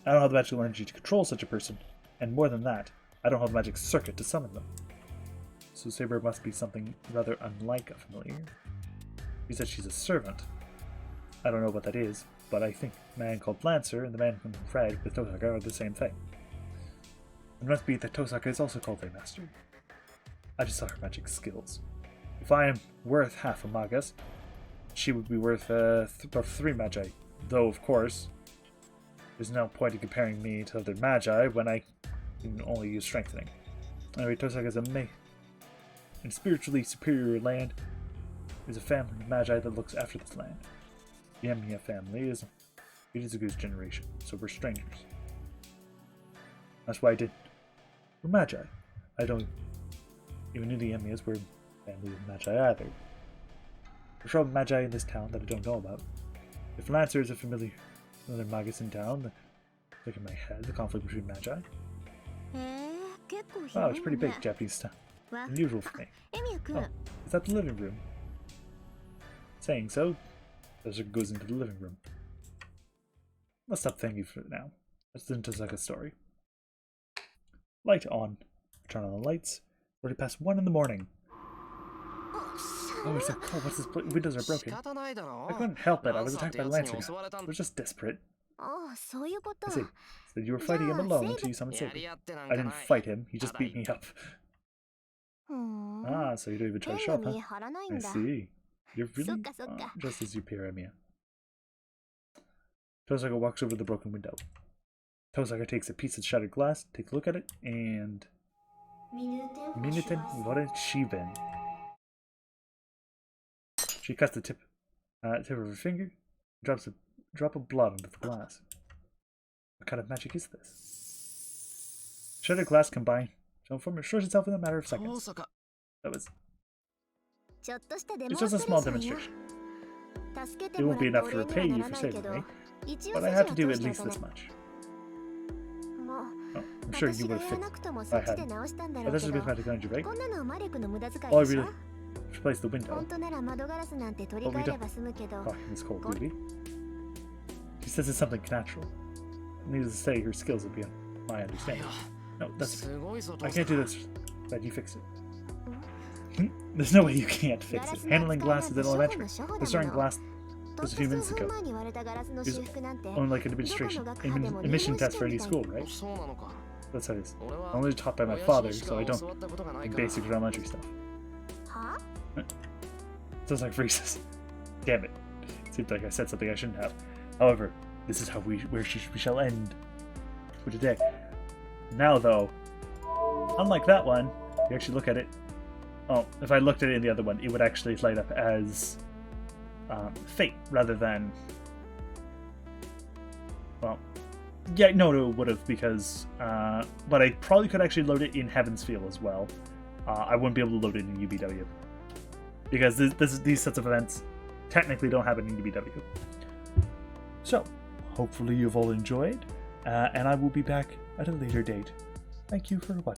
[SPEAKER 1] I don't have the magical energy to control such a person, and more than that, I don't have the magic circuit to summon them. So Saber must be something rather unlike a familiar. He said she's a servant. I don't know what that is, but I think the man called Lancer and the man called Fred with Tosaka are the same thing. It must be that Tosaka is also called their master. I just saw her magic skills. If I am worth half a magus, she would be worth about 3 magi, though of course, there's no point in comparing me to other magi when I can only use strengthening. Anyway, Tosaka is in spiritually superior land. There's a family of magi that looks after this land. The Emiya family is Izuku's generation, so we're strangers. That's why I did. We're magi. I don't even knew the Emiyas were family of magi either. There's probably magi in this town that I don't know about. If Lancer is a familiar another magus in town, look at my head, the conflict between magi. Wow, it's pretty big, Japanese town. Unusual for me. Oh, is that the living room? Saying so, Tosaka goes into the living room. Let's stop thinking for now. Let's listen to Tosaka's story. Light on. Turn on the lights. Already past 1 in the morning. Oh, it's so cold. What's this? Windows are broken. I couldn't help it. I was attacked by the Lancer guy. I was just desperate. I see. So you were fighting him alone until you summoned Saber. I didn't fight him. He just beat me up. Ah, so you don't even try to show up, huh? I see. You're really just as you appear, Emiya. Tosaka walks over to the broken window. Tosaka takes a piece of shattered glass, takes a look at it, and... Minuten Warenchiben. She cuts the tip of her finger, drops a drop of blood onto the glass. What kind of magic is this? Shattered glass combined, transform restores itself in a matter of seconds. That was... It's just a small demonstration. It won't be enough to repay you for saving me, but I have to do at least this much. Oh, I'm sure you would have fixed it if I hadn't. But this is with magic energy, right? Oh, I really replace the window. But we don't talk in this cold beauty. She says it's something natural. Needless to say, her skills would be on my understanding. No, that's I can't do this. But you fix it. There's no way you can't fix it. Handling glass is elementary. Restoring glass just a few minutes ago. It's only like an admission test for any school, right? That's how it is. I'm only taught by my father, so I don't like basic elementary stuff. Sounds like freezes. Damn it. Seems like I said something I shouldn't have. However, this is how we shall end for today. Now, though, unlike that one, you actually look at it. Oh, if I looked at it in the other one, it would actually light up as Fate rather than. Well, yeah, no, it would have because. But I probably could actually load it in Heaven's Feel as well. I wouldn't be able to load it in UBW because these sets of events technically don't happen in UBW. So, hopefully you've all enjoyed, and I will be back at a later date. Thank you for watching.